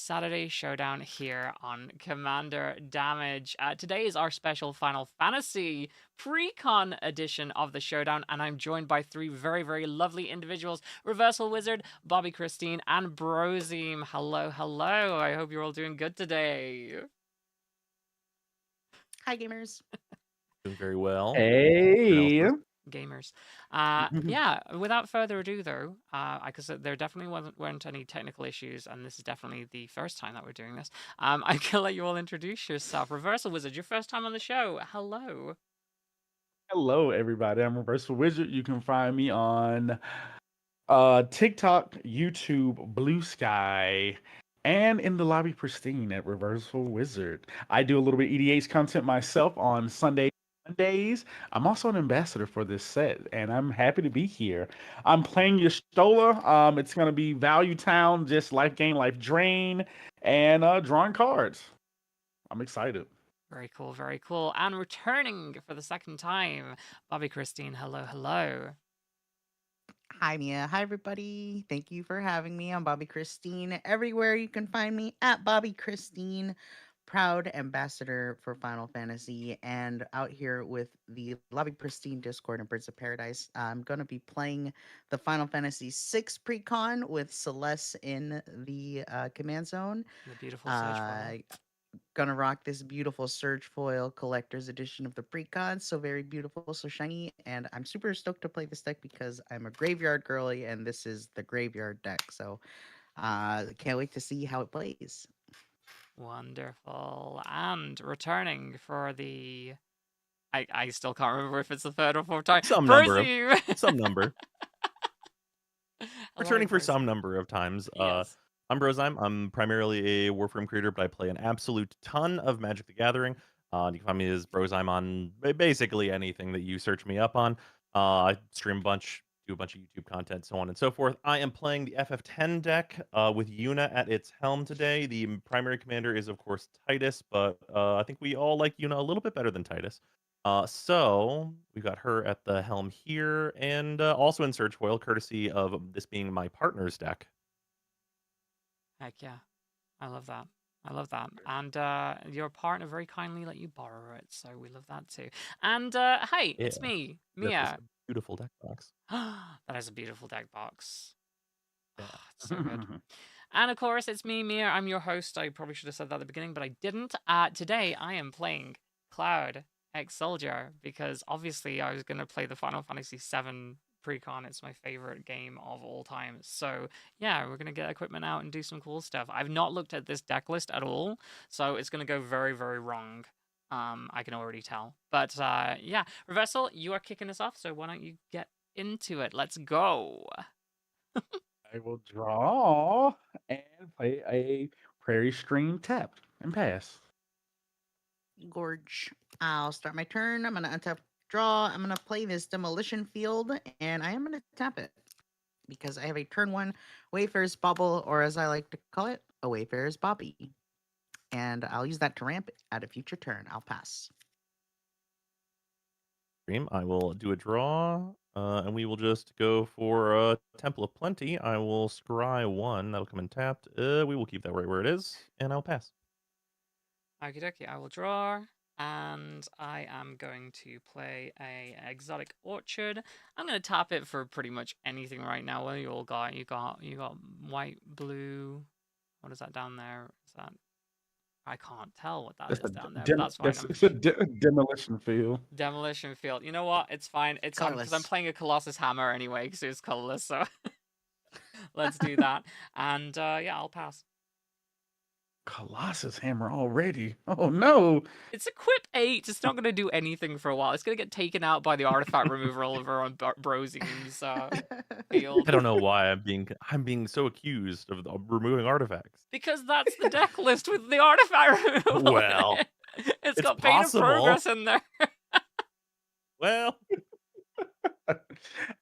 Saturday Showdown here on Commander Damage. Today is our special Final Fantasy pre-con edition of the Showdown, and I'm joined by three very, very lovely individuals, ReversalWizrd, Bobbie-Christine, and Brozime. Hello, hello. I hope you're all doing good today. Hi, gamers. Doing very well. Hey. Gamers. Yeah, without further ado, though, because there definitely weren't any technical issues, and this is definitely the first time that we're doing this, I can let you all introduce yourself. ReversalWizrd, your first time on the show. Hello. Hello, everybody. I'm ReversalWizrd. You can find me on TikTok, YouTube, Bluesky, and in the lobby pristine at ReversalWizrd. I do a little bit of EDH content myself on Mondays. I'm also an ambassador for this set, and I'm happy to be here. I'm playing Yestola. It's going to be Value Town, just life gain, life drain, and drawing cards. I'm excited. Very cool, very cool. And returning for the second time, Bobbie-Christine. Hello, hello. Hi, Mia. Hi, everybody. Thank you for having me. I'm Bobbie-Christine. Everywhere you can find me at Bobbie-Christine, proud ambassador for Final Fantasy, and out here with the Lobby Pristine Discord and Birds of Paradise. I'm going to be playing the Final Fantasy VI pre-con with Celeste in the command zone. The beautiful Surge Foil. Gonna rock this beautiful Surge Foil collector's edition of the precon. So very beautiful, so shiny, and I'm super stoked to play this deck because I'm a graveyard girly, and this is the graveyard deck. So can't wait to see how it plays. Wonderful. And returning for the... I still can't remember if it's the third or fourth time. Some number. Hello, Returning for Brozime. some number of times. Yes. I'm Brozime. I'm primarily a Warframe creator, but I play an absolute ton of Magic the Gathering. You can find me as Brozime on basically anything that you search me up on. I stream a bunch, do a bunch of YouTube content, so on and so forth. I am playing the FF10 deck with Yuna at its helm today. The primary commander is, of course, Titus, but I think we all like Yuna a little bit better than Titus. So we've got her at the helm here, and also in Surge Foil, courtesy of this being my partner's deck. Heck yeah. I love that. I love that. And your partner very kindly let you borrow it, so we love that too. And hey, it's Yeah. me, That Mia. is a beautiful deck box. That is a beautiful deck box. It's so good. And of course, it's me, Mia. I'm your host. I probably should have said that at the beginning, but I didn't. Today, I am playing Cloud X-Soldier because obviously I was going to play the Final Fantasy VII pre-con. It's my favorite game of all time. So yeah, we're going to get equipment out and do some cool stuff. I've not looked at this deck list at all, so it's going to go very, very wrong. I can already tell. But yeah, Reversal, you are kicking us off, so why don't you get into it? Let's go. I will draw and play a Prairie Stream tap and pass. Gorge. I'll start my turn. I'm gonna untap draw. I'm gonna play this Demolition Field, and I am gonna tap it because I have a turn one Wayfarer's Bauble, or as I like to call it, a Wayfarer's Bobbie. And I'll use that to ramp at a future turn. I'll pass. I will do a draw, and we will just go for Temple of Plenty. I will scry one. That'll come in tapped. We will keep that right where it is, and I'll pass. Okie dokie, I will draw, and I am going to play a Exotic Orchard. I'm going to tap it for pretty much anything right now. What you all got? You got white, blue. What is that down there? Is that... I can't tell what that is down there, but that's fine. It's a demolition field. Demolition field. You know what? It's fine. It's because I'm playing a Colossus Hammer anyway, because it's colorless. So let's do that. And yeah, I'll pass. Colossus Hammer already. Oh no! It's equip 8. It's not going to do anything for a while. It's going to get taken out by the artifact remover over on Brozime's field. I don't know why I'm being so accused of removing artifacts. Because that's the deck list with the artifact removal. Well, it's got Pain of Progress in there. Well,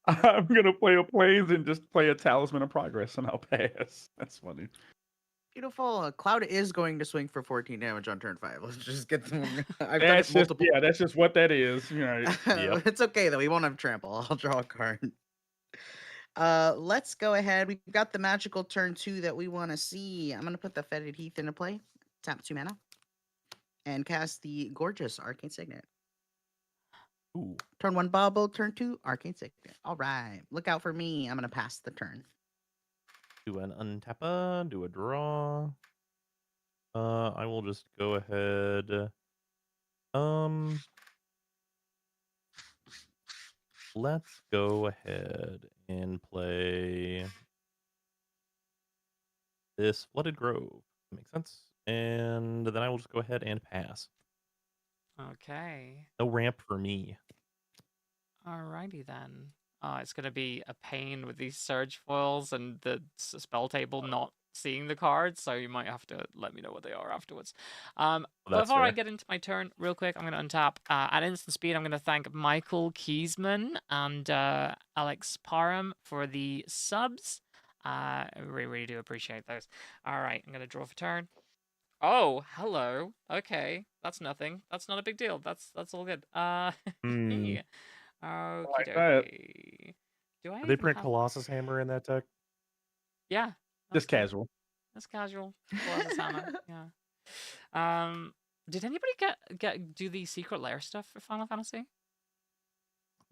I'm gonna play a plays and just play a Talisman of Progress, and I'll pass. That's funny. Beautiful. Cloud is going to swing for 14 damage on turn 5. Let's just get them. I've done That's it multiple. yeah, that's just what that is. Right. It's okay though. We won't have trample. I'll draw a card. Let's go ahead. We've got the magical turn 2 that we want to see. I'm gonna put the Fetid Heath into play. Tap 2 mana and cast the gorgeous Arcane Signet. Ooh. Turn 1 bubble, turn 2 Arcane Signet. All right, look out for me. I'm gonna pass the turn. Do an untappa, do a draw. I will just go ahead. Let's go ahead and play this Flooded Grove. That makes sense. And then I will just go ahead and pass. Okay. No ramp for me. Alrighty then. It's going to be a pain with these surge foils and the spell table not seeing the cards, so you might have to let me know what they are afterwards. That's Before I fair. get into my turn, real quick, I'm going to untap. At instant speed, I'm going to thank Michael Kiesman and Alex Parham for the subs. I really, really do appreciate those. Alright, I'm going to draw for turn. Oh, hello. Okay, that's nothing. That's not a big deal. That's all good. Hmm. Okie Like that. dokie. Do I Did they even print have... Colossus Hammer in that deck? Yeah. Just that's it. casual. That's casual. Colossus Hammer. Yeah. Did anybody do the secret lair stuff for Final Fantasy?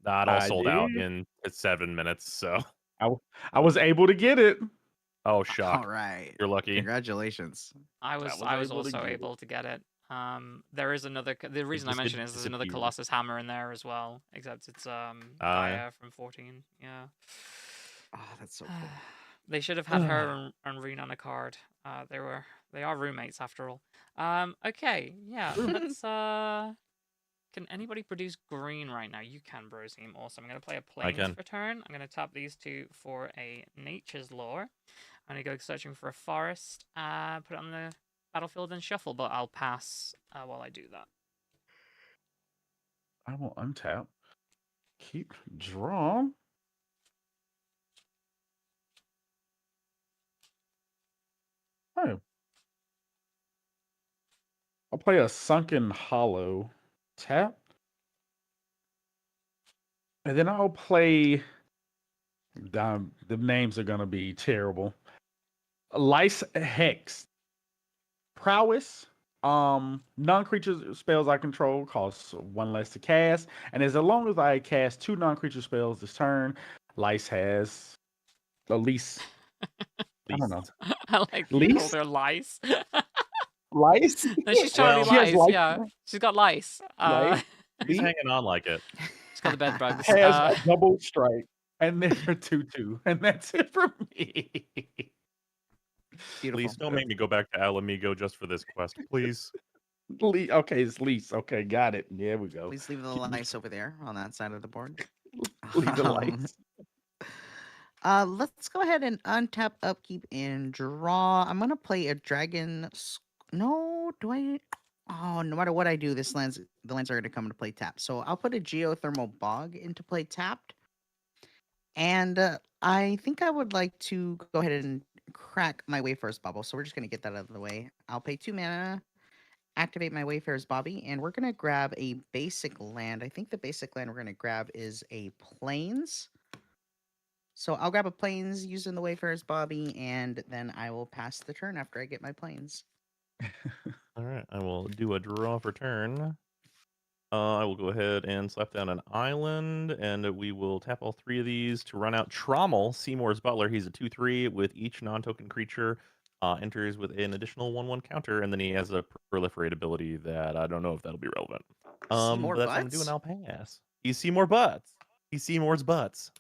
That all I sold out did. in 7 minutes, so. I was able to get it. Oh, All shock. right, You're lucky. congratulations. I was also able to get it. There is another. The reason I just mention it is there's another disappeared. Colossus Hammer in there as well, except it's Gaia from 14. Yeah. Oh, that's so cool. They should have had her and Reen on a card. They are roommates after all. Okay, yeah. Let's Can anybody produce green right now? You can, Brozime. Awesome. I'm gonna play a plains for turn. I'm gonna tap these two for a nature's lore. I'm gonna go searching for a forest. Put it on the battlefield and shuffle, but I'll pass while I do that. I will untap. Keep draw. Oh. I'll play a Sunken Hollow. Tap. And then I'll play. The names are gonna be terrible. Lice Hex. Prowess. Non-creature spells I control costs 1 less to cast, and as long as I cast 2 non-creature spells this turn, Lice has at least. I don't know. I like you Lice? called her lice. Lice? No, she's totally Well, lice. Yeah, she's got lice. Lice? He's hanging on like it. She's got the bed bugs. Has a double strike, and they're 2/2, and that's it for me. Beautiful. Please don't make me go back to Alamigo just for this quest, please. Okay, it's Lice. Okay, got it. There we go. Please leave the lice over there on that side of the board. Leave the lice. Let's go ahead and untap, upkeep, and draw. I'm gonna play a dragon. No, do I? Oh, no matter what I do, the lands are gonna come into play tapped. So I'll put a geothermal bog into play tapped. And I think I would like to go ahead and crack my Wayfarer's Bubble. So we're just gonna get that out of the way. I'll pay 2 mana, activate my Wayfarer's Bobbie, and we're gonna grab a basic land. I think the basic land we're gonna grab is a Plains. So I'll grab a Plains using the Wayfarer's Bobbie, and then I will pass the turn after I get my Plains. All right, I will do a draw for turn. I will go ahead and slap down an island, and we will tap all 3 of these to run out Trommel, Seymour's Butler. He's a 2/3 with each non-token creature enters with an additional 1/1 counter, and then he has a proliferate ability that I don't know if that'll be relevant. Seymour but that's what I'm doing. I'll pass. He's Seymour Butts. He's Seymour's Butts.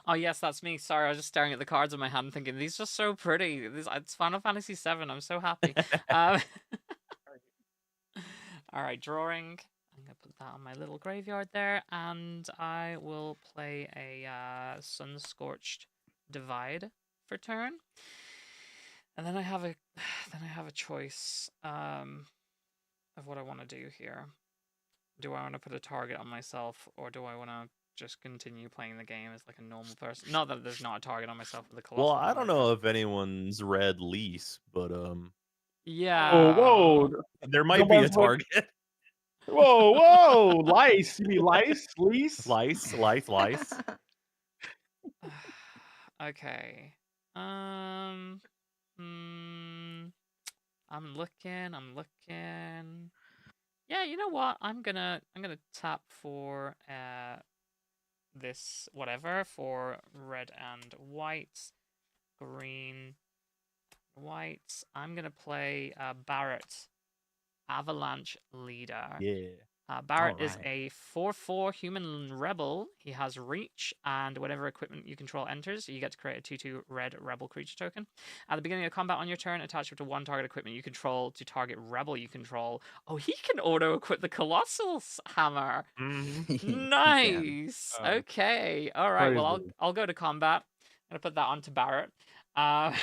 Oh yes, that's me. Sorry, I was just staring at the cards in my hand, thinking these are so pretty. It's Final Fantasy VII. I'm so happy. All right, drawing. I'm gonna put that on my little graveyard there, and I will play a Sun Scorched Divide for turn. And then I have a choice of what I want to do here. Do I want to put a target on myself, or do I want to just continue playing the game as like a normal person? Not that there's not a target on myself with the Colossal. Well, I don't know if anyone's read Lease, but yeah. Whoa. There might be a target. Whoa! Lice? You mean lice? Lease? Lice. Okay. Hmm. I'm looking. Yeah, you know what? I'm gonna tap for this whatever for red and white, green, white. I'm gonna play Barrett, Avalanche Leader. Yeah. Barrett is Alright. a 4/4 human rebel. He has reach, and whenever equipment you control enters, you get to create a 2/2 red rebel creature token. At the beginning of combat on your turn, attach it to one target equipment you control to target rebel you control. Oh, he can auto-equip the Colossal Hammer. Mhm. He can. Nice. Okay. All right. Well, Crazy. I'll go to combat. I'm gonna put that onto Barrett. Uh,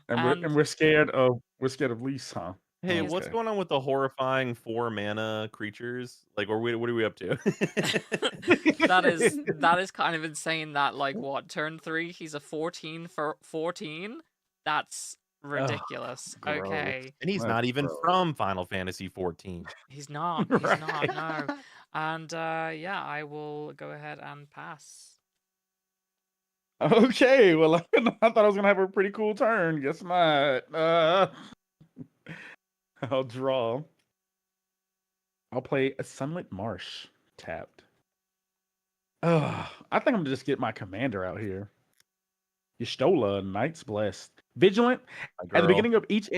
and we're scared of lease, huh? Hey, He's- what's Okay. going on with the horrifying 4 mana creatures? Like, what are we up to? that is kind of insane that like what turn 3 he's a 14 for 14. That's ridiculous. gross. Okay. And he's That's not even gross. from Final Fantasy 14. He's not. He's not. No. And yeah, I will go ahead and pass. Okay, well, I thought I was gonna have a pretty cool turn. Guess not. I'll draw. I'll play a Sunlit Marsh tapped. I think I'm gonna just get my commander out here. Y'shtola, Knight's Blessed. Vigilant. My At the girl. beginning of each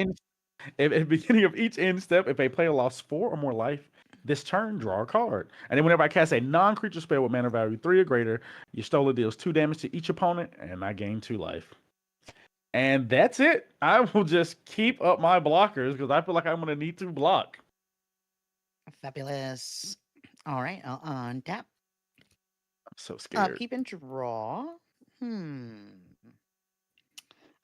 end step, if a player lost 4 or more life this turn, draw a card. And then whenever I cast a non-creature spell with mana value 3 or greater, Y'shtola deals 2 damage to each opponent, and I gain 2 life. And that's it. I will just keep up my blockers because I feel like I'm gonna need to block. Fabulous. All right, I'll untap. I'm so scared. Peep and draw.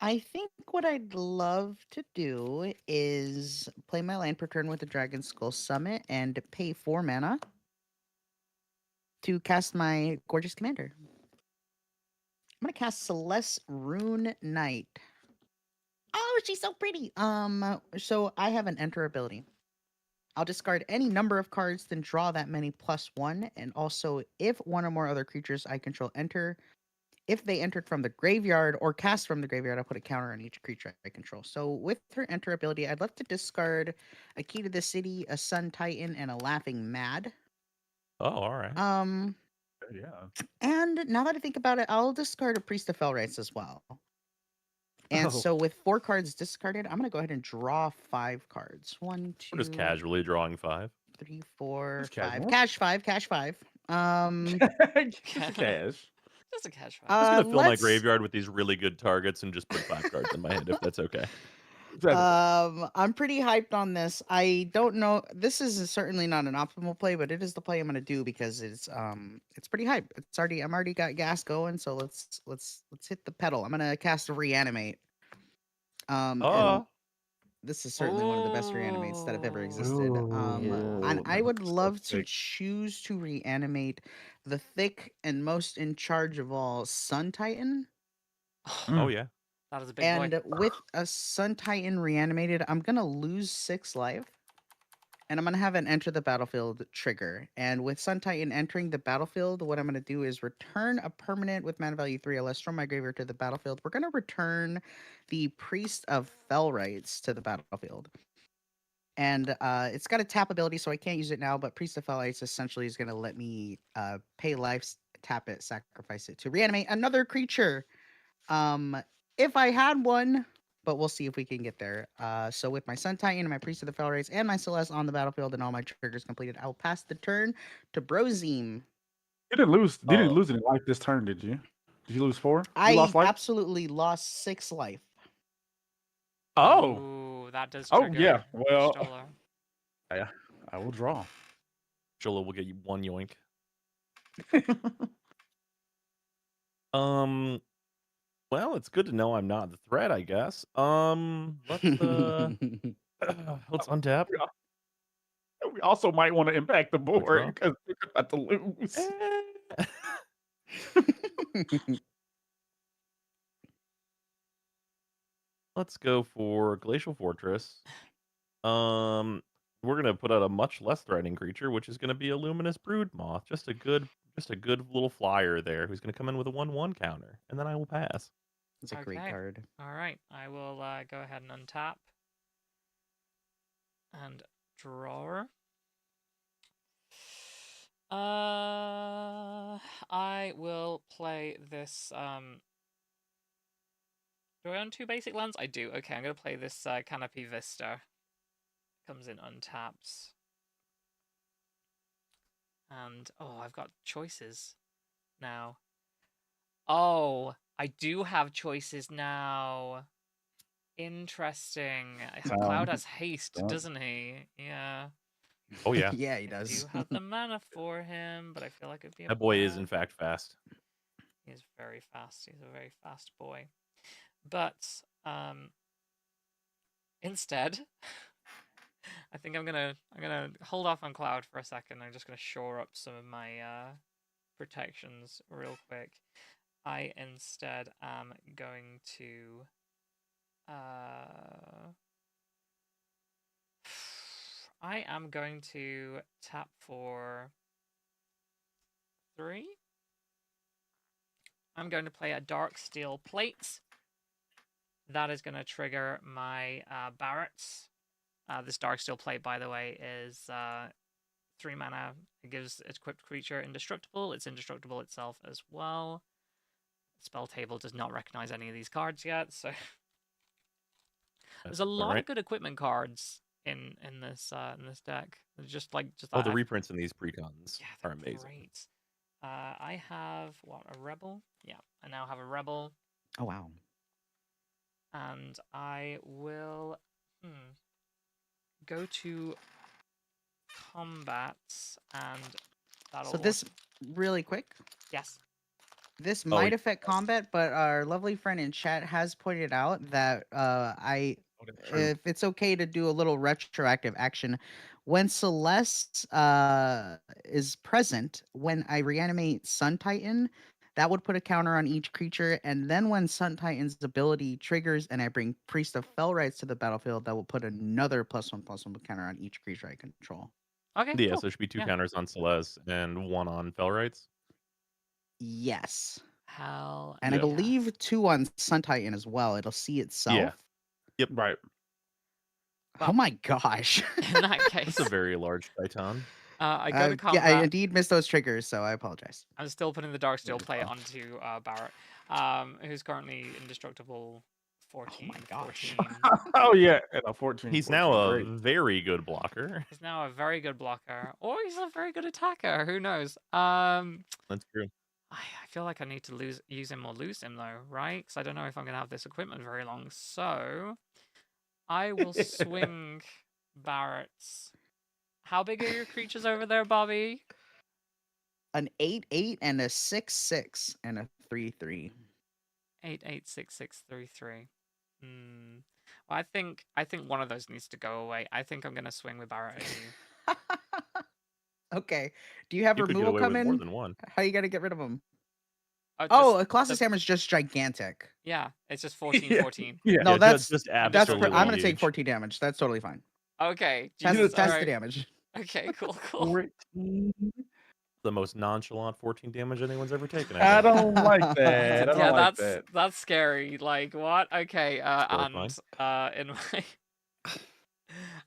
I think what I'd love to do is play my land per turn with the Dragon Skull Summit and pay 4 mana to cast my gorgeous commander. I'm gonna cast Celeste Rune Knight. Oh, she's so pretty. So I have an enter ability. I'll discard any number of cards, then draw that many +1. And also, if one or more other creatures I control enter, if they entered from the graveyard or cast from the graveyard, I'll put a counter on each creature I control. So with her enter ability, I'd love to discard a Key to the City, a Sun Titan, and a Laughing Mad. Oh, alright. Yeah. And now that I think about it, I'll discard a Priest of Fellrights as well. And Oh. so with 4 cards discarded, I'm gonna go ahead and draw 5 cards. 1, 2, We're just casually drawing 5. 3, 4, Just 5. casual. Cash 5. Cash 5. Just a cash. Just a cash I'm just gonna fill my let's- graveyard with these really good targets and just put 5 cards in my hand if that's okay. I'm pretty hyped on this. I don't know. This is certainly not an optimal play, but it is the play I'm gonna do because it's pretty hype. I'm already got gas going, so let's hit the pedal. I'm gonna cast a Reanimate. And this is certainly one of the best reanimates that have ever existed. And I would that's so love to sick. choose to reanimate the thick and most in charge of all Sun Titan. Oh yeah. That is a big And boy. with a Sun Titan reanimated, I'm gonna lose 6 life. And I'm gonna have an enter the battlefield trigger. And with Sun Titan entering the battlefield, what I'm gonna do is return a permanent with mana value 3 or less from my graveyard to the battlefield. We're gonna return the Priest of Fellrights to the battlefield. And it's got a tap ability, so I can't use it now, but Priest of Fellrights essentially is gonna let me pay life, tap it, sacrifice it to reanimate another creature. If I had one, but we'll see if we can get there. So with my Sun Titan and my Priest of the Fellrights and my Celeste on the battlefield and all my triggers completed, I will pass the turn to Brozime. You didn't lose. You didn't Oh. lose any life this turn, did you? Did you lose 4? You I lost life. absolutely lost 6 life. Oh. Ooh, that does Oh, trigger. yeah, well- Stoller. I will draw. Jola will get you 1 yoink. Well, it's good to know I'm not the threat, I guess. Let's let's untap. We also might want to impact the draw? board because we're about to lose. Let's go for Glacial Fortress. We're gonna put out a much less threatening creature, which is gonna be a Luminous Broodmoth. Just a good little flyer there who's gonna come in with a 1/1 counter, and then I will pass. It's a great Okay. card. All right. I will go ahead and untap and draw. I will play this. Do I own 2 basic lands? I do. Okay, I'm gonna play this Canopy Vista. Comes in untapped. And I've got choices now. Oh, I do have choices now. Interesting. Cloud has haste, doesn't he? Yeah. Oh yeah. Yeah, he I does. do have the mana for him, but I feel like it'd be a That boy is bad- in fact fast. He's very fast. He's a very fast boy. But instead, I think I'm gonna hold off on Cloud for a second. I'm just gonna shore up some of my protections real quick. I instead am going to tap for 3. I'm going to play a Dark Steel Plate. That is going to trigger my Barretts. This Dark Steel Plate, by the way, is 3 mana. It gives its equipped creature indestructible. It's indestructible itself as well. Spell table does not recognize any of these cards yet, so there's a lot of good equipment cards in this deck. Just the reprints in these precons are amazing. Great. I have a rebel. Yeah, I now have a rebel. Oh wow. And I will go to combat, and that'll. So this really quick. Yes. This might affect combat, but our lovely friend in chat has pointed out that if it's okay to do a little retroactive action, when Celeste is present, when I reanimate Sun Titan, that would put a counter on each creature, and then when Sun Titan's ability triggers and I bring Priest of Fellrights to the battlefield, that will put another +1/+1 counter on each creature I control. Okay. Yeah, cool. so it should be 2 counters on Celeste and 1 on Fellrights. Yes. Hell. And I believe 2 on Sun Titan as well. It'll see itself. Yeah. Yep. Right. Oh my gosh. In that case, It's a very large Titan. I go to combat. Yeah, I indeed missed those triggers, so I apologize. I'm still putting the Dark Steel Plate onto Barrett, who's currently indestructible 14. Oh my gosh. 14. Oh yeah, at a 14. He's 14, now a great. very good blocker. He's now a very good blocker, or he's a very good attacker. Who knows? That's true. I feel like I need to use him or lose him though, right? Because I don't know if I'm gonna have this equipment very long. So I will swing Barrett's. How big are your creatures over there, Bobbie? An 8/8 and a 6/6 and a 3/3. 8/8 6/6 3/3. Well, I think one of those needs to go away. I think I'm gonna swing with Barrett at you. Okay. Do you have You could get removal away come with in? more than one. How you gonna get rid of them? Oh, A Colossus Hammer is just gigantic. yeah, it's just 14, Yeah. 14. Yeah. No, Yeah, that's just I'm absolutely gonna take huge. 14 damage. That's totally fine. Okay, That's Jesus, the alright. damage. Okay, cool. 14. The most nonchalant 14 damage anyone's ever taken. I I think. don't like that. I don't Yeah, like that. that's scary. Like what? Okay, Horrifying. in my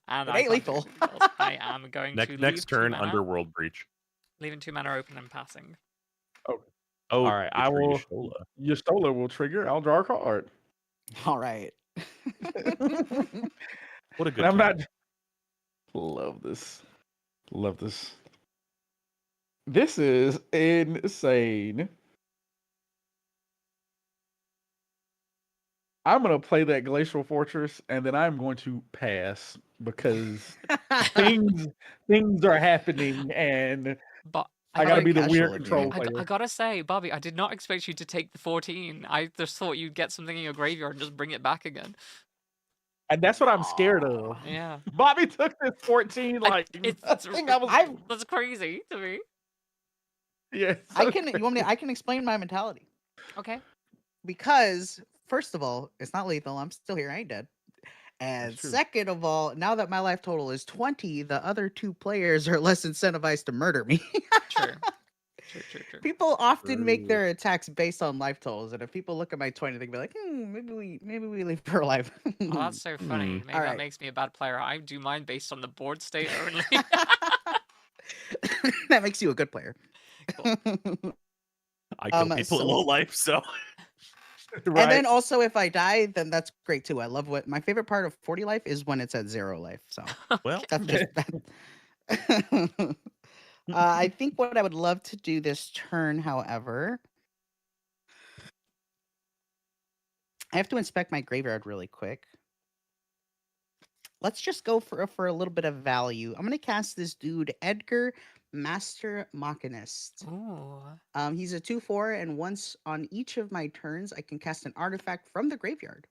and It I ain't can't do lethal. anything else. I am going to leave Next turn, 2 mana, Underworld Breach. leaving 2 mana open and passing. Oh, All right, I trigger will. Shola. Your Stola will trigger. I'll draw a card. All right. What a good And I'm turn. not. Love this. Love this. This is insane. I'm gonna play that Glacial Fortress, and then I'm going to pass because things are happening, and But I gotta very be the casual weird of you. control I player. gotta say, Bobby, I did not expect you to take the 14. I just thought you'd get something in your graveyard and just bring it back again. And that's what I'm scared of. Yeah. Bobby took this 14 like nothing. That's crazy to me. Yes. I can explain my mentality. Okay. Because first of all, it's not lethal. I'm still here. I ain't dead. And true. second of all, now that my life total is 20, the other two players are less incentivized to murder me. True. True. People often make True. their attacks based on life totals, and if people look at my 20, they can be like, maybe we leave her alive. Oh, that's so funny. Maybe that Alright. makes me a bad player. I do mine based on the board state only. That makes you a good player. Cool. I kill people at low life, so Right. And then also, if I die, then that's great too. I love what my favorite part of 40 life is when it's at 0 life. So well, that's just that. I think what I would love to do this turn, however, I have to inspect my graveyard really quick. Let's just go for a little bit of value. I'm gonna cast this dude, Edgar, Master Machinist. Ooh. He's a 2/4, and once on each of my turns, I can cast an artifact from the graveyard.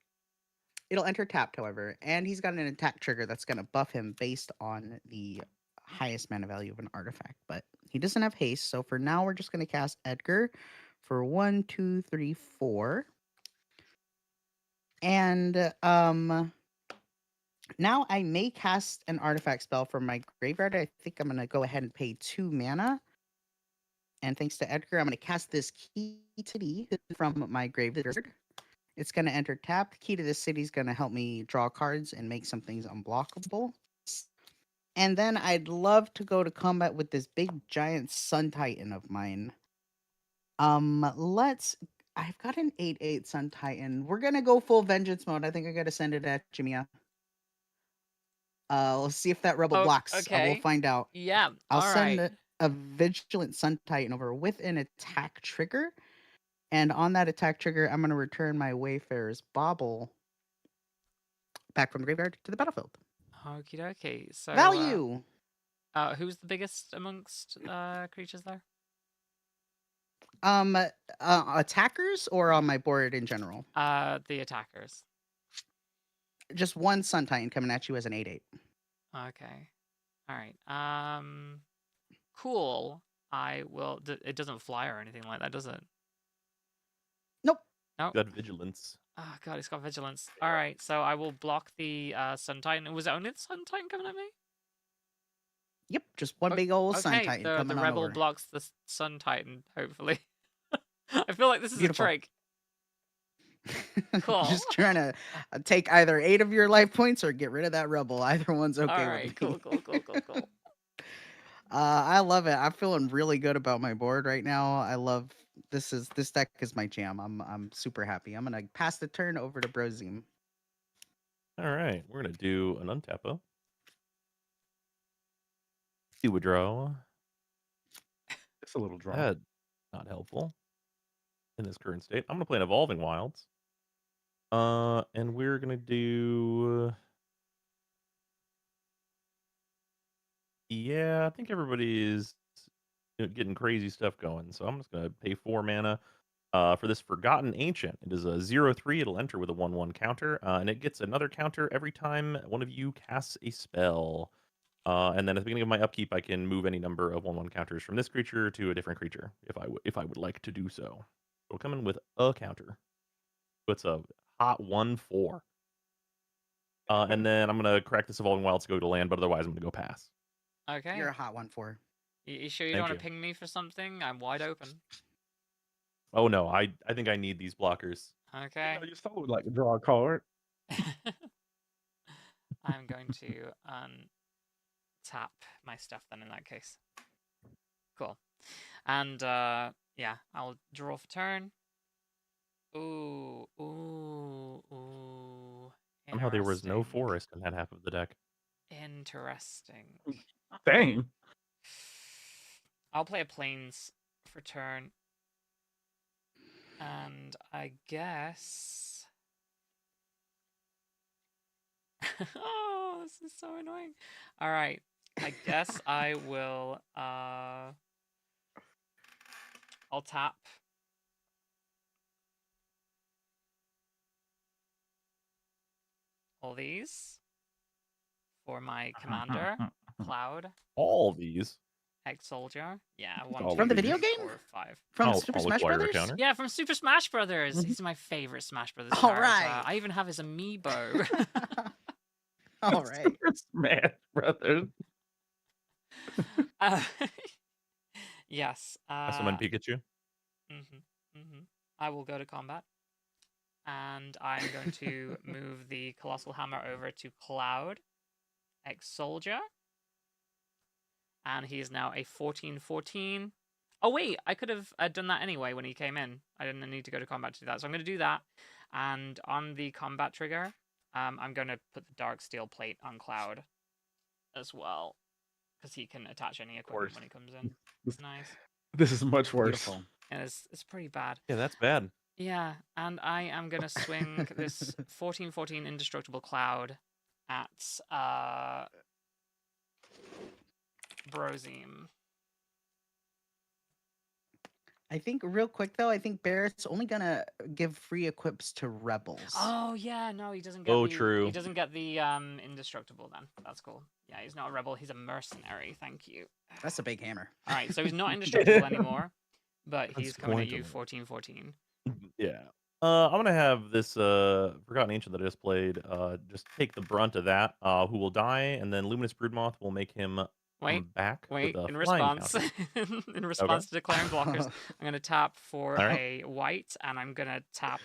It'll enter tapped, however, and he's got an attack trigger that's gonna buff him based on the highest mana value of an artifact. But he doesn't have haste, so for now, we're just gonna cast Edgar for 1, 2, 3, 4. And now I may cast an artifact spell from my graveyard. I think I'm going to go ahead and pay 2 mana. And thanks to Edgar, I'm going to cast this Key to City from my graveyard. It's going to enter tapped. Key to the City is going to help me draw cards and make some things unblockable. And then I'd love to go to combat with this big giant Sun Titan of mine. I've got an 8/8 Sun Titan. We're gonna go full vengeance mode. I think I gotta send it at Jimia. Let's see if that rebel blocks. Okay. We'll find out. Yeah. I'll all send right. a Vigilant Sun Titan over with an attack trigger. And on that attack trigger, I'm gonna return my Wayfarer's Bauble back from the graveyard to the battlefield. Okie dokie. So Value! who's the biggest amongst creatures there? Attackers or on my board in general? The attackers. Just one Sun Titan coming at you as an 8/8. Okay. All right. Cool. I will. It doesn't fly or anything like that, does it? Nope. Nope. got vigilance. Oh god, it's got vigilance. All right. So I will block the Sun Titan. Was it only the Sun Titan coming at me? Yep, just one big old Sun Titan the coming on rebel over. blocks the Sun Titan, hopefully. I feel like this is Beautiful. a trick. Cool. Just trying to take either 8 of your life points or get rid of that rebel. Either one's okay All right, with me. cool. I love it. I'm feeling really good about my board right now. I love this deck is my jam. I'm super happy. I'm gonna pass the turn over to Brozime. All right, we're gonna do an untappo. Do a draw. It's a little draw. That's not helpful in this current state. I'm gonna play an Evolving Wilds. And we're gonna do. Yeah, I think everybody is getting crazy stuff going. So I'm just gonna pay 4 mana for this Forgotten Ancient. It is a 0/3. It'll enter with a 1/1 counter, and it gets another counter every time one of you casts a spell. And then at the beginning of my upkeep, I can move any number of 1/1 counters from this creature to a different creature if I would like to do so. It'll come in with a counter. So it's a hot 1/4. And then I'm gonna crack this Evolving Wilds to go to land, but otherwise I'm gonna go pass. Okay. You're a hot 1/4. You sure you Thank don't want you. to ping me for something? I'm wide open. Oh no, I think I need these blockers. Okay. You still would like to draw a card. I'm going to tap my stuff then in that case. Cool. And yeah, I'll draw for turn. Ooh. Somehow there was no Interesting. forest in that half of the deck. Interesting. Dang. I'll play a plains for turn. And I guess... oh, this is so annoying. All right. I guess I will... I'll tap. All these for my commander, Cloud, All these. ex-soldier. Yeah, one, All two, From the these. video three, game? 4, 5. From I'll Super Smash acquire a Brothers? counter. Yeah, from Super Smash Brothers. He's my favorite Smash Brothers All character. right. I even have his amiibo. All right. Super Smash Brothers. Uh, yes. I summon Pikachu. I will go to combat. And I'm going to move the Colossal Hammer over to Cloud, ex-Soldier. And he is now a 14/14. Oh, wait, I could have done that anyway when he came in. I didn't need to go to combat to do that. So I'm going to do that. And on the combat trigger, I'm going to put the Dark Steel Plate on Cloud as well. Because he can attach any equipment when he comes in. Nice. This is much worse. Beautiful. And it's pretty bad. Yeah, that's bad. Yeah, and I am going to swing this 14/14 Indestructible Cloud at Brozime. I think real quick though, I think Barrett's only gonna give free equips to rebels. Oh yeah, no, he doesn't get true. He doesn't get the Indestructible then. That's cool. Yeah, he's not a rebel, he's a mercenary, thank you. That's a big hammer. Alright, so he's not indestructible anymore, but he's That's coming at you quantum. 14/14. Yeah. I'm gonna have this Forgotten Ancient that I just played just take the brunt of that. Who will die, and then Luminous Broodmoth will make him Wait, come back wait, with a in flying response counter. in response to declaring blockers, I'm gonna tap for Alright. a white, and I'm gonna tap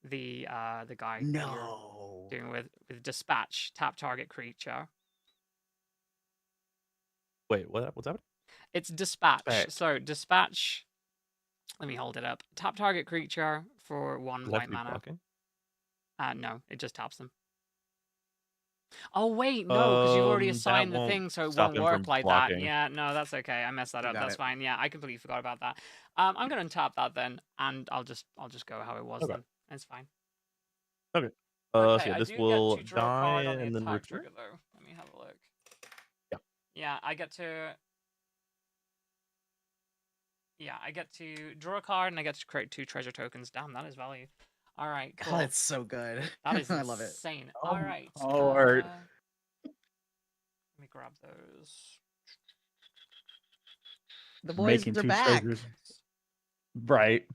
the guy that No. you're doing with dispatch. Tap target creature. Wait, what's happening? It's dispatch. Dispatch. So dispatch. Let me hold it up. Tap target creature for 1 Does it have white to be mana. blocking? No, it just taps them. Oh wait, no, because you've already That assigned the won't thing, so it stop won't him work from like that. blocking. Yeah, no, that's okay. I messed that You up. got That's it. fine. Yeah, I completely forgot about that. I'm gonna untap that then, and I'll just go how it was Okay. then. It's fine. Okay. Okay, So yeah, I this do will get to draw a die card on the and then attack return. trigger though. Let me have a look. Yeah. Yeah, I get to. Yeah, I get to draw a card and I get to create 2 treasure tokens. Damn, that is value. All right, cool. God, it's so good. That is I love it. insane. Oh, All right. Lord. Let me grab those. The boys Making are 2 back. treasures. Right.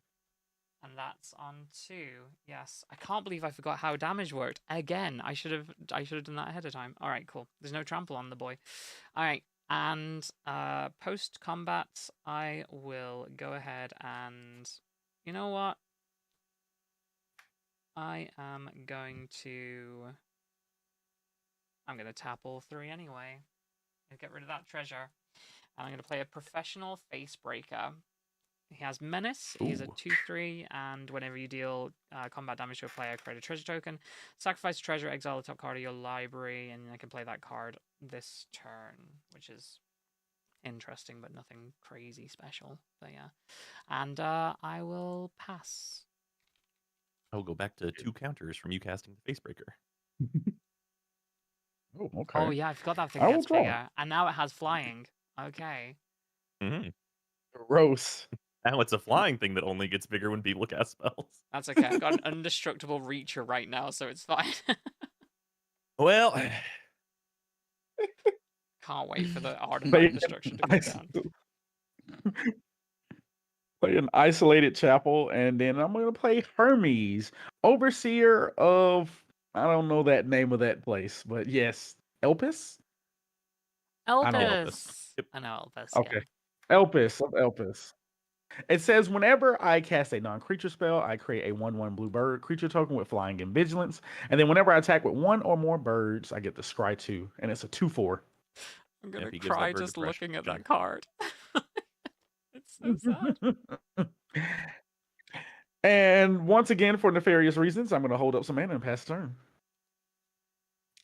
And that's on 2. Yes. I can't believe I forgot how damage worked. Again, I should have done that ahead of time. All right, cool. There's no trample on the boy. All right. And post combat, I will go ahead and you know what? I'm going to tap all 3 anyway and get rid of that treasure. And I'm going to play a Professional Facebreaker. He has Menace. He's a Ooh. 2/3, and whenever you deal combat damage to a player, create a treasure token. Sacrifice a treasure, exile the top card of your library, and I can play that card this turn, which is interesting, but nothing crazy special. So yeah. And I will pass. I will go back to 2 counters from you casting the Facebreaker. Oh, okay. Oh yeah, I forgot that thing I will gets draw. bigger. And now it has flying. Okay. Mm-hmm. Gross. Now it's a flying thing that only gets bigger when people cast spells. That's okay. I've got an indestructible Reacher right now, so it's fine. Well, Can't wait for the artifact Play destruction to an go down. play an isolated chapel, and then I'm gonna play Hermes, overseer of I don't know that name of that place, but yes, Elpis. I know Elpis. Elpis. Yep. I know Elpis. Okay, Elpis of Elpis. It says whenever I cast a non-creature spell, I create a 1/1 blue bird creature token with flying and vigilance, and then whenever I attack with 1 or more birds, I get the scry 2, and it's a 2/4. I'm gonna if he gives that cry bird just depression. looking at that card. It's so sad. And once again, for nefarious reasons, I'm going to hold up some mana and pass the turn.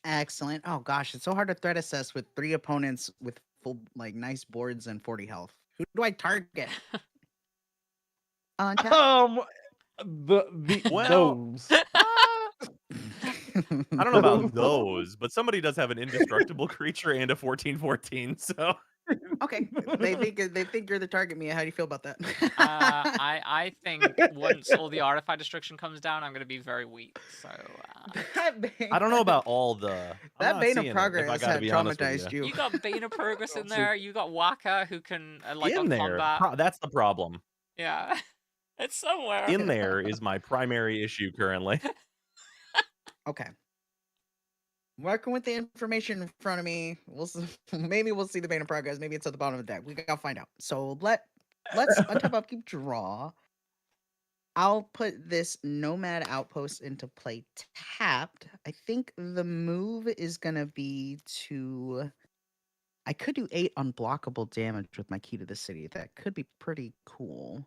Excellent. Oh gosh, it's so hard to threat assess with 3 opponents with full nice boards and 40 health. Who do I target? The Well, those. I don't know about those, but somebody does have an indestructible creature and a 14/14, so Okay, they think you're the target, Mia. How do you feel about that? I think once all the artifact destruction comes down, I'm gonna be very weak. So I don't know about all the. That Bane of Progress Progress had traumatized you. you got Bane of Progress in there. You got Waka who can like in on there. combat. That's the problem. Yeah, it's somewhere. In there is my primary issue currently. Okay. Working with the information in front of me. Maybe we'll see the bane of progress. Maybe it's at the bottom of the deck. We gotta find out. So let's untap upkeep draw. I'll put this Nomad Outpost into play tapped. I think the move is gonna be to. I could do 8 unblockable damage with my key to the city. That could be pretty cool.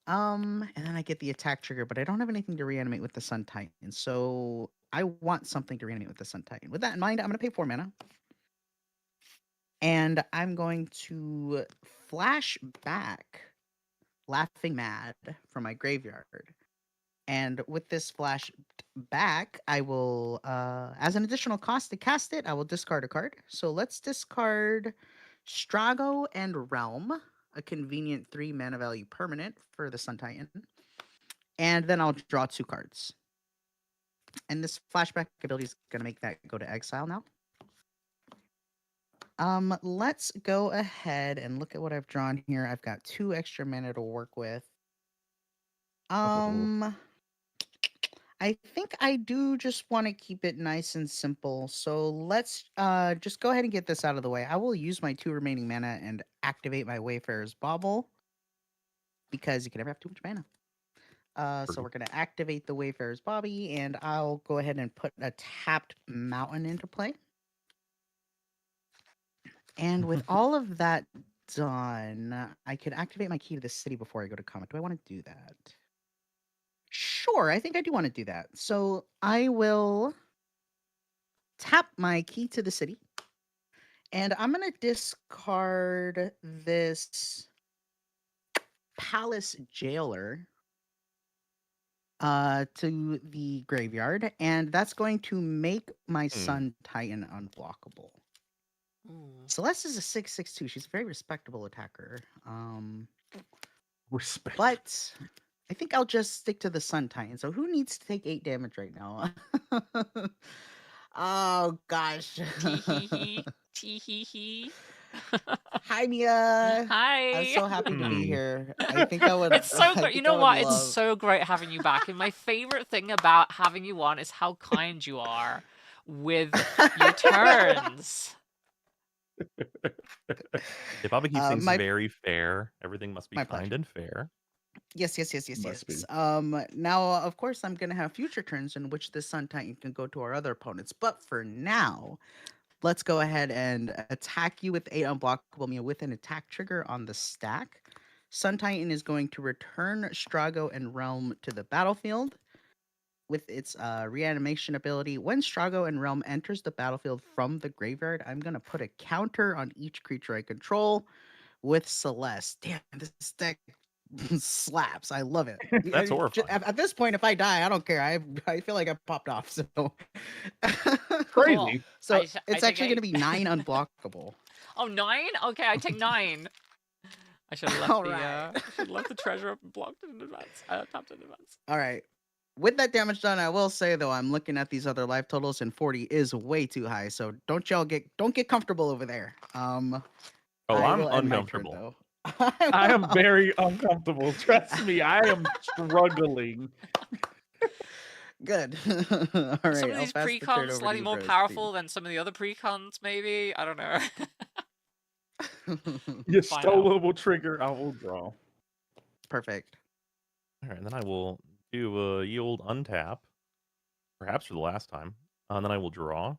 And then I get the attack trigger, but I don't have anything to reanimate with the Sun Titan. So I want something to reanimate with the Sun Titan. With that in mind, I'm gonna pay 4 mana. And I'm going to flash back Laughing Mad from my graveyard. And with this flash back, I will, as an additional cost to cast it, I will discard a card. So let's discard Strago and Realm, a convenient 3 mana value permanent for the Sun Titan. And then I'll draw 2 cards. And this flashback ability is going to make that go to exile now. Let's go ahead and look at what I've drawn here. I've got 2 extra mana to work with. I think I do just want to keep it nice and simple. So let's just go ahead and get this out of the way. I will use my 2 remaining mana and activate my Wayfarer's Bauble because you can never have too much mana. So we're going to activate the Wayfarer's Bobbie, and I'll go ahead and put a tapped mountain into play. And with all of that done, I could activate my key to the city before I go to comment. Do I want to do that? Sure, I think I do want to do that. So I will tap my key to the city. And I'm going to discard this Palace Jailer to the graveyard. And that's going to make my Sun Titan unblockable. Celeste is a 6/6/2. She's a very respectable attacker. Respect. But I think I'll just stick to the Sun Titan. So who needs to take 8 damage right now? Oh gosh. Tee-hee-hee. Hi Mia. Hi. I'm so happy to be here. I think I would. It's so great. You know what? It's Love... so great having you back. And my favorite thing about having you on is how kind you are with your turns. If Bobbie keeps things very fair, everything must be kind and fair. Yes. Now, of course, I'm going to have future turns in which the Sun Titan can go to our other opponents. But for now, let's go ahead and attack you with 8 unblockable Mia with an attack trigger on the stack. Sun Titan is going to return Strago and Realm to the battlefield. With its reanimation ability, when Strago and Realm enters the battlefield from the graveyard, I'm going to put a counter on each creature I control with Celeste. Damn, this deck slaps. I love it. That's horrifying. At this point, if I die, I don't care. I feel like I popped off. So crazy. Cool. So it's actually going to be 9 unblockable. Oh, 9? Okay, I take 9. I should have left the treasure up and blocked it in advance. Tapped it in advance. All right. With that damage done, I will say though, I'm looking at these other life totals, and 40 is way too high. So don't get comfortable over there. I'm uncomfortable. I am very uncomfortable. Trust me, I am struggling. Good. All right. Some of these precons slightly more powerful than some of the other precons, maybe. I don't know. Your stolable trigger, I will draw. Perfect. All right, and then I will do a yield untap, perhaps for the last time, and then I will draw.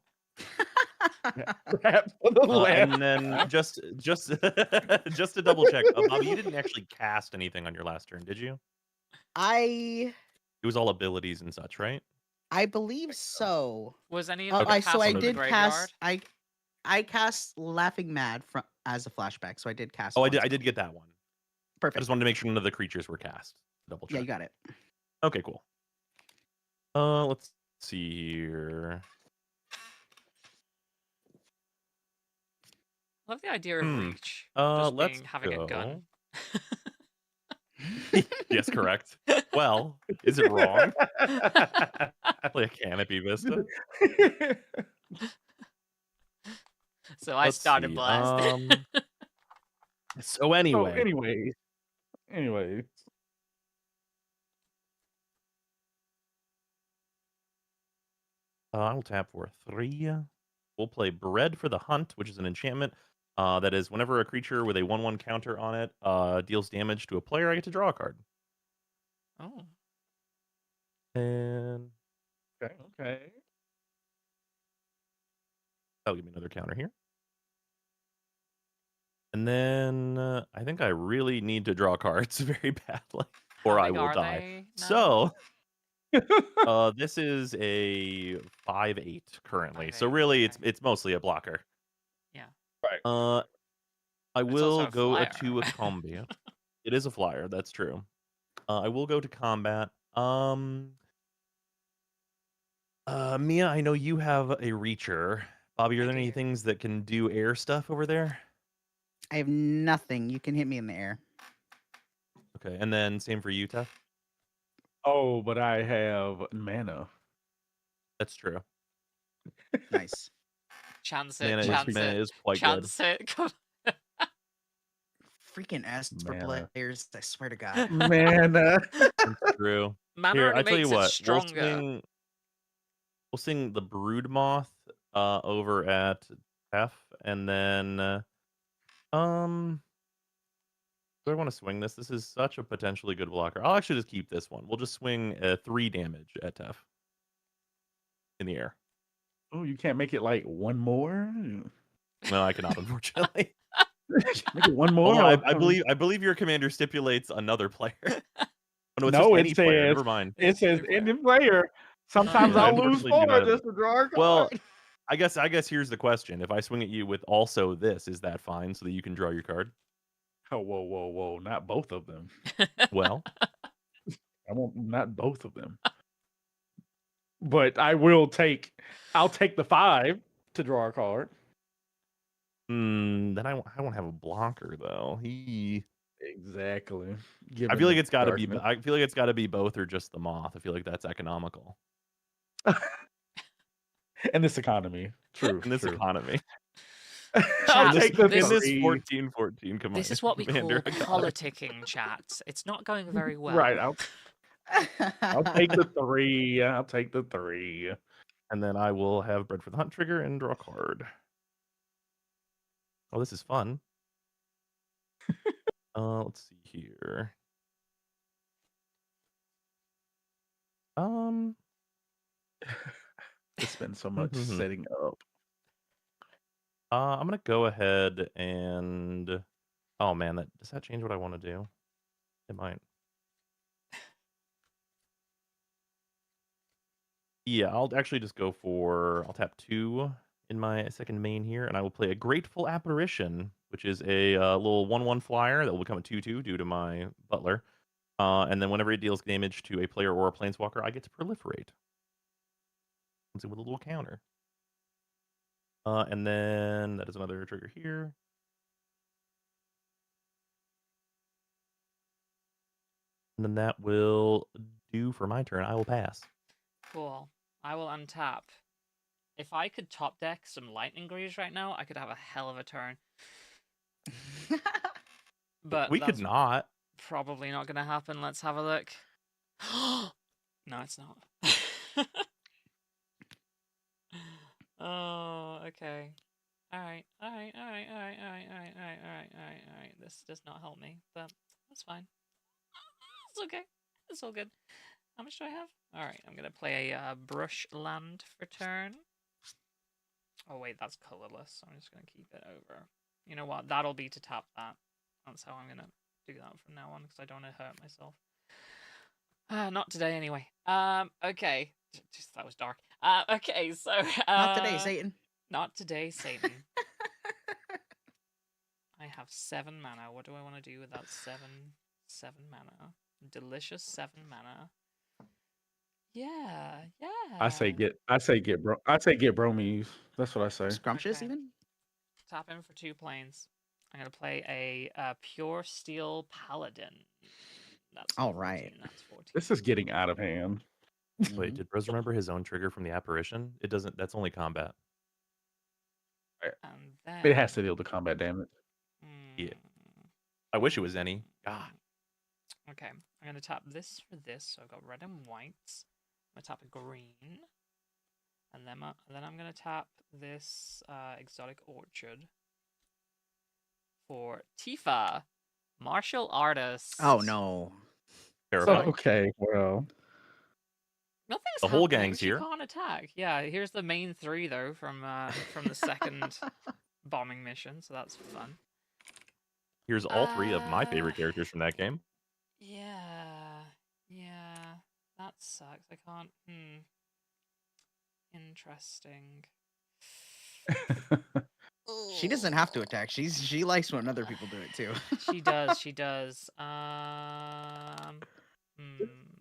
Perhaps for the last. And then just to double check, Bobbie, you didn't actually cast anything on your last turn, did you? It was all abilities and such, right? I believe so. Was any of them so I did cast. I cast Laughing Mad as a flashback, so I did cast. Oh, I did get that one. Perfect. I just wanted to make sure none of the creatures were cast. Double check. Yeah, you got it. Okay, cool. Let's see here. I love the idea of reach. Let's having a gun. Yes, correct. Well, is it wrong? Like a canopy vista. So I started blast. So anyway. Anyways. I'll tap for 3. We'll play Bread for the Hunt, which is an enchantment. That is, whenever a creature with a 1/1 counter on it deals damage to a player, I get to draw a card. Oh. And Okay. that'll give me another counter here. And then I think I really need to draw cards very badly, or How I big will are die. they now? So this is a 5/8 currently. So 5/8, really, okay. it's mostly a blocker. Yeah. Right. I It's also will a go flyer. to a combat. It is a flyer. That's true. I will go to combat. Mia, I know you have a reacher. Bobbie, are I there any do. things that can do air stuff over there? I have nothing. You can hit me in the air. Okay, and then same for you, Tef? Oh, but I have mana. That's true. Nice. Chance Mana it, is, chance mana it, is quite good. chance it. Come Freaking Esper Mana. players, I swear to God. Mana. That's true. Mana Here, only I tell you makes it what, stronger. we'll sing the Brood Moth over at Tef, and then do I want to swing this? This is such a potentially good blocker. I'll actually just keep this one. We'll just swing 3 damage at Tef in the air. Oh, you can't make it like one more? No, I cannot, unfortunately. Make it one more? Although I believe your commander stipulates another player. Oh, no, it's No, just it any player. says Never mind. it says Any player. ending player. Sometimes yeah. I I'll lose unfortunately do 4 not. just to draw a card. Well, I guess here's the question: if I swing at you with also this, is that fine so that you can draw your card? Oh, whoa! Not both of them. Well, I won't. Not both of them. But I'll take the 5 to draw a card. then I won't have a blocker though. Exactly. I feel like it's got to be. I feel like it's got to be both or just the moth. I feel like that's economical in this economy. True. in this true. economy. I'll Chat, take the this- In this 3. 14/14 command. This is what we call commander, politicking, chat. It's not going very well. Right. I'll take the 3. I'll take the 3. And then I will have Bread for the Hunt trigger and draw a card. Oh, this is fun. Let's see here. It's been so much setting up. I'm gonna go ahead and. Oh man, does that change what I want to do? It might. Yeah, I'll actually just go for. I'll tap 2 in my second main here, and I will play a Grateful Apparition, which is a little 1/1 flyer that will become a 2/2 due to my Butler. And then whenever it deals damage to a player or a planeswalker, I get to proliferate. Comes in with a little counter. And then that is another trigger here. And then that will do for my turn. I will pass. Cool. I will untap. If I could top deck some Lightning Greaves right now, I could have a hell of a turn. But We could not. Probably not going to happen. Let's have a look. No, it's not. Oh, okay. All right. This does not help me, but that's fine. It's okay. It's all good. How much do I have? All right, I'm gonna play a brush land for turn. Oh wait, that's colorless. So I'm just gonna keep it over. You know what? That'll be to tap that. That's how I'm gonna do that from now on because I don't want to hurt myself. Not today, anyway. Okay. Just, that was dark. Okay, so Not today, Satan. Not today, Satan. I have 7 mana. What do I want to do with that 7 mana? Delicious 7 mana. Yeah. I say get Bromies. That's what I say. Scrumptious, Okay. even? Tap in for 2 planes. I'm gonna play a pure steel paladin. That's All 14, right. That's 14. This is getting out of hand. Wait, did Bros remember his own trigger from the apparition? It doesn't. That's only combat. And then It has to deal with combat damage. Yeah. I wish it was any. God. Okay, I'm gonna tap this for this. So I've got red and white. I'm gonna tap a green. And then I'm gonna tap this exotic orchard for Tifa, martial artist. Oh no. Terrifying. Okay, well. Nothing's The whole happening. gang's She here. can't attack. Yeah, here's the main three though from the second bombing mission, so that's fun. Here's all three of my favorite characters from that game. Yeah, that sucks. I can't. Interesting. She doesn't have to attack. She likes when other people do it too. She does. She does.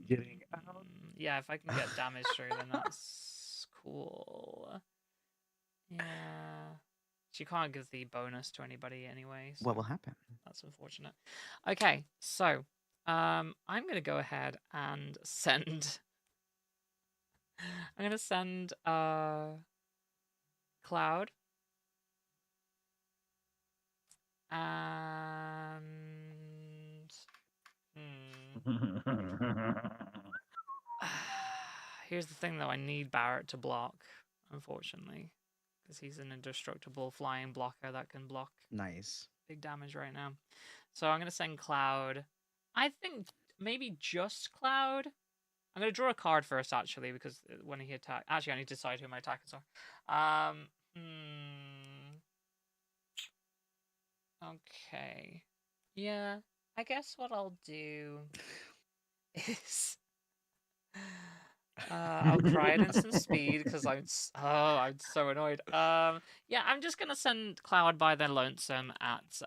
Getting out. Yeah, if I can get damage through, then that's cool. Yeah. She can't give the bonus to anybody anyway. So What will happen? that's unfortunate. Okay, so I'm gonna go ahead and send. I'm gonna send Cloud and here's the thing though, I need Barrett to block, unfortunately, because he's an indestructible flying blocker that can block Nice. big damage right now. So I'm gonna send Cloud. I think maybe just Cloud. I'm gonna draw a card first, actually, because when he attack, actually, I need to decide who my attackers are. Okay. Yeah, I guess what I'll do is I'll cry at instant speed because I'm so annoyed. Yeah, I'm just gonna send Cloud by the lonesome at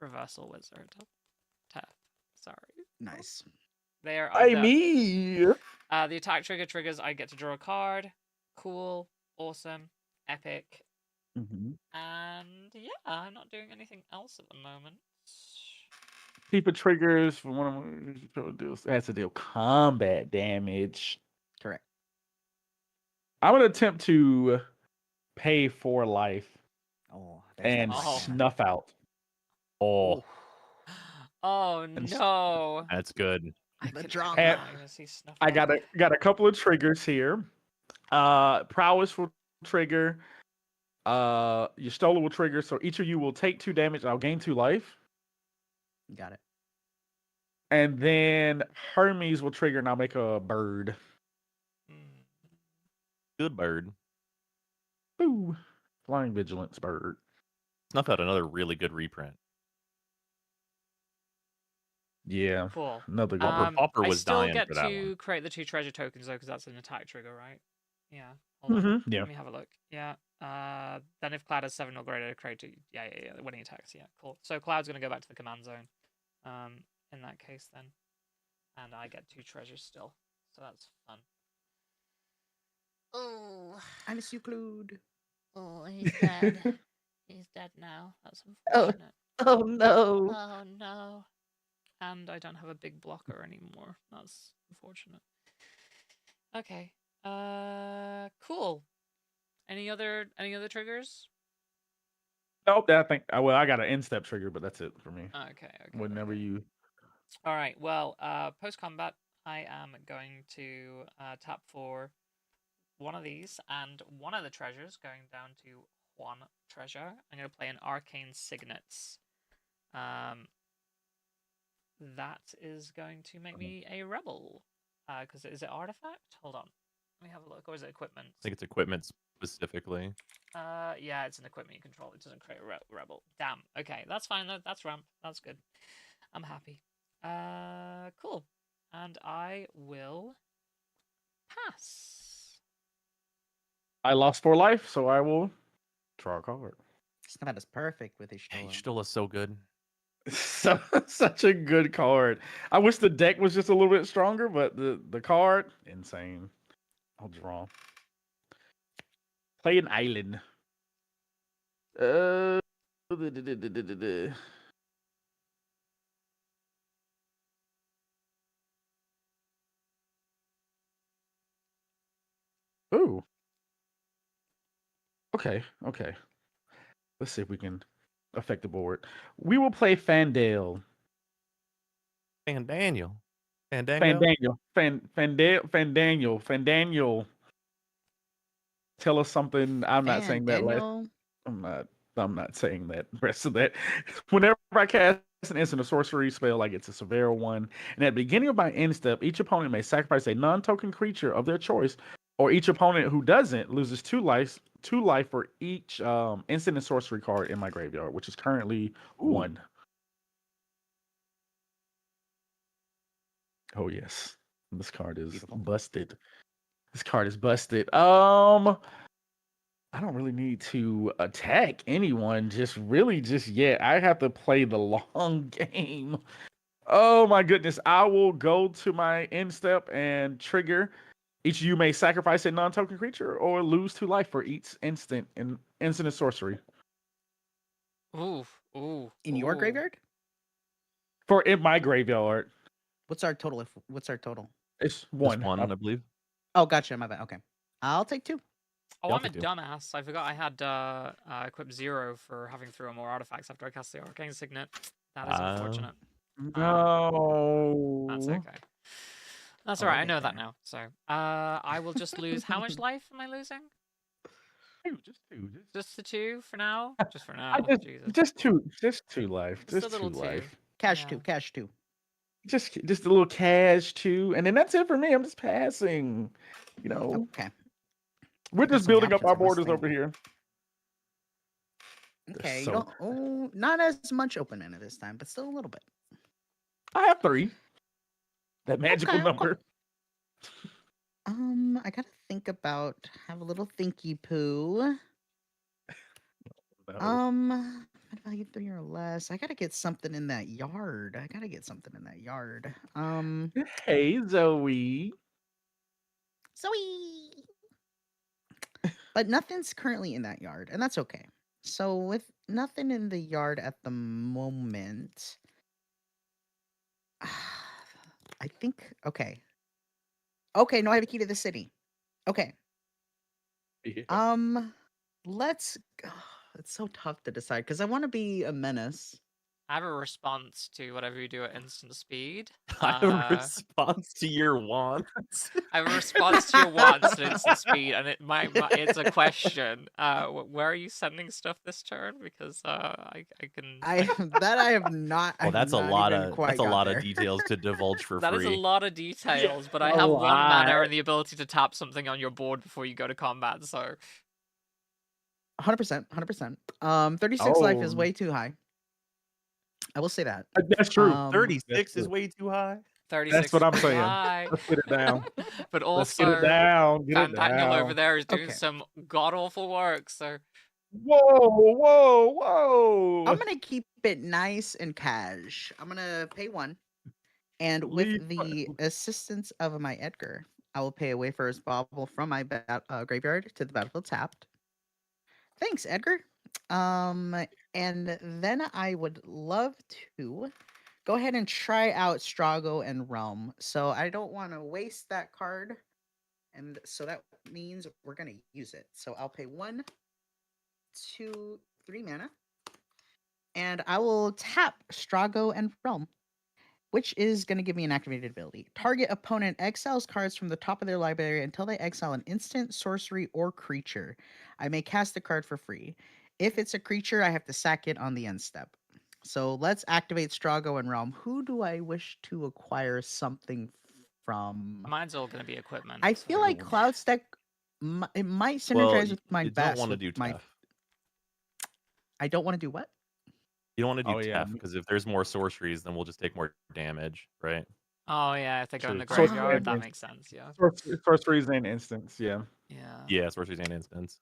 ReversalWizrd. Sorry. Nice. There. Me. The attack triggers. I get to draw a card. Cool. Awesome. Epic. And yeah, I'm not doing anything else at the moment. Tifa triggers for one of them has to deal combat damage. Correct. I'm gonna attempt to pay for life Oh, and snuff out. Oh, oh no! That's good. The drama. I got a couple of triggers here. Prowess will trigger. Your Stola will trigger. So each of you will take 2 damage. I'll gain 2 life. Got it. And then Hermes will trigger, and I'll make a bird. Good bird. Ooh, flying vigilance bird. Snuff out another really good reprint. Yeah. Cool. Another good Popper was I still dying get for that to one. create the 2 treasure tokens though, because that's an attack trigger, right? Yeah. Yeah. Let me have a look. Yeah. Then if Cloud has 7 or greater, create 2. Yeah. When he attacks, yeah. Cool. So Cloud's gonna go back to the command zone. In that case, then, and I get 2 treasures still, so that's fun. Oh, I miss you, Cloud. Oh, he's dead. He's dead now. That's unfortunate. Oh no. Oh no. And I don't have a big blocker anymore. That's unfortunate. Okay. Cool. Any other triggers? Nope. I think. Well, I got an in-step trigger, but that's it for me. Okay. Whenever you. All right. Well, post combat, I am going to tap for one of these and one of the treasures, going down to 1 treasure. I'm going to play an Arcane Signets. That is going to make me a rebel. Because is it artifact? Hold on. Let me have a look. Or is it equipment? I think it's equipment specifically. Yeah, it's an equipment you control. It doesn't create a rebel. Damn. Okay, that's fine though. That's ramp. That's good. I'm happy. Cool. And I will pass. I lost 4 life, so I will draw a card. Snuff is perfect with his Hey, Stola. Stola's so good. Such a good card. I wish the deck was just a little bit stronger, but the card, insane. I'll draw. Play an island. Ooh. Okay. Let's see if we can affect the board. We will play Fandale. Fandaniel. Fandaniel. tell us something. I'm not saying And that. Daniel, I'm not saying that. The rest of that. Whenever I cast an instant or sorcery spell, like it's a severe one, and at the beginning of my end step, each opponent may sacrifice a non-token creature of their choice, or each opponent who doesn't loses 2 life for each instant and sorcery card in my graveyard, which is currently Ooh. 1. Oh yes, this card is Beautiful. busted. This card is busted. I don't really need to attack anyone just yet. I have to play the long game. Oh my goodness. I will go to my end step and trigger. Each of you may sacrifice a non-token creature or lose 2 life for each instant and sorcery. Ooh. in your ooh. graveyard? For in my graveyard. What's our total? What's our total? It's Just 1. one, I believe. Oh, gotcha. My bad. Okay. I'll take 2. Oh, Yeah, I'm a I'll take 2. dumbass. I forgot I had equipped 0 for having 3 or more artifacts after I cast the Arcane Signet. That is unfortunate. No. That's okay. That's Oh, alright. I okay, know that fair. now. So, I will just lose. How much life am I losing? 2, just 2. Just the 2 for now. Just for now. Jesus. Just 2 life. Just a Just little 2 2. life. Cash Yeah. 2. Cash 2. Just a little cash too, and then that's it for me. I'm just passing. You know, Okay. we're Got just so many building up options, our I must borders think. over here. Okay. so- You don't. Oh, not as much open ended this time, but still a little bit. I have 3. That magical Okay. number. I gotta think about. Have a little thinky poo. What value 3 or less? I gotta get something in that yard. Hey Zoe. Zoe. But nothing's currently in that yard, and that's okay. So with nothing in the yard at the moment, I think okay. Okay, no, I have a key to the city. Okay. Yeah. Let's. It's so tough to decide because I want to be a menace. I have a response to whatever you do at instant speed. I have a response to your wants. I have a response to your wants at instant speed, and it's a question. Where are you sending stuff this turn? Because I can. I have not. Oh, I've that's a not lot even of quite got there. details to divulge for That is free. a lot of details, but I a have 1 mana lot. and the ability to tap something on your board before you go to combat. So 100%. 100%. 36 life is Oh. way too high. I will say that. That's true. 36 is true. way too high. 36 what is I'm pretty saying. high. Let's get it down. But Let's get it also, down. Get Van it Daniel over down. there is doing Okay. some god awful work. So Whoa. I'm gonna keep it nice and cash. I'm gonna pay 1, and with Leave- the assistance of my Edgar, I will pay a Wayfarer's Bauble from my graveyard to the battlefield tapped. Thanks, Edgar. And then I would love to go ahead and try out Strago and Realm. So I don't want to waste that card, and so that means we're gonna use it. So I'll pay 1, 2, 3 mana. And I will tap Strago and Realm, which is going to give me an activated ability. Target opponent exiles cards from the top of their library until they exile an instant, sorcery, or creature. I may cast the card for free. If it's a creature, I have to sack it on the end step. So let's activate Strago and Realm. Who do I wish to acquire something from? mine's all going to be equipment. I feel like Ooh. Cloud Stack, it might synergize Well, with my you best. don't want to do with my, tough. I don't want to do what? You don't want to do Oh, yeah. tough because if there's more sorceries, then we'll just take more damage, right? Oh yeah, if they go in the True. Sorcery graveyard, and that instant. makes sense. Yeah. Sorceries and instants. Yeah. Yeah. Yeah, sorceries and instants.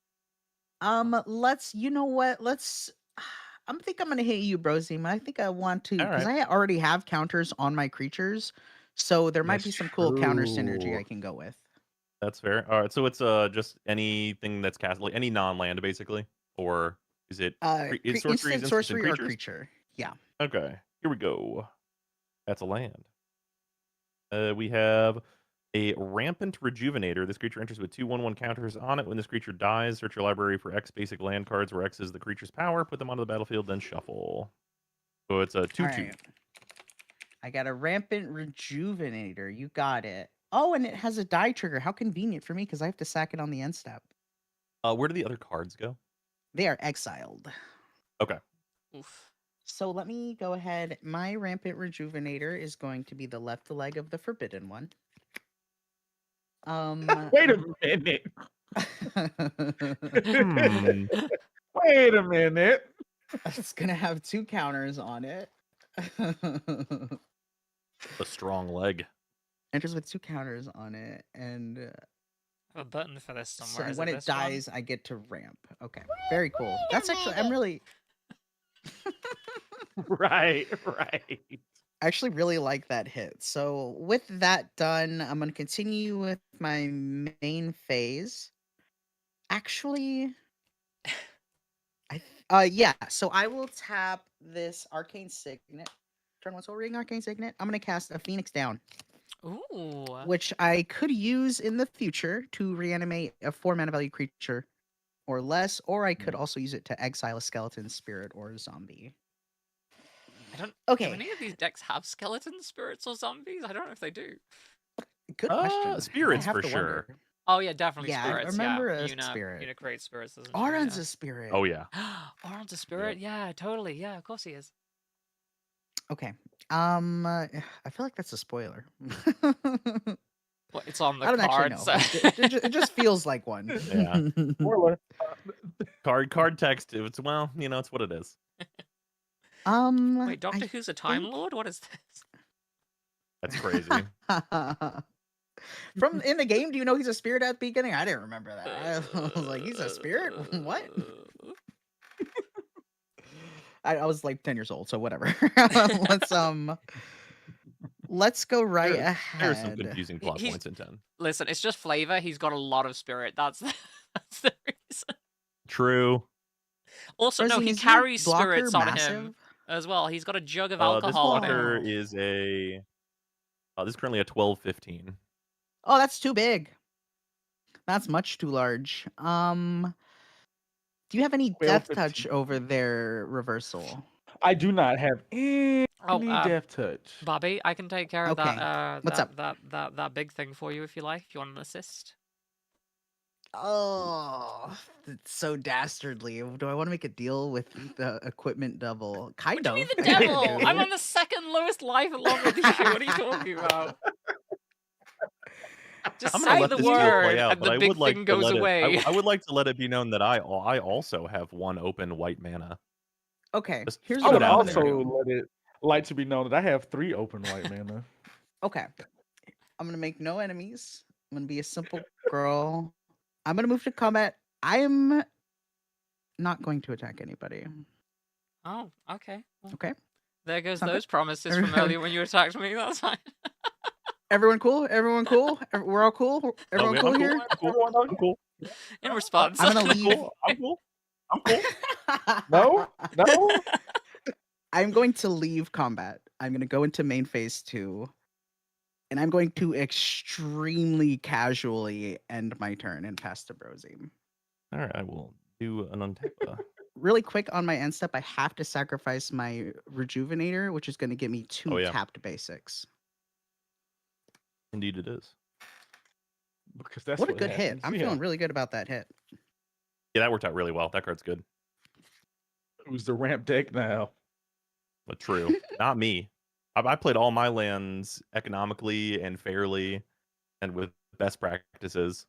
Let's. You know what? Let's. I think I'm gonna hit you, Brozime. I think I want to because Alright. I already have counters on my creatures, so there might That's be some cool counter true. synergy I can go with. That's fair. All right, so it's just anything that's cast, like any non-land, basically, or is it is sorceries Instant instants, sorcery and or creatures? creature. Yeah. Okay, here we go. That's a land. We have a Rampant Rejuvenator. This creature enters with 2/1/1 counters on it. When this creature dies, search your library for X basic land cards, where X is the creature's power. Put them onto the battlefield, then shuffle. So it's a 2/2. Alright. I got a Rampant Rejuvenator. You got it. Oh, and it has a die trigger. How convenient for me because I have to sack it on the end step. Where do the other cards go? They are exiled. Okay. Oof. So let me go ahead. My Rampant Rejuvenator is going to be the left leg of the Forbidden One. Wait a minute. Hmm. Wait a minute. It's gonna have 2 counters on it. A strong leg. Enters with 2 counters on it, and I have a button for this so somewhere. Is when it it this one? dies, I get to ramp. Okay, very cool. Wait a That's actually I'm minute. really Right. actually really like that hit. So with that done, I'm gonna continue with my main phase. Actually, yeah. So I will tap this Arcane Signet. Turn 1 Soul Ring Arcane Signet. I'm gonna cast a Phoenix Down, Ooh. which I could use in the future to reanimate a 4 mana value creature or less, or I could also use it to exile a skeleton, spirit, or zombie. I don't. Okay. Do any of these decks have skeleton spirits or zombies? I don't know if they do. Good question. Spirits I have for to sure. wonder. Oh yeah, definitely Yeah, I spirits. remember a Una spirit. creates spirits, doesn't she? Auron's Yeah. a spirit. Oh yeah. Auron's a spirit. Yeah, totally. Yeah, of course he is. Okay. I feel like that's a spoiler. Well, it's on the I don't actually card. know. So. It just feels like one. Yeah. Spoiler. Card text. It's it's what it is. Wait, Doctor I Who's a Time Lord? What is this? That's crazy. From in the game, do you know he's a spirit at the beginning? I didn't remember that. I was like, he's a spirit? What? I was like 10 years old, so whatever. Let's go right There are some ahead. confusing plot He's- points in 10. Listen, it's just flavor. He's got a lot of spirit. That's the reason. True. Also, no, Brozime, he is your carries blocker spirits on him massive? as well. He's got a jug of This alcohol on blocker him. is a. This is currently a 12-15. Oh, that's too big. That's much too large. Do you have any 12, death 15. touch over there, Reversal? I do not have any Oh, death touch. Bobbie, I can take care of Okay. that. What's up? That big thing for you if you like. If you want an assist. Oh, it's so dastardly. Do I want to make a deal with the equipment devil? Kind What do you of. mean the I devil? do. I'm on the second lowest life along with you. What are you talking about? Just I'm gonna say let the this deal play word, out, and but the I big would like thing to goes let it. away. I would like to let it be known that I also have 1 open white mana. Okay, Just here's I put what would it I'm out gonna also there. do. let it like to be known that I have 3 open white mana. Okay, I'm gonna make no enemies. I'm gonna be a simple girl. I'm gonna move to combat. I'm not going to attack anybody. Oh, okay. Well, Okay, there goes sound those good? promises from earlier when you attacked me. That's fine. Everyone cool? Everyone cool? We're all cool? Everyone I'm cool cool. here? I'm cool. I'm cool. In response, I'm gonna I'm leave. cool. I'm cool. I'm cool. No? I'm going to leave combat. I'm going to go into main phase 2. And I'm going to extremely casually end my turn and pass to Brozime. All right, I will do an untap. Really quick on my end step, I have to sacrifice my Rejuvenator, which is going to give me 2 Oh, yeah. tapped basics. Indeed, it is. Because that's What a good hit. happens. I'm feeling really good about that hit. Yeah, that worked out really well. That card's good. Who's the ramp deck now? But true. Not me. I played all my lands economically and fairly and with best practices.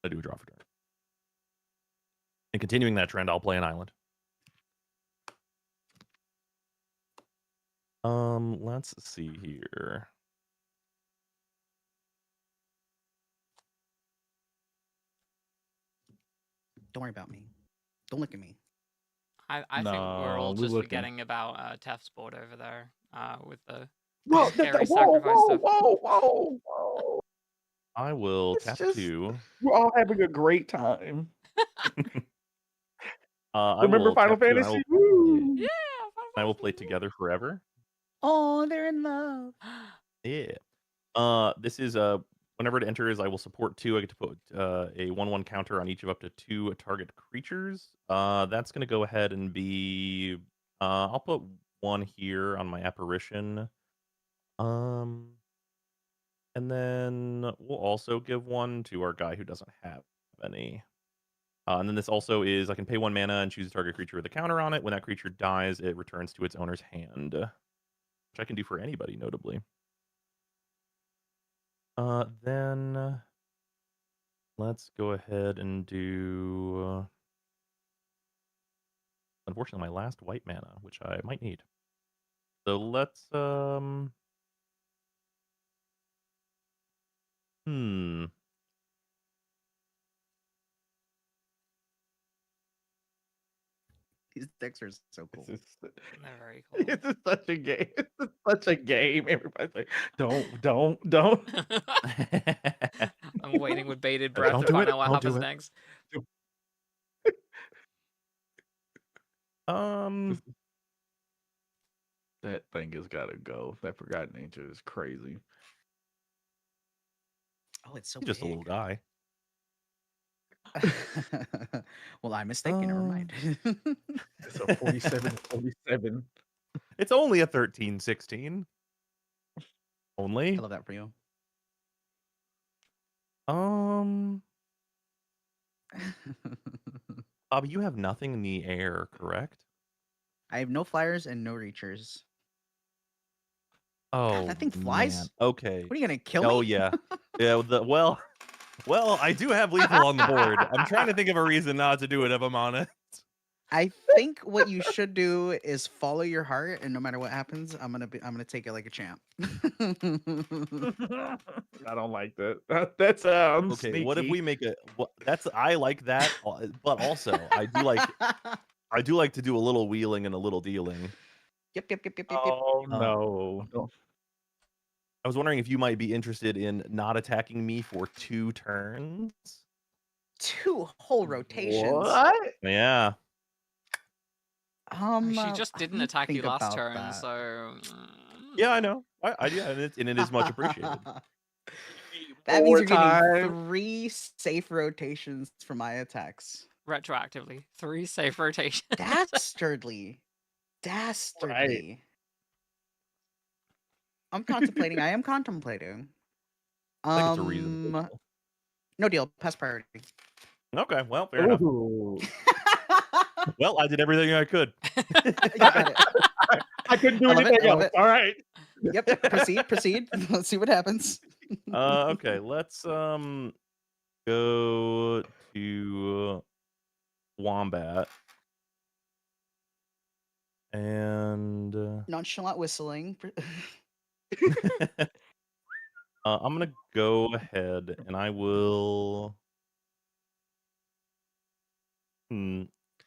I do a draw for turn. And continuing that trend, I'll play an island. Let's see here. Don't worry about me. Don't look at me. I think we're No, all we're just looking. forgetting about Tef's board over there with the Whoa, scary sacrifice stuff. whoa. I will It's tap just- 2. We're all having a great time. I Remember will Final tap 2 and Fantasy? Woo! Yeah, I will play Together Forever. Oh, they're in love. Yeah. This is whenever it enters, I will support 2. I get to put a 1/1 counter on each of up to 2 target creatures. That's gonna go ahead and be. I'll put 1 here on my apparition. And then we'll also give 1 to our guy who doesn't have any. And then this also is I can pay 1 mana and choose a target creature with a counter on it. When that creature dies, it returns to its owner's hand, which I can do for anybody, notably. Then let's go ahead and do, unfortunately, my last white mana, which I might need. So let's, These decks are so cool. This is, They're very cool. this is such a game. This is such a game. Everybody's like, don't. I'm waiting with bated breath Don't to do find it. out what Don't do happens it. next. That thing has got to go. That Forgotten Nature is crazy. Oh, it's so He's just a big. little guy. Well, I'm mistaken. Never mind. It's a 47-47. It's only a 13-16. I Only. love that for you. Bobbie, you have nothing in the air, correct? I have no flyers and no reachers. Oh, that thing flies? man. Okay. What are you gonna kill Oh me? yeah, yeah. Well, I do have lethal on the board. I'm trying to think of a reason not to do it if I'm honest. I think what you should do is follow your heart, and no matter what happens, I'm gonna take it like a champ. I don't like that. That sounds Okay, sneaky. what if we make a? I like that, but also I do like to do a little wheeling and a little dealing. Yep. Oh no! I was wondering if you might be interested in not attacking me for 2 turns. 2 whole rotations. What? Yeah. She just didn't attack you last turn, that. so. Yeah, I know. Yeah, and it is much appreciated. That means you're Time. getting 3 safe rotations for my attacks. Retroactively, 3 safe rotations. Dastardly. Right. I'm contemplating. I am contemplating. I think it's a reason. No deal. Pass priority. Okay, well, fair enough. Well, I did everything I could. You got it. I couldn't do I love it, anything I love else. it. All right. Yep. Proceed. Let's see what happens. Okay, let's go to Wombat. And Nonchalant whistling. I'm gonna go ahead and I will.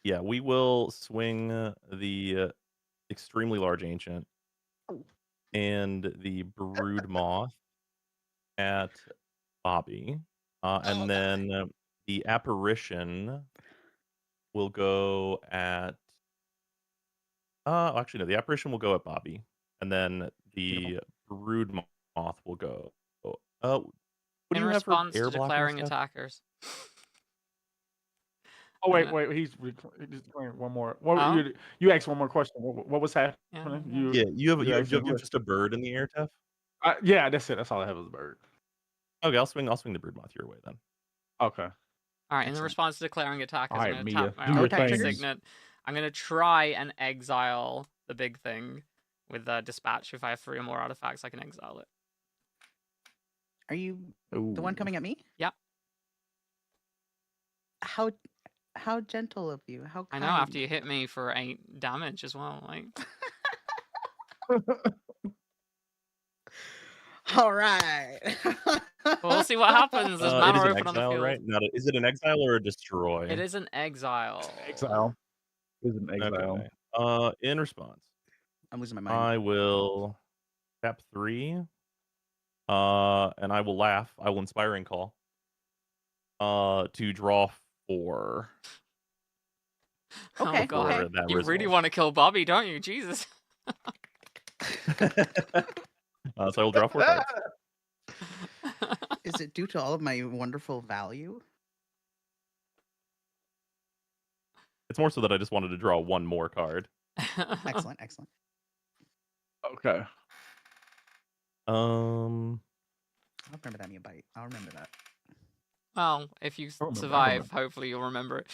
Yeah, we will swing the extremely large ancient and the brood moth at Bobbie, and then the apparition will go at. Actually, no. The apparition will go at Bobbie, and then the brood moth will go. What do In you have for response air to blocking declaring stuff? attackers. Oh wait. He's declaring one more. You asked one more question. What was happening? Yeah. You have question. just a bird in the air, Tef? Yeah, that's it. That's all I have is a bird. Okay, I'll swing the brood moth your way then. Okay. All right. In Excellent. response to declaring attackers, All I'm right, going to Mia, tap my do your artifact thing. signet. I'm going to try and exile the big thing with dispatch. If I have 3 or more artifacts, I can exile it. Are you the one coming at me? Yeah. How gentle of you. How kind. I know, after you hit me for 8 damage as well. Like. All right. We'll see what happens. There's It mana is an open on the exile, field. right? Is it an exile or a destroy? It is an exile. Exile. It is an exile. Okay. In response, I'm losing my mind. I will tap 3. And I will laugh. I will inspiring call. To draw 4. Okay. Oh god. Okay. That You really result. want to kill Bobbie, don't you? Jesus. So I will draw 4 cards. Is it due to all of my wonderful value? It's more so that I just wanted to draw 1 more card. Excellent. Okay. I'll remember that miabyte. I'll remember that. Well, if you I don't remember. survive, hopefully you'll remember it.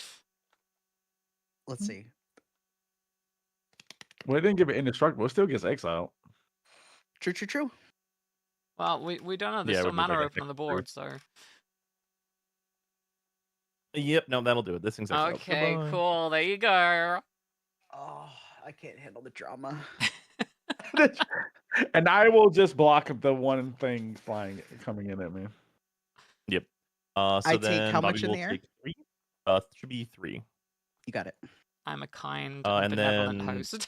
Let's see. Well, it didn't give it indestructible. It still gets exiled. True. Well, we don't know. There's Yeah, it still would move mana like a open on the hex through. board, so. Yep, no, that'll do it. This thing's exiled. Okay, Goodbye. cool. There you go. Oh, I can't handle the drama. And I will just block the one thing coming in at me. Yep. So I take then how Bobbie much in will the air? take 3. Should be 3. You got it. I'm a kind and benevolent then- host.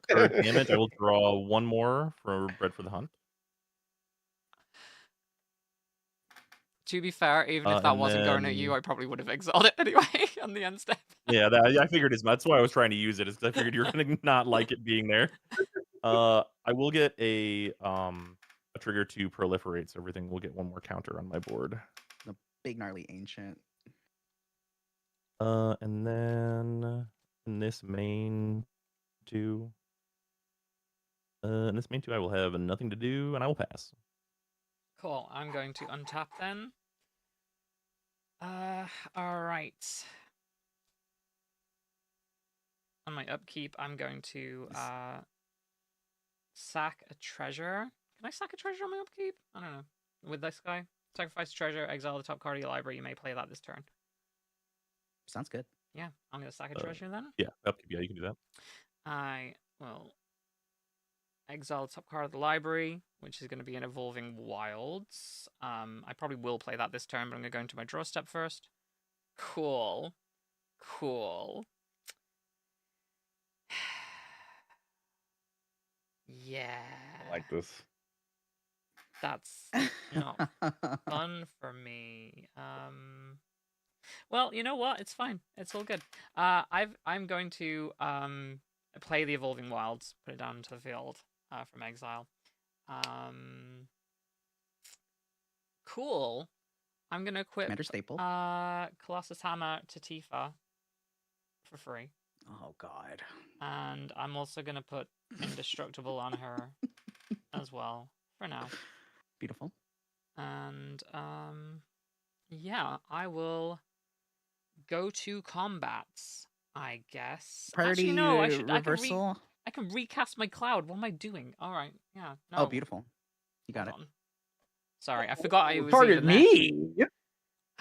For damage, I will draw 1 more for Bread for the Hunt. To be fair, even if that and wasn't going at you, then- I probably would have exiled it anyway on the end step. Yeah, I figured as much. That's why I was trying to use it, is because I figured you were gonna not like it being there. I will get a trigger to proliferate, so everything will get 1 more counter on my board. Big gnarly ancient. And then in this main 2, I will have nothing to do, and I will pass. Cool. I'm going to untap then. All right. On my upkeep, I'm going to sack a treasure. Can I sack a treasure on my upkeep? I don't know. With this guy, sacrifice a treasure, exile the top card of your library. You may play that this turn. Sounds good. Yeah, I'm gonna sack a treasure then. Yeah, upkeep. Yeah, you can do that. I will exile the top card of the library, which is going to be an Evolving Wilds. I probably will play that this turn, but I'm going to go into my draw step first. Cool. Yeah. I like this. That's not fun for me. Well, you know what? It's fine. It's all good. I'm going to play the Evolving Wilds, put it down into the field from exile. Cool. I'm gonna equip Commander staple. Colossus Hammer to Tifa for free. Oh God. And I'm also gonna put Indestructible on her as well for now. Beautiful. And yeah, I will go to combats, I guess. Priority Actually, no, reversal. I can recast my cloud. What am I doing? All right, yeah. No. Oh, beautiful. You got Hold it. on. Sorry, I forgot I was Target even there. me.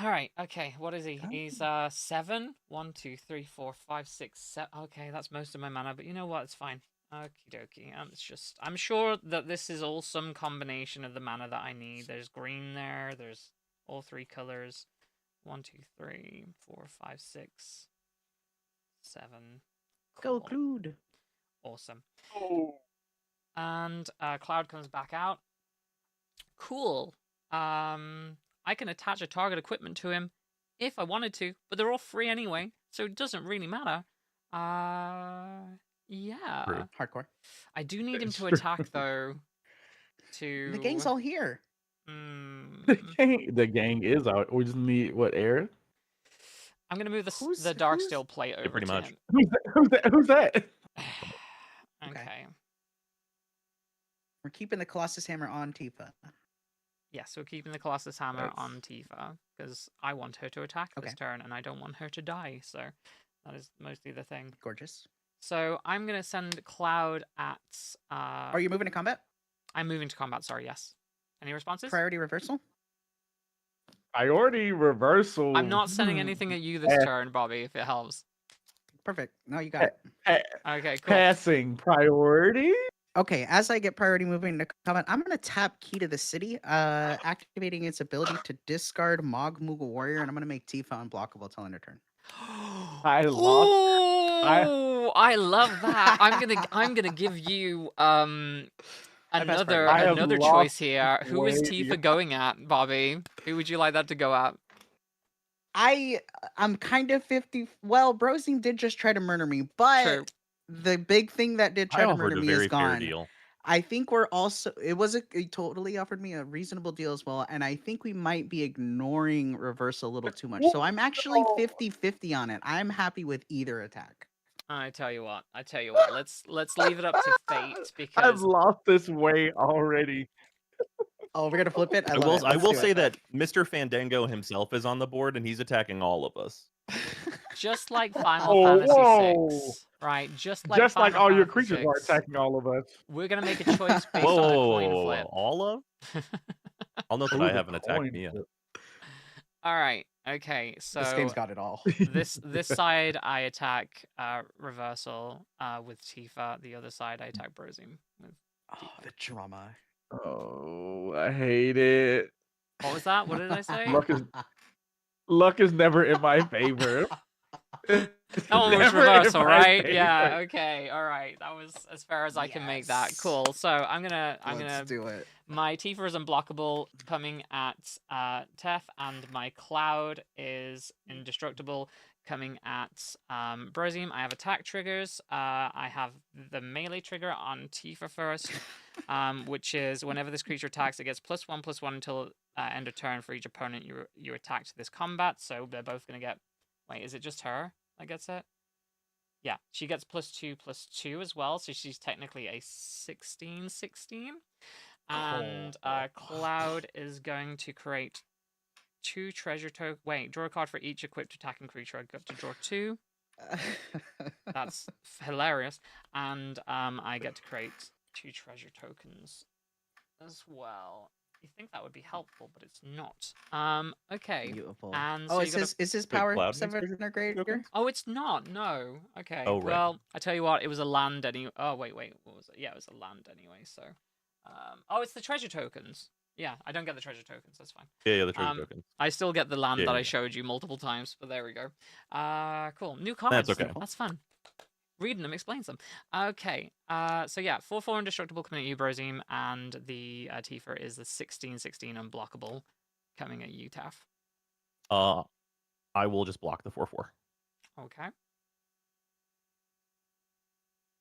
All right, okay. What is he? He's 7. 1, 2, 3, 4, 5, 6, 7. Okay, that's most of my mana, but you know what? It's fine. Okie dokie. It's just, I'm sure that this is all some combination of the mana that I need. There's green there. There's all 3 colors. 1, 2, 3, 4, 5, 6, 7. Go, Cool. Clued. Awesome. Oh. And Cloud comes back out. Cool. I can attach a target equipment to him if I wanted to, but they're all free anyway, so it doesn't really matter. Yeah. True. Hardcore. I do need him to attack though. The gang's all here. The gang is out. We just need what air? I'm gonna move the Who's- Darksteel plate over pretty to much. him. Who's that? Okay. We're keeping the Colossus Hammer on Tifa. Yes, we're keeping the Colossus Hammer Nice. on Tifa because I want her to attack this Okay. turn and I don't want her to die. So that is mostly the thing. Gorgeous. So I'm gonna send Cloud at. Are you moving to combat? I'm moving to combat. Sorry. Yes. Any responses? Priority reversal? Priority reversal. I'm not sending anything at you this turn, Bobbie. If it helps. Perfect. No, you got it. Okay. Cool. Passing priority. Okay, as I get priority moving to combat, I'm gonna tap Key to the City, activating its ability to discard Mog Moogle Warrior, and I'm gonna make Tifa unblockable till end of turn. I love. Oh, I love that. I'm gonna give you another I have choice lost here. Who is way Tifa going at, Bobbie? Who would you like that to go at? I'm kind of 50. Well, Brozime did just try to murder me, but True. the big thing that did I try to offered murder a me very is fair gone. deal. I think we're also he totally offered me a reasonable deal as well, and I think we might be ignoring reversal a little too much. So I'm actually 50-50 on it. I'm happy with either attack. I tell you what. Let's leave it up to fate I've because lost this way already. Oh, we're gonna flip it. I I love will. it. I Let's will do say it. that Mr. Fandango himself is on the board, and he's attacking all of us. Just like Final Oh, Fantasy whoa. VI, right? Just like Just like Final all your Fantasy creatures are VI, attacking all of us. we're gonna make a choice Whoa, based on a whoa, coin whoa, whoa, flip. all of? I'll note that Ooh, I the haven't attacked coin Mia. flip. All right. Okay. This game's So got it all. this side I attack Reversal with Tifa. The other side I attack Brozime with. Oh, the drama. Oh, I hate it. What was that? What did I say? Luck is never in my favor. It's That one was never in Reversal, my right? favor. Yeah. Okay. All right. That was as far as I can make that. Yes. Cool. So I'm gonna Let's do it. My Tifa is unblockable coming at Tef, and my Cloud is indestructible coming at Brozime. I have attack triggers. I have the melee trigger on Tifa first, which is whenever this creature attacks, it gets +1/+1 until end of turn for each opponent you attack to this combat. So they're both going to get... Wait, is it just her that gets it? Yeah, she gets +2/+2 as well, so she's technically a 16/16. And Cloud is going to create 2 treasure tokens. Wait, draw a card for each equipped attacking creature. I got to draw 2. That's hilarious. And I get to create 2 treasure tokens as well. You think that would be helpful, but it's not. Okay. Beautiful. And Oh, so is his Wait, power Cloud 7 makes or greater? Oh, it's not. No. Okay. Oh, right. Well, I tell you what, it was a land anyway. Oh, wait. What was it? Yeah, it was a land anyway. So, oh, it's the treasure tokens. Yeah, I don't get the treasure tokens. That's fine. Yeah, the treasure tokens. I still get the land Yeah, that I yeah. showed you multiple times, but there we go. Cool. New cards. That's okay. That's fun. Reading them explains them. Okay. So yeah, 4/4 indestructible coming at you, Brozime, and the Tifa is the 16/16 unblockable coming at you, Taf. I will just block the 4/4. Okay.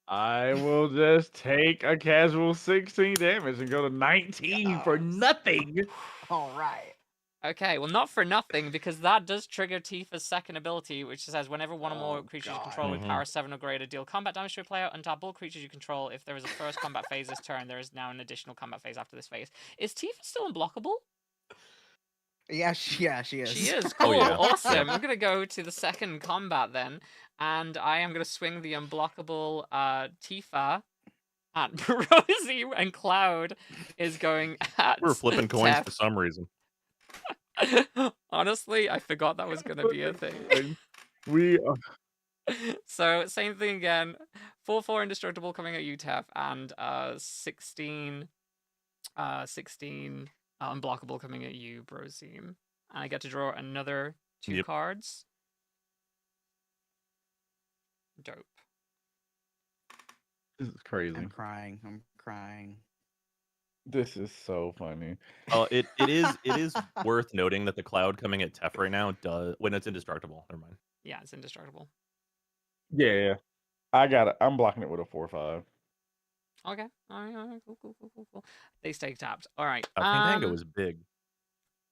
I will just take a casual 16 damage and go to 19 for Yes. nothing. All right. Okay, well, not for nothing, because that does trigger Tifa's second ability, which says whenever one or more Oh, creatures you God. control with Mhm. power 7 or greater deal combat damage to a player, untap all creatures you control. If there is a first combat phase this turn, there is now an additional combat phase after this phase. Is Tifa still unblockable? Yeah, she is. She is. Oh, Cool. yeah. Awesome. I'm going to go to the second combat then, and I am going to swing the unblockable Tifa at Rosie, and Cloud is going at We're flipping coins Tef. for some reason. Honestly, I forgot that was going to be a thing. We are. So, same thing again. 4/4 indestructible coming at you, Tef, and 16 unblockable coming at you, Brozime. And I get to draw another 2 Yep. cards. Dope. This is crazy. I'm crying. This is so funny. It is worth noting that the Cloud coming at Tef right now does when it's indestructible. Never mind. Yeah, it's indestructible. Yeah, I'm blocking it with a 4/5. Okay. All right. Cool. They stay tapped. All right. Fandango is big.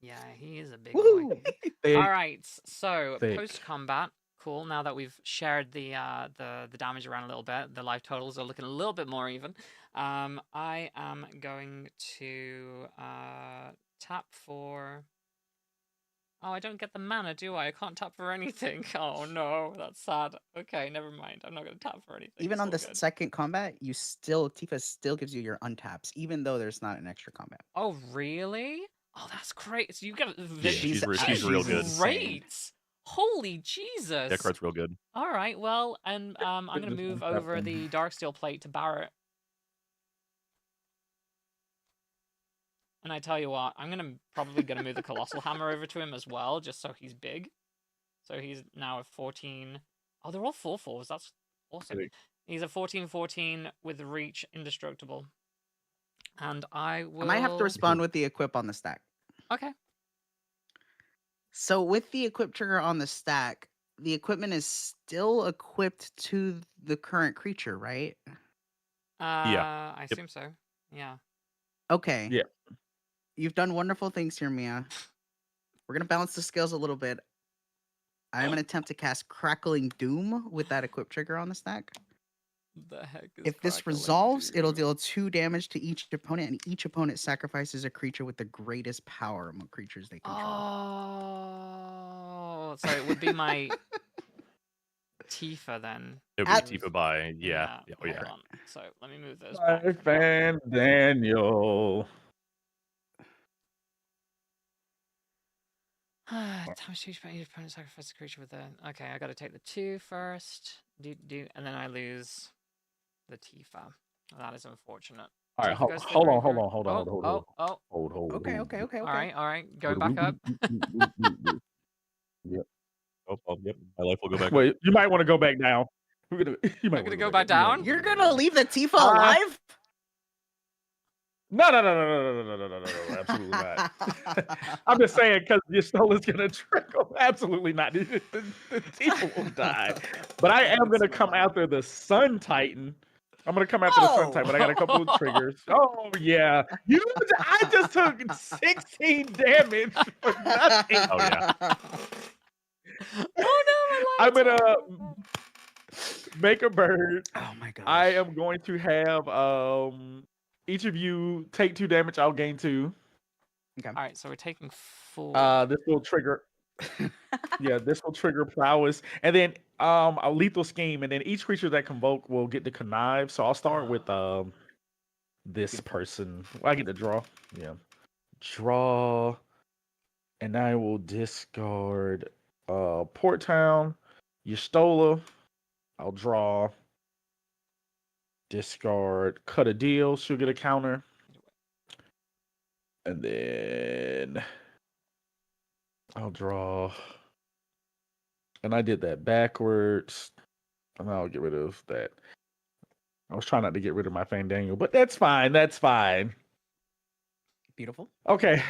Yeah, he is a big boy. Woohoo! All right. So Thick. post combat. Cool. Now that we've shared the damage around a little bit, the life totals are looking a little bit more even. I am going to tap for. Oh, I don't get the mana, do I? I can't tap for anything. Oh no, that's sad. Okay, never mind. I'm not going to tap for anything. Even It's on all the good. second combat, Tifa still gives you your untaps, even though there's not an extra combat. Oh really? Oh, that's great. So you get Yeah, she's real she's good. insane. Great. Holy Jesus. That card's real good. All right. Well, and I'm going to Just move untap over them. the Darksteel plate to Barrett. And I tell you what, I'm probably gonna move the Colossal Hammer over to him as well, just so he's big. So he's now a 14. Oh, they're all 4/4s. That's awesome. Big. He's a 14/14 with reach indestructible. And I will. I might have to respond with the equip on the stack. Okay. So with the equip trigger on the stack, the equipment is still equipped to the current creature, right? I assume so. Yeah. Okay. Yeah. You've done wonderful things here, Mia. We're gonna balance the scales a little bit. I'm gonna attempt to cast Crackling Doom with that equip trigger on the stack. The heck is If this crackling, resolves, it'll dude? deal 2 damage to each opponent, and each opponent sacrifices a creature with the greatest power among creatures they control. Oh, so it would be my Tifa then. It would be Tifa by yeah. Oh yeah. Hold on. So let me move those My back. fan Daniel. Time to choose each opponent sacrifice a creature with the. Okay, I got to take the 2 first. And then I lose the Tifa. That is unfortunate. All right, Tifa goes to the hold on. graveyard. Okay. All right. Going back up. Yep. Oh, yep. My life will go back. Wait, you might want to go back down. You might I'm gonna wanna go back down? You're gonna leave the Tifa alive? No, absolutely not. I'm just saying because your soul is gonna trickle. Absolutely not. The Tifa will die. But I am gonna come after the Sun Titan. I'm gonna come after the Sun Titan, but I got a couple of triggers. Oh yeah, I just took 16 damage for nothing. Oh yeah. Oh no, I'm gonna make a bird. Oh my god. I am going to have each of you take 2 damage. I'll gain 2. Okay. All right, so we're taking 4. This will trigger. Yeah, this will trigger prowess, and then a lethal scheme, and then each creature that convoke will get to connive. So I'll start with this person. Well, I get to draw. Yeah, draw, and I will discard Port Town, Yestola. I'll draw. Discard, cut a deal. She'll get a counter, and then I'll draw. And I did that backwards. And I'll get rid of that. I was trying not to get rid of my Fandango, but that's fine. That's fine. Beautiful. Okay.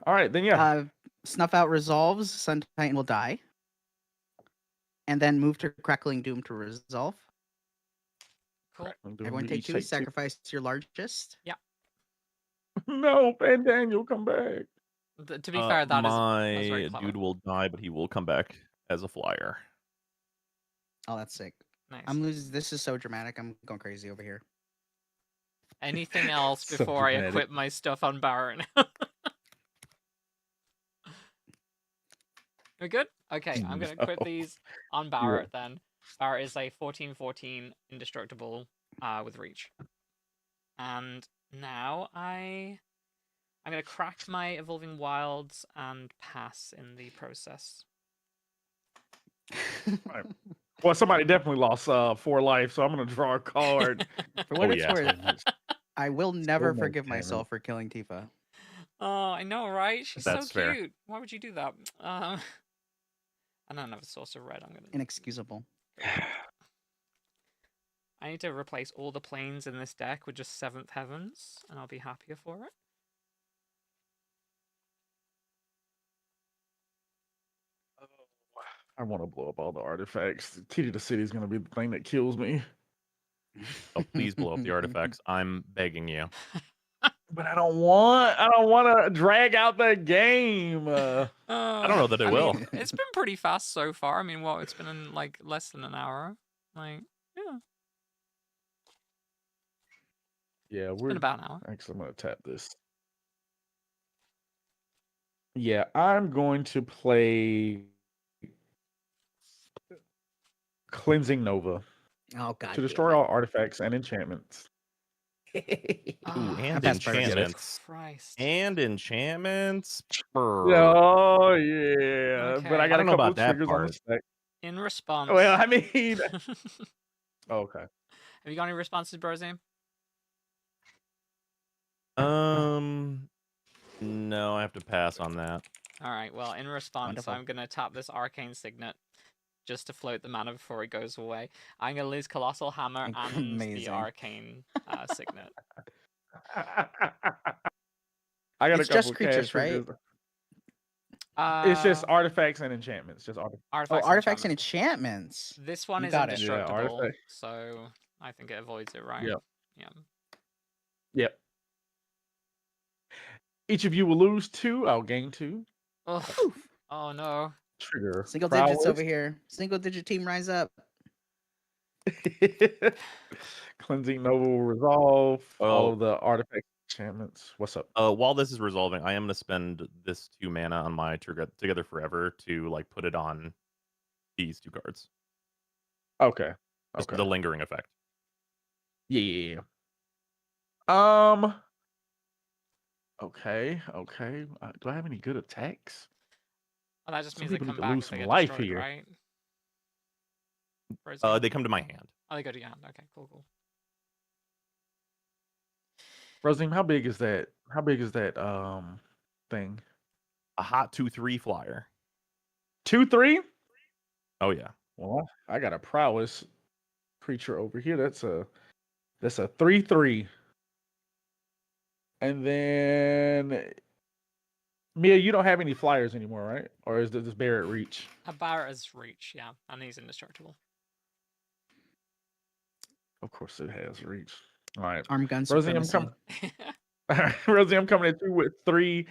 All right, then yeah. Snuff out resolves, Sun Titan will die. And then move to Crackling Doom to resolve. Cool. Everyone take 2, sacrifice your largest. Yeah. No, Fandango, come back. To be fair, that my is very clever. dude will die, but he will come back as a flyer. Oh, that's sick. Nice. I'm losing. This is so dramatic. I'm going crazy over here. Anything else So before I dramatic. equip my stuff on Baron? We're good? Okay, I'm going to equip No. these on Barrett then. Barrett is a 14/14 indestructible with reach. And now I'm going to crack my Evolving Wilds and pass in the process. Right. Well, somebody definitely lost 4 life, so I'm going to draw a card. For what Oh, it's yeah. worth, I will never much forgive damage. myself for killing Tifa. Oh, I know, right? She's That's so fair. cute. Why would you do that? I don't have a source of red. I'm going to... Inexcusable. I need to replace all the planes in this deck with just 7th Heavens, and I'll be happier for it. I want to blow up all the artifacts. Key to the City is going to be the thing that kills me. Oh, please blow up the artifacts. I'm begging you. But I don't want to drag out the game. I don't know that it will. mean, it's been pretty fast so far. I mean, it's been in like less than an hour. Like, yeah, Yeah, it's been about an hour. Actually, I'm going to tap this. Yeah, I'm going to play Cleansing Nova Oh god. to destroy all artifacts and enchantments. Ooh, and best part of it. enchantments. Christ. And enchantments. Brr. Oh yeah, but I Okay. got I don't a know couple about of that triggers on part. the stack. In response. Well, I mean, oh, okay. Have you got any responses, Brozime? No, I have to pass on that. All right. Well, in response, Wonderful. I'm gonna tap this Arcane Signet just to float the mana before it goes away. I'm gonna lose Colossal Hammer and the Amazing. Arcane Signet. I got It's a couple just of creatures, cash right? triggers. It's just Uh, artifacts and enchantments. Just artifacts. Oh, artifacts and enchantments. enchantments. This one You is got it. Yeah, indestructible, artifact. so I think it avoids it, right? Yep. Yeah. Yep. Each of you will lose 2. I'll gain 2. Oh, oh no. Trigger. Single digits prowess. over here. Single digit team rise up. Cleansing Noble resolve all Oh, of the artifact enchantments. What's up? while this is resolving, I am gonna spend this 2 mana on my Together Forever to like put it on these 2 cards. Okay. Just Okay. the lingering effect. Yeah. Okay. Okay. Do I have any good attacks? Oh, that just Some means they people need come to back lose if they some get life destroyed, here. right? Brozime? They come to my hand. Oh, they go to your hand. Okay, cool. Brozime, how big is that? How big is that thing? A hot 2/3 flyer. 2/3? Oh yeah. Well, I got a prowess creature over here. That's a 3/3. And then Mia, you don't have any flyers anymore, right? Or is this Barrett Reach? A Barrett's reach, yeah, and he's indestructible. Of course it has reach. All right. Arm gun Rosie, I'm supremacy. Rosie, I'm coming at you with 3.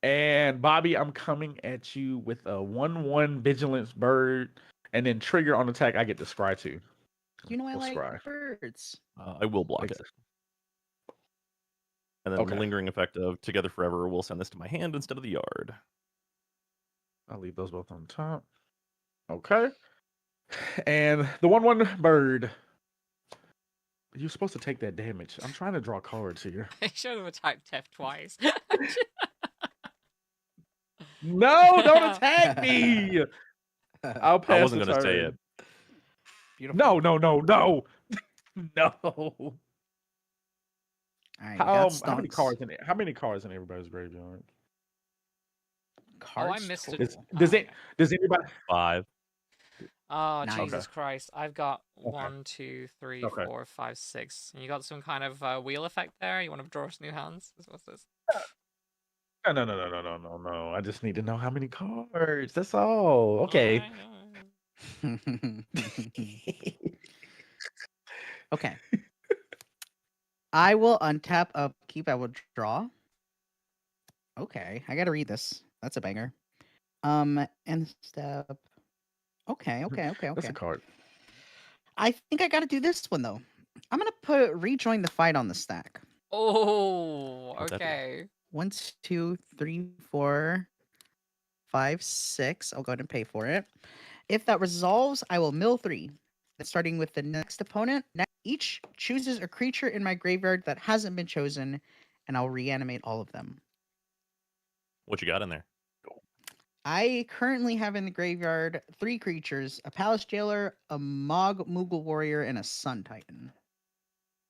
And Bobbie, I'm coming at you with a 1/1 vigilance bird. And then trigger on attack, I get to scry too. You know I We'll like scry. birds. I will block it. And then the Okay. lingering effect of Together Forever will send this to my hand instead of the yard. I'll leave those both on top. Okay. And the 1/1 bird. You're supposed to take that damage. I'm trying to draw cards here. I should have attacked Tef twice. No, don't attack me. I'll pass I wasn't the gonna say turn. it. Beautiful. No. No. All right, How got many stonks. cards in it? How many cards in everybody's graveyard? Cards I missed it. total. Does okay. anybody? 5. Oh, Nice. Jesus Christ. I've got Okay. 1, 2, 3, Okay. 4, 5, 6. And you got some kind of wheel effect there? You want to draw us new hands? What's this? No. I just need to know how many cards. That's all. Okay. Okay. I will untap, upkeep. I will draw. Okay, I gotta read this. That's a banger. End step. Okay. That's a card. I think I gotta do this one though. I'm gonna put rejoin the fight on the stack. Oh, What's that do? okay. 1, 2, 3, 4, 5, 6. I'll go ahead and pay for it. If that resolves, I will mill 3. Starting with the next opponent. Each chooses a creature in my graveyard that hasn't been chosen, and I'll reanimate all of them. What you got in there? I currently have in the graveyard 3 creatures: a Palace Jailer, a Mog Moogle Warrior, and a Sun Titan.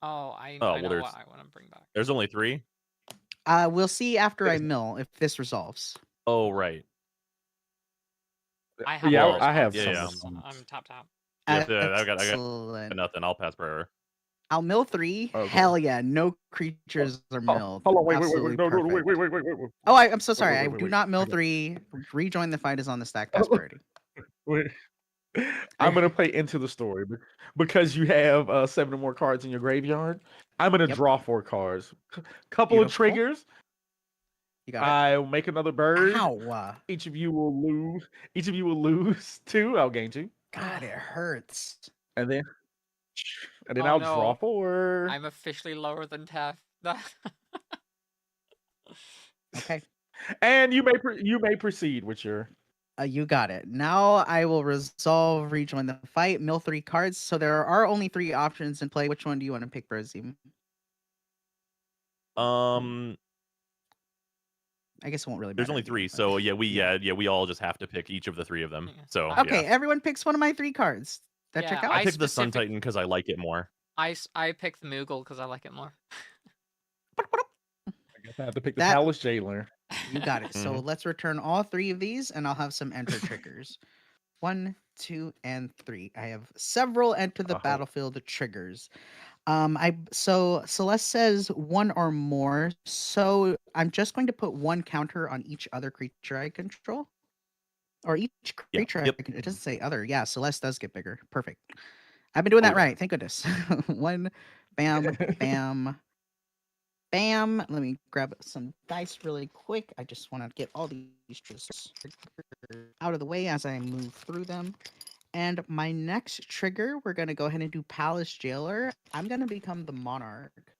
Oh, I well, know there's- what I want to bring back. There's only 3? We'll see after I mill if this resolves. Oh, right. I have Yeah, all I have responses. some. I'm tap. Yeah, I got Excellent. nothing. I'll pass prayer. I'll mill 3. Okay. Hell yeah, no creatures are milled. Hold on, wait, Absolutely no, perfect. wait. Oh, I'm so sorry. I wait, do wait. not mill Okay. 3. Rejoin the fight is on the stack pass priority. Wait. I'm gonna play into the story because you have 7 more cards in your graveyard. I'm gonna Yep. draw 4 cards. Couple of Beautiful. triggers. You got it. I'll make another bird. Ow. Each of you will lose 2. I'll gain 2, God, it hurts. and then Oh, I'll no. draw 4. I'm officially lower than Tef. Okay. And you may proceed with your. You got it. Now I will resolve, rejoin the fight, mill 3 cards. So there are only 3 options in play. Which one do you want to pick, Brozime? I guess it won't really matter. There's only 3, so yeah, we all just have to pick each of the 3 of them. Yeah. So Okay, yeah. everyone picks one of my 3 cards. That Yeah, check out? I I picked the Sun specific- Titan because I like it more. I picked the Moogle because I like it more. I guess I have to pick the That- Palace Jailer. You got it. So let's return all 3 of these, and I'll have some enter triggers. 1, 2, and 3. I have several enter the Uh-huh. battlefield triggers. So Celeste says 1 or more. So I'm just going to put 1 counter on each other creature I control. Or each creature yep. it doesn't say other. Yeah, Celeste does get bigger. Perfect. I've been doing that yeah. right. Thank goodness. 1, bam, bam, bam. Let me grab some dice really quick. I just want to get all these just out of the way as I move through them. And my next trigger, we're going to go ahead and do Palace Jailer. I'm going to become the Monarch.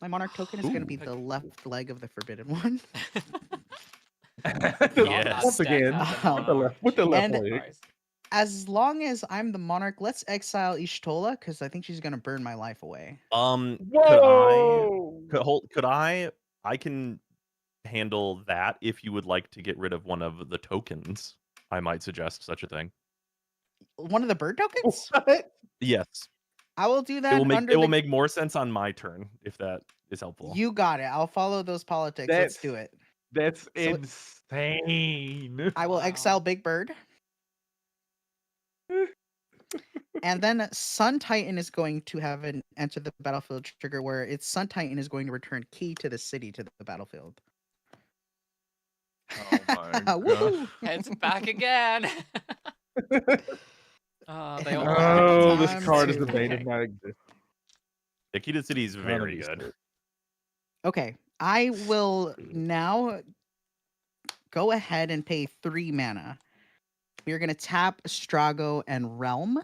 My Monarch token is going to be Ooh. the left leg of the Forbidden One. Yes. Once again, Um, with the left and- leg. As long as I'm the Monarch, let's exile Ishtola because I think she's going to burn my life away. Whoa! Could I can handle that if you would like to get rid of one of the tokens. I might suggest such a thing. One of the bird tokens? What? Yes. I will do that. It will make more sense on my turn if that is helpful. You got it. I'll follow those politics. Let's do it. That's insane. I will Wow. exile Big Bird. And then Sun Titan is going to have an enter the battlefield trigger where its Sun Titan is going to return key to the city to the battlefield. Oh my gosh. Woohoo! It's back again. They all Oh, Time this card is the to- bane of my existence. The key to the city is very good. Okay, I will now go ahead and pay 3 mana. We are going to tap Strago and Realm.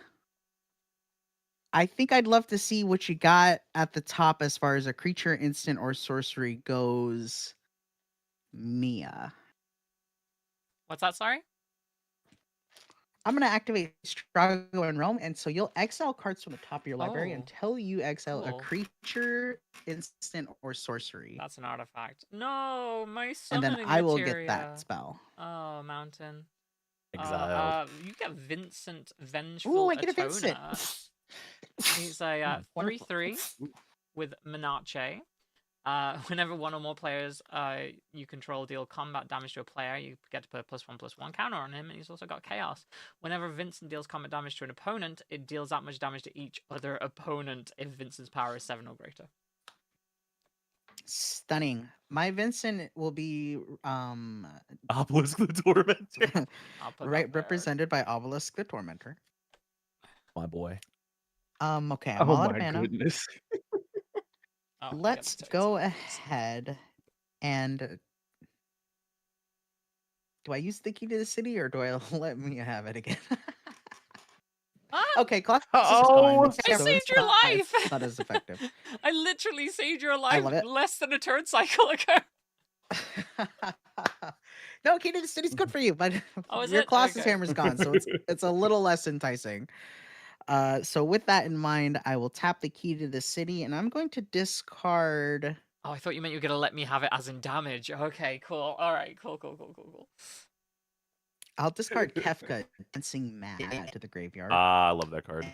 I think I'd love to see what you got at the top as far as a creature, instant, or sorcery goes. Mia. What's that? Sorry. I'm going to activate Strago and Realm, and so you'll exile cards from the top of your library Oh, until you exile cool. a creature, instant, or sorcery. That's an artifact. No, my And summoning then I will materia. get that spell. Oh, mountain. Exiled. You get Vincent Vengeful Ooh, I get a Atoner. Vincent. He's a Wonderful. 3/3 with Menace. Whenever one or more players you control deal combat damage to a player, you get to put a +1/+1 counter on him, and he's also got Chaos. Whenever Vincent deals combat damage to an opponent, it deals that much damage to each other opponent if Vincent's power is 7 or greater. Stunning. My Vincent will be Obelisk the Tormentor. I'll put right that there. represented by Obelisk the Tormentor. My boy. Okay, I'm Oh all out of my mana. goodness. Oh, I Let's got the go tits. ahead and do I use the key to the city or do I let Mia have it again? Ah, Okay, class Oh, is I gone, so saved it's your not- life! It's not as effective. I literally saved your I life love it. less than a turn cycle ago. No, key to the city's good for you, but Oh, is your it? Colossus Okay. Hammer's gone, so it's a little less enticing. So with that in mind, I will tap the key to the city, and I'm going to discard. Oh, I thought you meant you were gonna let me have it as in damage. Okay, cool. All right, cool. I'll discard Kefka, Dancing Mad, to the graveyard, I love that card.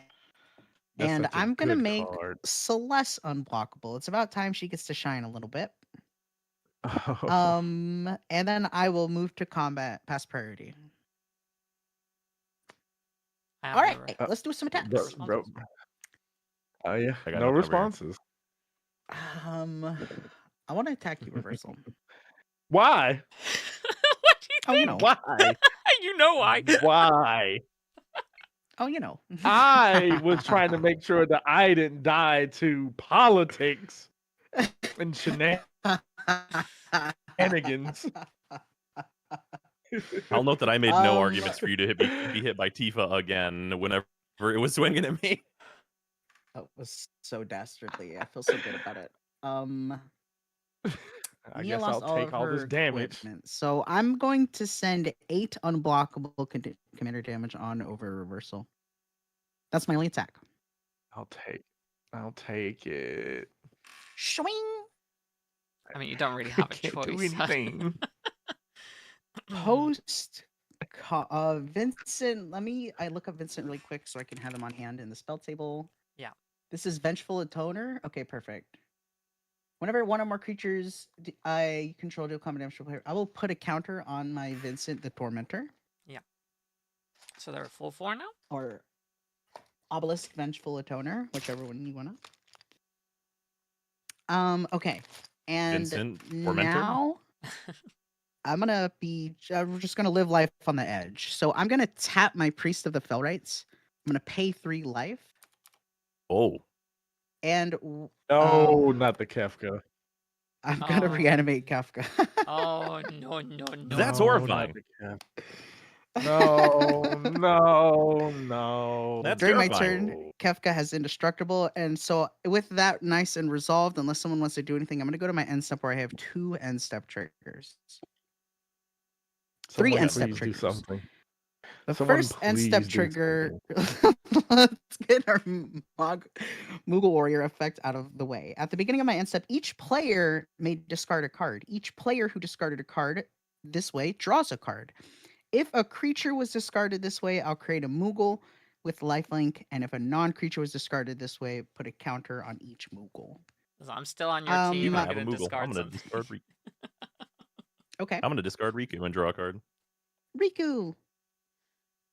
That's and such a I'm gonna good make card. Celeste unblockable. It's about time she gets to shine a little bit. Oh. And then I will move to combat, past priority. I have All right, no- let's do some attacks. Bro. Oh yeah, I got no no cover. responses. I want to attack you, Reversal. Why? What do you Oh, you think? know. Why? You know why? Why? Oh, you know. I was trying to make sure that I didn't die to politics and shenanigans. I'll note that I made no Um, arguments for you to be hit by Tifa again whenever it was swinging at me. That was so dastardly. I feel so good about it. I Mia guess lost I'll take of all this her damage. equipment. So I'm going to send 8 unblockable commander damage on over Reversal. That's my only attack. I'll take it. Swing. I mean, you don't really have a Can't choice. do anything. Post Vincent. I look up Vincent really quick so I can have him on hand in the spell table. Yeah. This is Vengeful Atoner. Okay, perfect. Whenever one or more creatures I control deal combat damage to a player, I will put a counter on my Vincent the Tormentor. So they're 4/4 now? Or Obelisk Vengeful Atoner, whichever one you want to. Okay. And Vincent Tormentor? now we're just gonna live life on the edge. So I'm gonna tap my Priest of the Fellrights. I'm gonna pay 3 life. Oh. And No, not the Kefka. I'm gonna Oh. reanimate Kafka. Oh, no. That's No, horrifying. not the Kefka. No, no. That's During my terrifying. turn, Kefka has indestructible, and so with that nice and resolved, unless someone wants to do anything, I'm gonna go to my end step where I have 2 end step triggers. 3 Someone end step please do triggers. something. The Someone first end step please do trigger. something. Let's get our Moogle Warrior effect out of the way. At the beginning of my end step, each player may discard a card. Each player who discarded a card this way draws a card. If a creature was discarded this way, I'll create a Moogle with lifelink, and if a non-creature was discarded this way, put a counter on each Moogle. So I'm still on your Um, team. You I'm can have a gonna Moogle. discard I'm gonna something. discard Riku. Okay, I'm gonna discard Riku and draw a card. Riku.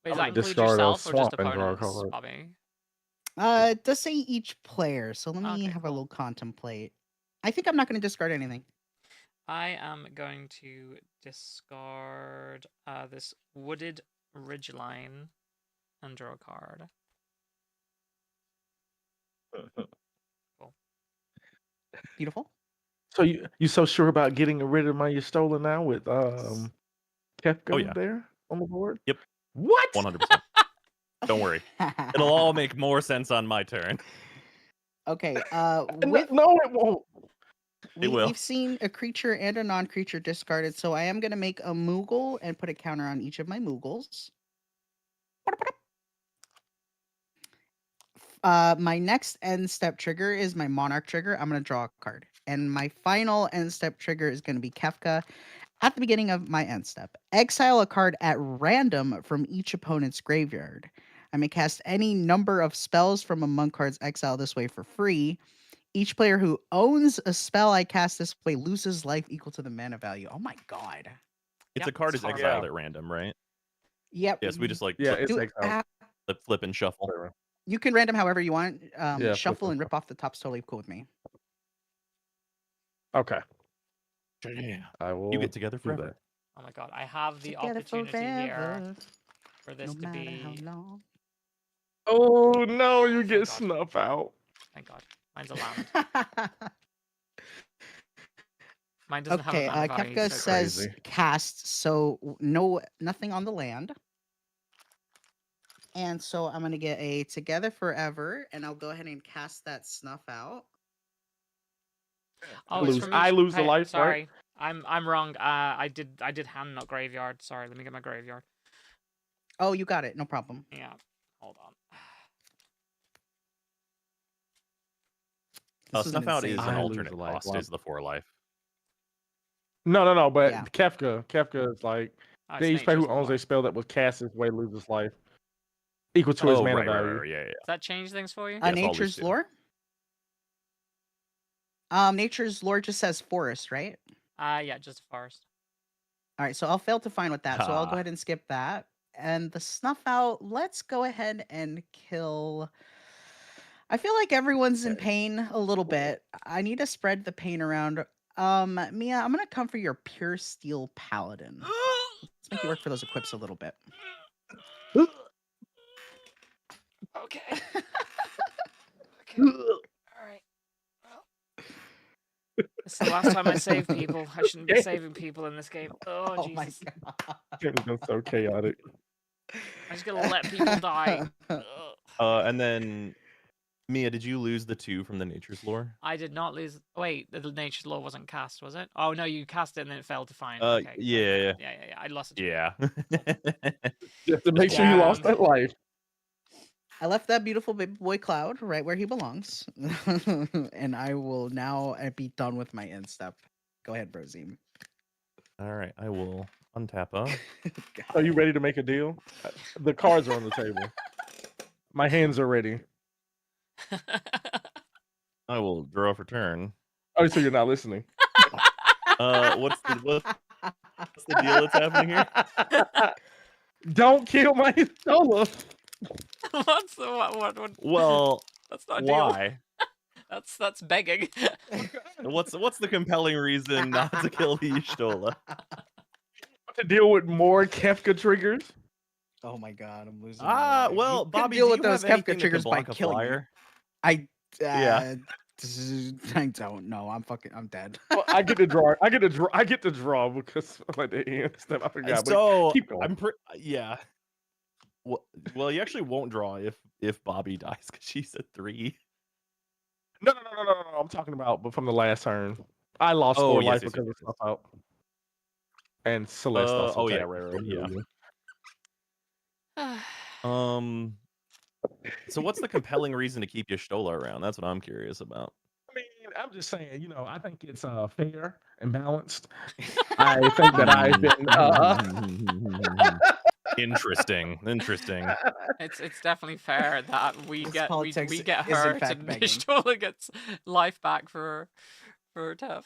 Wait, does I'm that gonna include discard a yourself or just swamp and draw a opponents, card. Bobby? It does say each player, so let me Okay, have a cool. little contemplate. I think I'm not going to discard anything. I am going to discard this wooded ridgeline and draw a card. Beautiful. So you so sure about getting rid of my Yestola now with Kefka yeah. there on the board? Yep. What? 100%. Don't worry. It'll all make more sense on my turn. Okay. No, it won't. It will. We've seen a creature and a non-creature discarded, so I am going to make a Moogle and put a counter on each of my Moogles. My next end step trigger is my Monarch trigger. I'm going to draw a card. And my final end step trigger is going to be Kefka. At the beginning of my end step, exile a card at random from each opponent's graveyard. I may cast any number of spells from among cards exiled this way for free. Each player who owns a spell I cast this way loses life equal to the mana value. Oh my god. It's Yep, a card it's is exiled hard. at random, right? Yep. Yes, we just like Yeah, flip, it's do- exiled. flip and shuffle. Whatever. You can random however you want. Yeah, Shuffle flip and and rip off the top's totally cool with me. Okay. Yeah. I will You get together do forever. that. Oh my god, I have the Together opportunity here forever, for this no to matter how be. long. Oh no, you Thank get God. snuff out. Thank God, mine's a land. Mine doesn't Okay, have a mana value. Kefka so says crazy. cast, so nothing on the land. And so I'm gonna get a Together Forever, and I'll go ahead and cast that snuff out. Oh, it's from I each- lose the hey, life, Sorry, I'm wrong. I did hand, not graveyard. Sorry, let me get my graveyard. Oh, you got it, no problem. Yeah, hold on. This was an Snuff out insane is I an lose alternate a life. cost, Wow. is the 4 life. No, but Yeah. Kefka is like Oh, each it's player who nature's owns law. a spell that was cast this way loses life equal to his Oh, mana right, value. yeah. Does that change things for you? Yes, I'll lose Nature's too. Lore. Nature's Lore just says forest, right? Yeah, just a forest. All right, so I'll fail to find with that. So I'll go Ha. ahead and skip that. And the snuff out, let's go ahead and kill. I feel like everyone's in pain a little bit. I need to spread the pain around. Mia, I'm gonna come for your Pure Steel Paladin. Let's make you work for those equips a little bit. Okay. Okay. All right. Well, this is the last time I save people. I shouldn't be saving people in this game. Oh, Oh my Jesus. god. It's been so chaotic. I'm just gonna let people die. Ugh. And then Mia, did you lose the 2 from the Nature's Lore? I did not lose. Wait, the Nature's Law wasn't cast, was it? Oh no, you cast it and then it failed to find. Okay. yeah. Yeah. I lost it. Yeah. Just to make sure you lost that life. I left that beautiful baby boy Cloud right where he belongs. And I will now be done with my end step. Go ahead, Brozime. All right, I will untap a. Are you ready to make a deal? The cards are on the table. My hands are ready. I will draw for turn. Oh, so you're not listening. What's the deal that's happening here? Don't kill my solo. What's the what? Well, That's not a deal. why? That's begging. What's the compelling reason not to kill the Y'shtola? To deal with more Kefka triggers. Oh my god, I'm losing. my mind. Well, You could Bobby, deal do with you those have anything Kefka that triggers can by block a killing me. flyer? I Yeah. I don't know. I'm dead. Well, I get to draw. I get to draw because like the end stuff. I forgot. But So keep going. yeah. Well, you actually won't draw if Bobbie dies because she's a 3. No. I'm talking about, but from the last turn, I lost 4 life because of stuff out. And Celeste also. Oh yeah, right, yeah. So what's the compelling reason to keep Y'shtola around? That's what I'm curious about. I mean, I'm just saying, I think it's fair and balanced. I think that I've been interesting. It's definitely fair that we get her and begging. Y'shtola gets life back for Tev.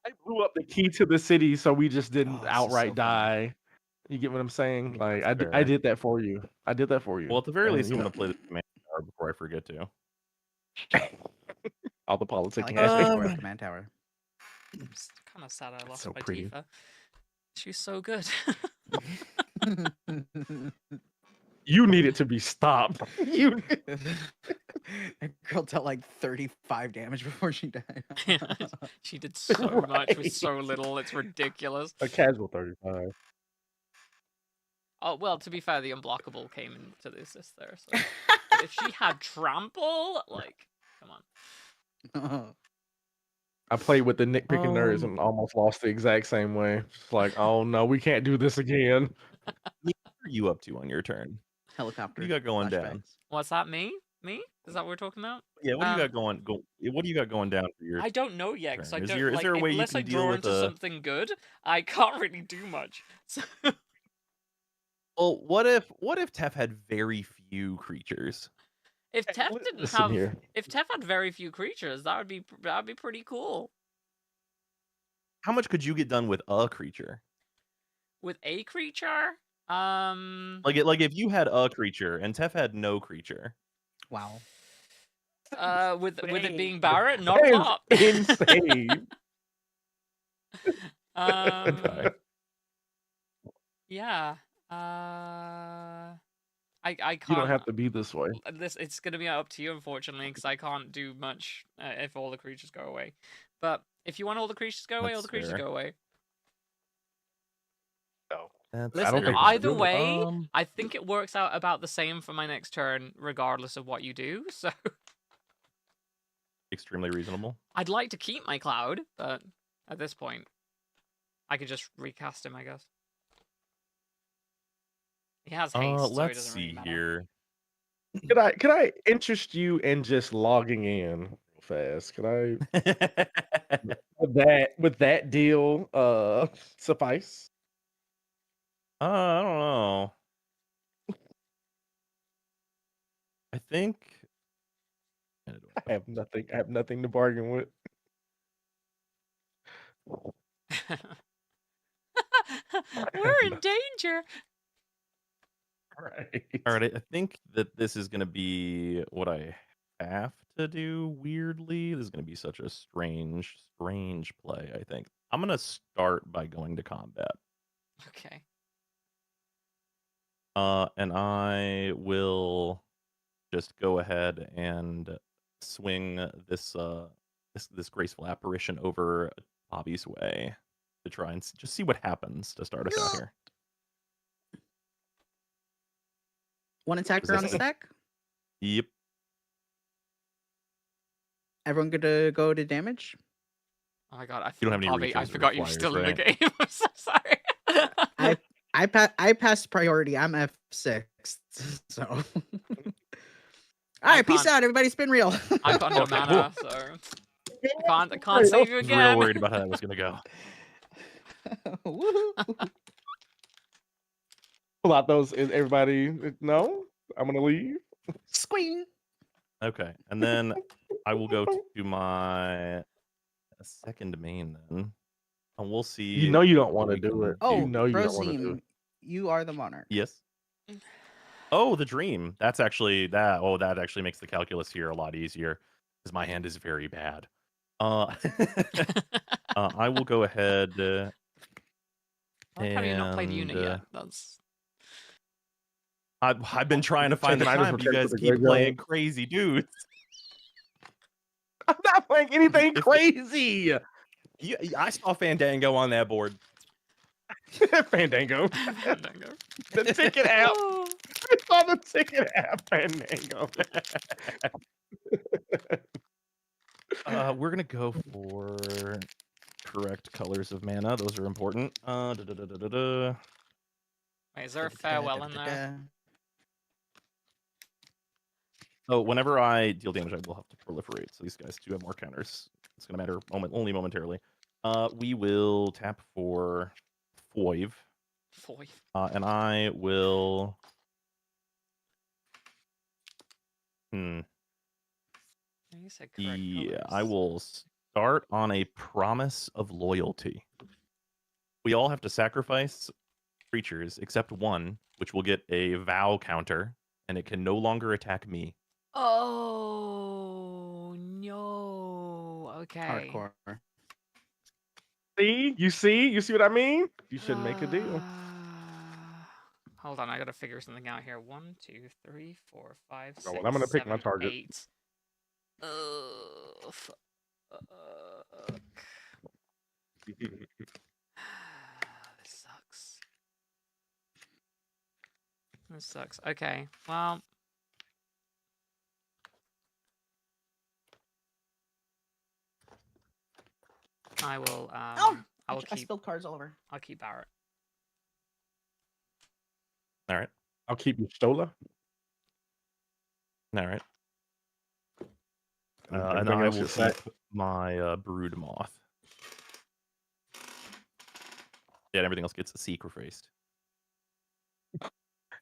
I blew up the key to the city, so we just didn't this is outright so funny. die. You get what I'm saying? Like I fair. did that for you. I did that for you. Well, at the very least, I'm you gonna play the command tower before I forget to. all the politics. I like the command tower. It's kind of sad I lost so by pretty. Tifa. She's so good. You need it to be stopped. That girl dealt like 35 damage before she died. She did so much with so little. It's ridiculous. A casual 35. Oh well, to be fair, the unblockable came into the assist there. So if she had trample, like, come on. I played with the nitpicking nerds and almost lost the exact same way. Just like, oh no, we can't do this again. What are you up to on your turn? Helicopter. What do you got going down? flashbacks. What's that? Me? Is that what we're talking about? Yeah, what do you got going? What do you got going down for your? I don't know yet because I turn? don't. Is there a way you unless can I deal draw with into something good, I can't really do much. So Well, what if Tef had very few creatures? if Tef didn't listen have, here. if Tef had very few creatures, that'd be pretty cool. How much could you get done with a creature? With a creature, Like if you had a creature and Tef had no creature. Wow. with it being Barrett, not That a is lot. insane. Okay. Yeah. I can't. You don't have to be this way. It's gonna be up to you, unfortunately, because I can't do much if all the creatures go away. But if you want all the creatures to go away, all the creatures go away. No. Listen, think either it's way, I think it works out about the same for my next turn, regardless of what you do. So Extremely reasonable. I'd like to keep my Cloud, but at this point, I could just recast him, I guess. He has haste, so it Let's doesn't see really matter. here. Could I interest you in just logging in real fast? Could I with that deal suffice? I don't know. I think I have nothing to bargain with. We're in danger. All right, I think that this is going to be what I have to do weirdly. This is going to be such a strange play, I think. I'm going to start by going to combat. Okay. And I will just go ahead and swing this this graceful apparition over Bobbie's way to try and just see what happens to start us out here. One attacker on the stack. Yep. Everyone good to go to damage? Oh my god, You don't have any Bobbie, I reaches or forgot you're flyers, still in the right? game. I'm so sorry. I passed priority. I'm F6. So all right, peace out, everybody. Spin real. I've got no mana, so I can't save you I was again. real worried about how that was gonna go. Woohoo. Pull out those. Is everybody? No, I'm gonna leave. Squeak. Okay, and then I will go to my second main then, and we'll see. You know you don't want to we do can it. Oh, you know you don't want to do Brozime, it. you are the monarch. Yes. Oh, the dream. That's actually that. Oh, that actually makes the calculus here a lot easier because my hand is very bad. I will go ahead. How have you not played unit yet? That's. I've been trying to find the I just time, but you returned guys to the keep graveyard. playing crazy dudes. I'm not playing anything If- crazy. I saw Fandango on that board. Fandango. Fandango. The ticket app. Oh. It's on the ticket app, Fandango. We're gonna go for correct colors of mana. Those are important. Wait, is there a farewell in there? So whenever I deal damage, I will have to proliferate. So these guys do have more counters. It's gonna matter only momentarily. We will tap for Foive. And I will. You said correct Yeah, colors. I will start on a promise of loyalty. We all have to sacrifice creatures except one, which will get a vow counter, and it can no longer attack me. Oh no. Okay. Hardcore. See? You see what I mean? You should make a deal. Hold on, I gotta figure something out here. 1, 2, 3, 4, 5, 6, I'm gonna pick my 7, target. 8. This sucks. This sucks. Okay, well. I will. I will I keep. spilled cards all over. I'll keep Barrett. All right. I'll keep you Stola. All right. And Everything I else will is set. keep my brood moth. Yeah, and everything else gets sacrificed.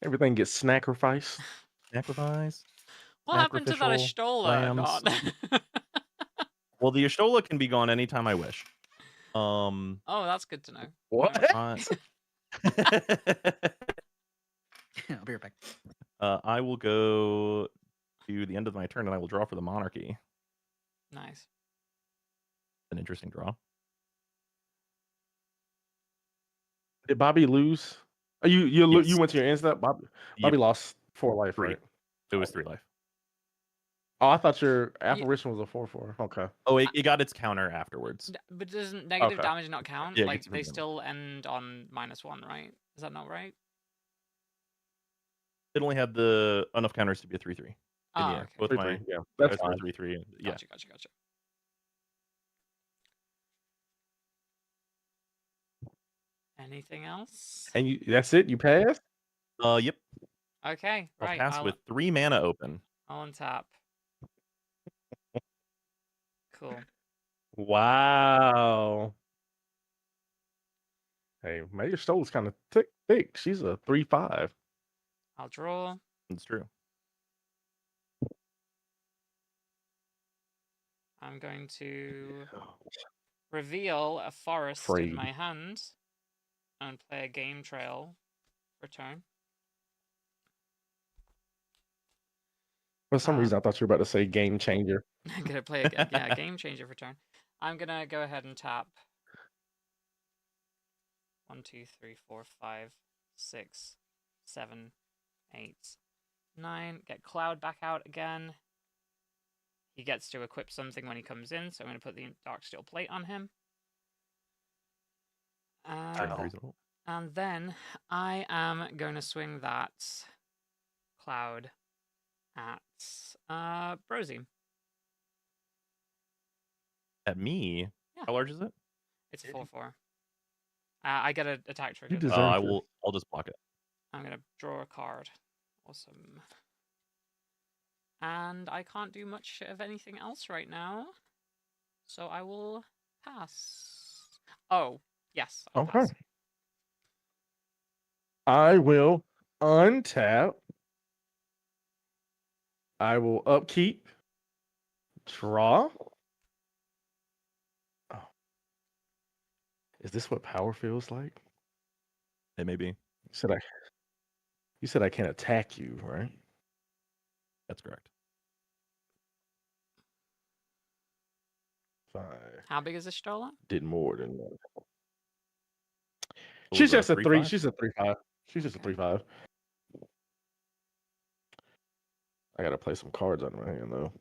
Everything gets sacrificed. Sacrifice. What happened to that Sacrificial Ashtola? lambs. God. Well, the Ashtola can be gone anytime I wish. Oh, that's good to know. What? I'll be right back. I will go to the end of my turn, and I will draw for the monarchy. Nice. An interesting draw. Did Bobbie lose? Oh, you Yes. went to your end step. Bobbie Yep. lost 4 life, 3. right? It was 3 life. Oh, I thought your apparition was a 4/4. Okay. Oh, it got its counter afterwards. But doesn't negative Okay. damage not count? Yeah, it Like gets they different still end on -1, right? Is that not right? It only had the enough counters to be a 3/3. Oh, Yeah, okay. both 3/3. my Yeah, that's guys were fine. 3/3. Yeah. Gotcha. Anything else? And that's it? You passed? Yep. Okay, I'll right. pass with 3 mana open. I'll untap. Cool. Wow. Hey, Mayor Stole's kind of thick. She's a 3/5. I'll draw. It's true. I'm going to reveal a forest Afraid. in my hand and play a game trail for turn. For some reason, I thought you were about to say game changer. I'm gonna play a game changer for turn. I'm gonna go ahead and tap 1, 2, 3, 4, 5, 6, 7, 8, 9. Get Cloud back out again. He gets to equip something when he comes in, so I'm gonna put the Darksteel plate on him. And then I am going to swing that Cloud at Brozime. At me? Yeah. How large is it? It's a 4/4. I get an attack trigger. I'll just block it. I'm gonna draw a card. Awesome. And I can't do much of anything else right now, so I will pass. Oh, yes. I'll Okay. pass. I will untap. I will upkeep. Draw. Oh. Is this what power feels like? It may be. You said I can't attack you, right? That's correct. 5. How big is this Stola? Did more than that. It She's was just a 3. 3/5? She's a 3/5. She's just a Okay. 3/5. I gotta play some cards out of my hand though.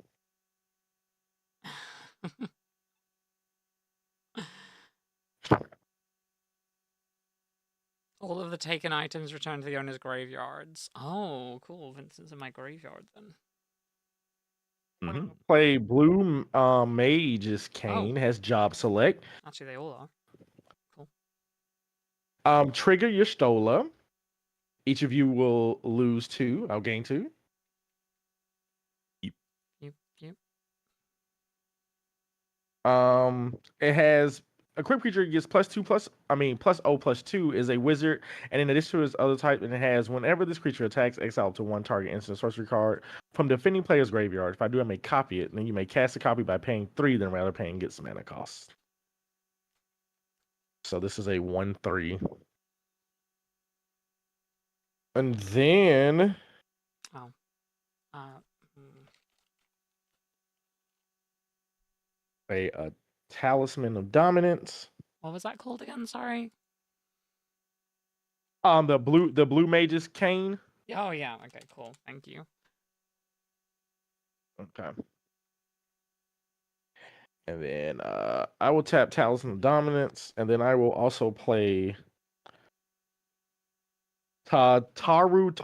All of the taken items return to the owner's graveyards. Oh, cool. Vincent's in my graveyard then. Play Blue Mage's Cane. Has job select. Actually, they all are. Cool. Trigger your Stola. Each of you will lose 2. I'll gain 2. Yep. It has a quick creature gets +0/+2 is a wizard, and in addition to its other type, it has whenever this creature attacks, exile up to 1 target instant sorcery card from defending player's graveyard. If I do, I may copy it, and then you may cast a copy by paying 3, then rather paying get some mana cost. So this is a 1/3. And then a Talisman of Dominance. What was that called again? Sorry. The Blue Mage's Cane. Oh yeah. Okay. Cool. Thank you. Okay. And then I will tap Talisman of Dominance, and then I will also play Taru.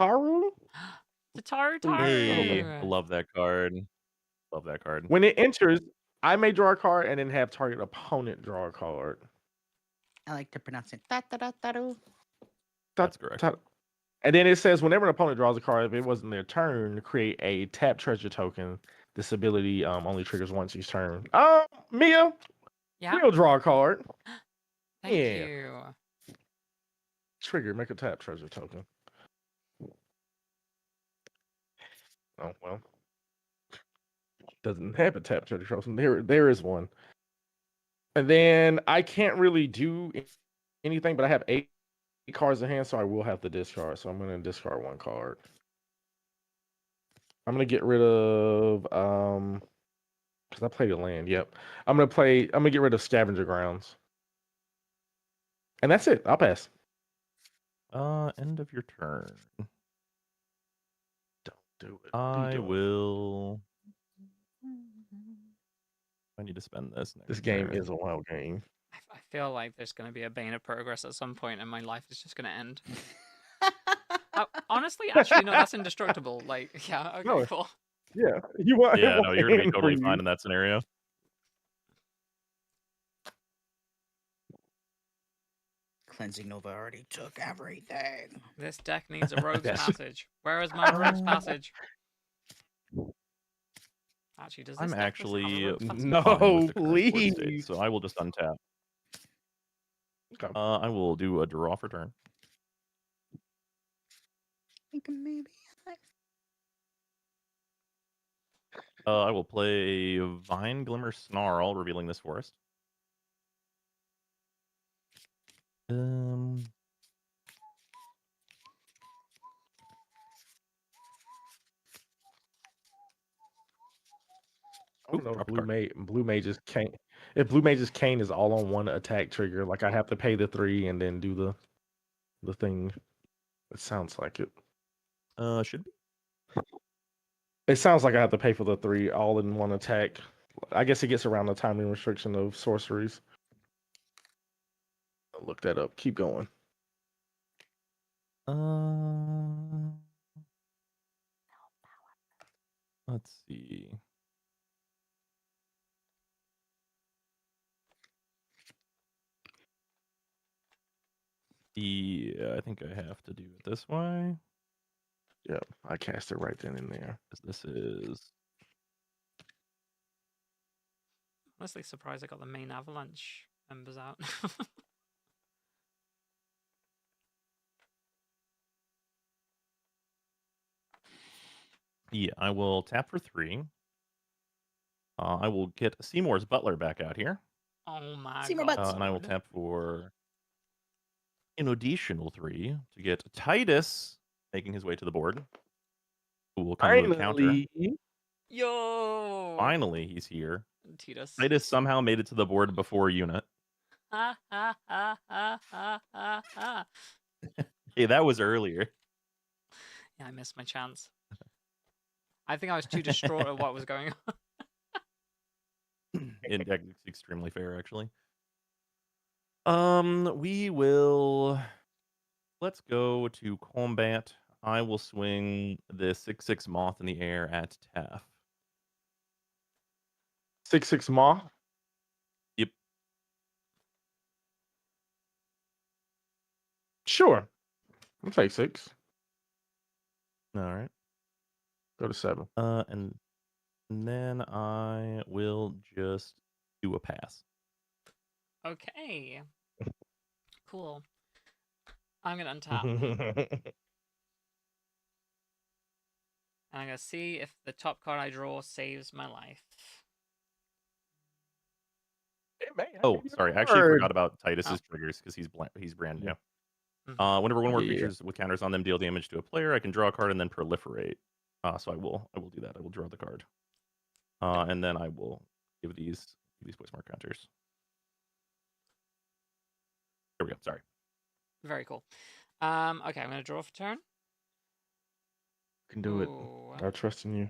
The Taru. Hey, I love that card. Love that card. When it enters, I may draw a card and then have target opponent draw a card. I like to pronounce it. Taru. That's correct. And then it says whenever an opponent draws a card, if it wasn't their turn, create a tap treasure token. This ability only triggers once each turn. Mia, we'll draw a card. Thank you. Trigger, make a tap treasure token. Oh well, doesn't have a tap treasure token. There is one. And then I can't really do anything, but I have 8 cards in hand, so I will have to discard. So I'm going to discard 1 card. I'm going to get rid of because I played a land. Yep. I'm going to get rid of Scavenger Grounds. And that's it. I'll pass. End of your turn. Don't do it. I will. I need to spend this. This game is a wild game. I feel like there's going to be a Bane of Progress at some point, and my life is just going to end. Honestly, actually, no, that's indestructible. Like, yeah, okay, No. cool. Yeah, you want. Yeah, no, you're gonna be totally fine in that scenario. Cleansing Nova already took everything. This deck needs a Rogue's Passage. Where is my Rogue's Passage? Actually, does this I'm deck actually have a Rogue's Passage? No, fine with the current board please. state, so I will just untap. Okay. I will do a draw for turn. I think maybe. I will play Vine Glimmer Snarl, revealing this forest. I don't know if Blue Mage's Cane. If Blue Mage's Cane is all on one attack trigger, like I have to pay the 3 and then do the thing. It sounds like it. Should be. It sounds like I have to pay for the 3 all in one attack. I guess it gets around the timing restriction of sorceries. I'll look that up. Keep going. Let's see. Yeah, I think I have to do it this way. Yeah, I cast it right then and there. This is. Honestly surprised I got the main Avalanche members out. Yeah, I will tap for 3. I will get Seymour's Butler back out here. Oh my Seymour god. Butts. And I will tap for an additional 3 to get Titus making his way to the board. Who will come to a counter. Yo! Finally, he's here. Titus. Titus somehow made it to the board before Unit. Ha ha ha ha ha ha ha. Hey, that was earlier. Yeah, I missed my chance. I think I was too distraught at what was going on. It's extremely fair, actually. We will. Let's go to combat. I will swing the 6/6 moth in the air at Taff. 6/6 Maw. Yep. Sure. I'll take 6. All right. Go to 7. And then I will just do a pass. Okay. Cool. I'm gonna untap. And I'm gonna see if the top card I draw saves my life. Oh, sorry. I actually forgot about Titus's triggers because he's brand new. Mhm. Whenever one more creatures with counters on them deal damage to a player, I can draw a card and then proliferate. So I will do that. I will draw the card. And then I will give these place mark counters. There we go. Sorry. Very cool. Okay, I'm gonna draw for turn. You can do it. I trust in you.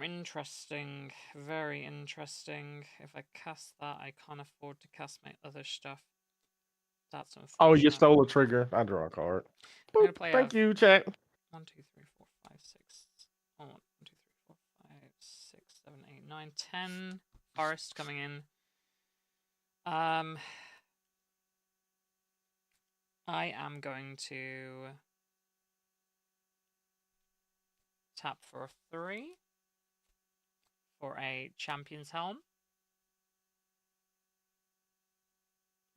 Interesting. Very interesting. If I cast that, I can't afford to cast my other stuff. That's unfortunate. Oh, you stole a trigger. I draw a card. I'm gonna play Thank you, chat. 1, 2, 3, 4, 5, 6. Oh, 1, 2, 3, 4, 5, 6, 7, 8, 9, 10. Forest coming in. I am going to tap for a 3 for a Champion's Helm.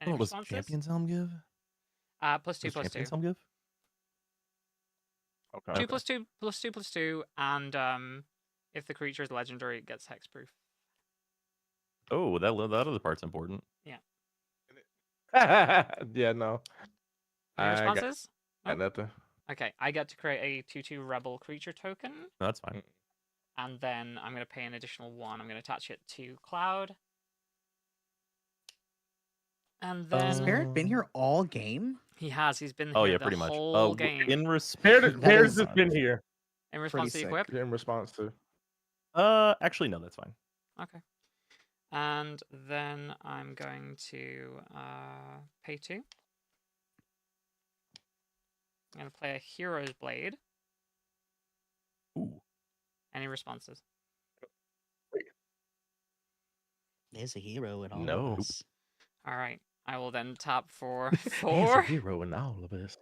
Any What does responses? Champion's Helm give? Plus 2, plus 2. Champion's Helm give? Okay. 2 plus 2 plus 2 plus 2, and if the creature is legendary, it gets hexproof. Oh, that other part's important. Yeah. Yeah, no. Any responses? Got nothing. Okay, I get to create a 2/2 rebel creature token, No, that's fine. and then I'm going to pay an additional 1. I'm going to attach it to Cloud. And then Spirit been here all game? he has. He's been here Oh yeah, the pretty much. whole game. In Bear's just been here. In response to sick. equip? In response to. Actually no, that's fine. Okay. And then I'm going to pay 2. I'm going to play a Hero's Blade. Ooh. Any responses? There's a hero in all No. of us. All right. I will then tap for He's 4. a hero in all of this.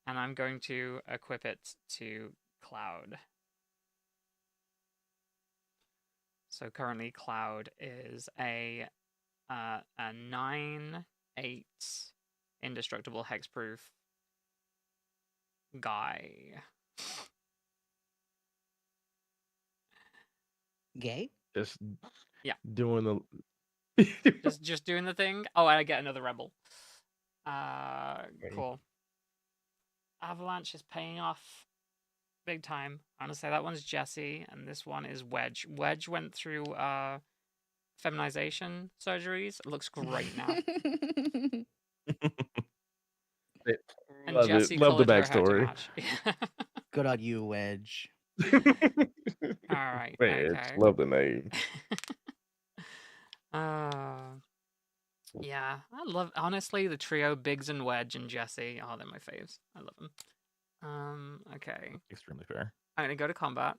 And I'm going to equip it to Cloud. So currently Cloud is a 9/8 indestructible hexproof guy. Gay? Just Yeah. doing the just doing the thing. Oh, and I get another rebel. Cool. Avalanche is paying off big time. I'm gonna say that one's Jesse, and this one is Wedge. Wedge went through feminization surgeries. It looks great now. And love Jesse it. Love the colored her hair to backstory. match. Good on you, Wedge. All right. Wedge, Okay. love the name. Yeah, I love, honestly, the trio Biggs and Wedge and Jesse. Oh, they're my faves. I love them. Okay. Extremely fair. I'm gonna go to combat.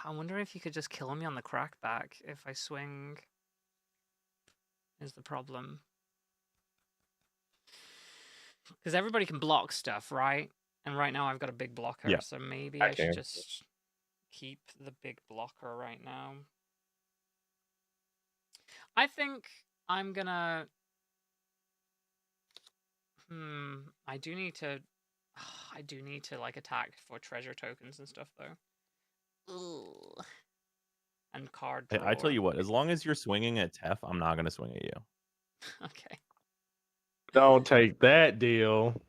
I wonder if you could just kill me on the crackback if I swing. Is the problem? Because everybody can block stuff, right? And right now I've got a big blocker, Yeah. so maybe I I should can. just keep the big blocker right now. I think I'm gonna... I do need to like attack for treasure tokens and stuff though. Ugh. And card draw. I tell you what, as long as you're swinging at Tef, I'm not gonna swing at you. Okay. Don't take that deal.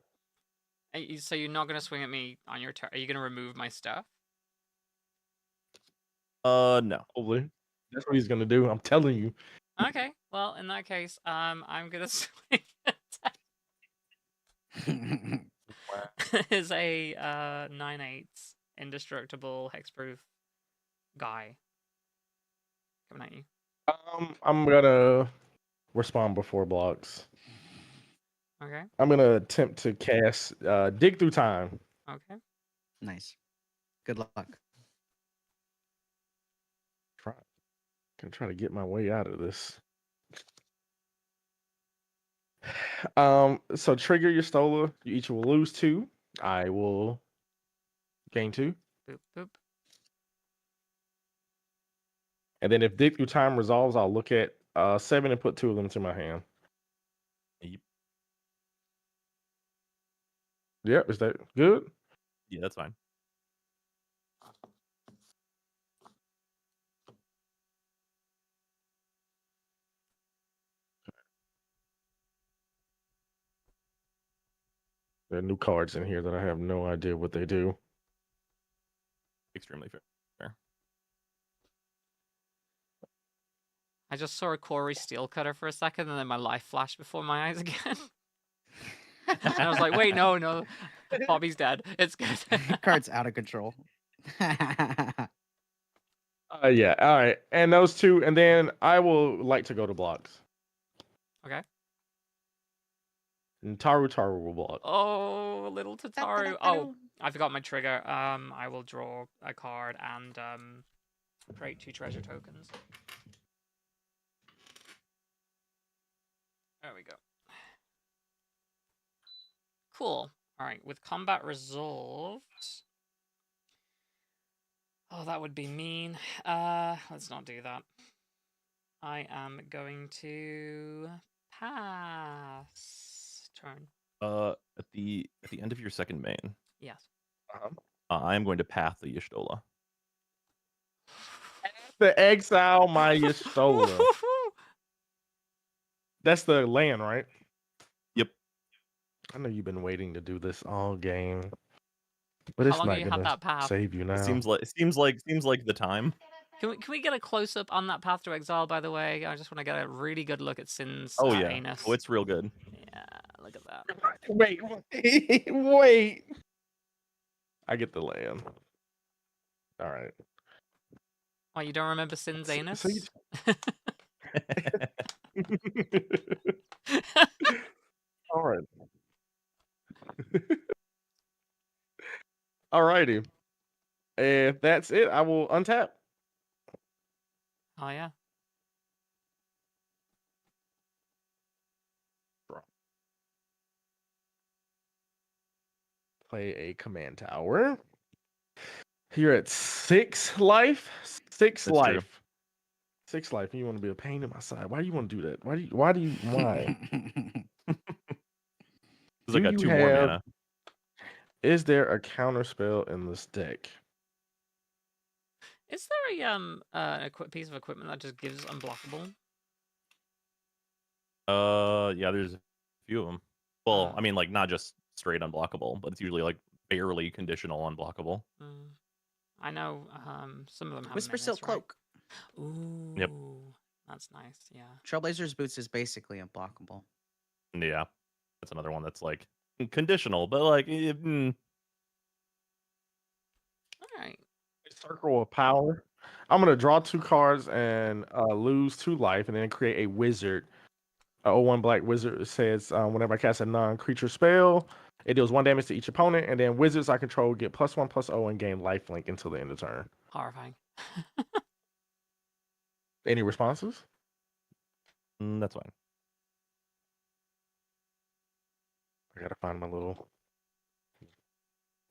So you're not gonna swing at me on your turn? Are you gonna remove my stuff? No. Hopefully. That's what he's gonna do. I'm telling you. Okay. Well, in that case, I'm gonna swing at is a 9/8 indestructible, hexproof guy coming at you. I'm gonna respond before blocks. Okay. I'm gonna attempt to cast Dig Through Time. Okay. Nice. Good luck. Gonna try to get my way out of this. So trigger your Stola. You each will lose 2. I will gain 2. Boop boop. And then if Dig Through Time resolves, I'll look at 7 and put 2 of them to my hand. Yep. Yep, is that good? Yeah, that's fine. There are new cards in here that I have no idea what they do. Extremely fair. I just saw a Corey steel cutter for a second, and then my life flashed before my eyes again. And I was like, wait, no, Bobbie's dead. It's good. Card's out of control. Yeah, all right. And those 2, and then I will like to go to blocks. Okay. And Taru will block. Oh, little Tataru. Oh, I forgot my trigger. I will draw a card and create 2 treasure tokens. There we go. Cool. All right, with combat resolved. Oh, that would be mean. Let's not do that. I am going to pass turn. At the end of your second main, Yes. I am going to path the Y'shtola. The exile my Y'shtola. That's the land, right? Yep. I know you've been waiting to do this all game, but it's How long not do you have gonna that path? save you now. It seems like the time. Can we get a close up on that path to exile? By the way, I just want to get a really good look at Sin's Oh yeah. anus. Oh, it's real good. Yeah, look at that. Wait, wait. I get the land. All right. Oh, you don't remember Sin's So- anus? so you- All right. All righty. If that's it, I will untap. Oh yeah. Play a command tower. You're at 6 life. 6 That's life. true. 6 life. And you want to be a pain in my side. Why do you want to do that? Why? Because I got you 2 more have- mana. Is there a counter spell in this deck? Is there a piece of equipment that just gives unblockable? Yeah, there's a few of them. Well, I mean, like not just straight unblockable, but it's usually like barely conditional unblockable. I know some of them have Whisper minutes, Silk right? Cloak. Ooh, that's nice. Yeah. Trailblazer's Boots is basically unblockable. Yeah, that's another one that's like conditional, but like. All right. Circle of Power. I'm gonna draw 2 cards and lose 2 life, and then create a wizard. A 01 black wizard says whenever I cast a non-creature spell, it deals 1 damage to each opponent, and then wizards I control get +1/+0 and gain lifelink until the end of turn. Horrifying. Any responses? That's fine. I gotta find my little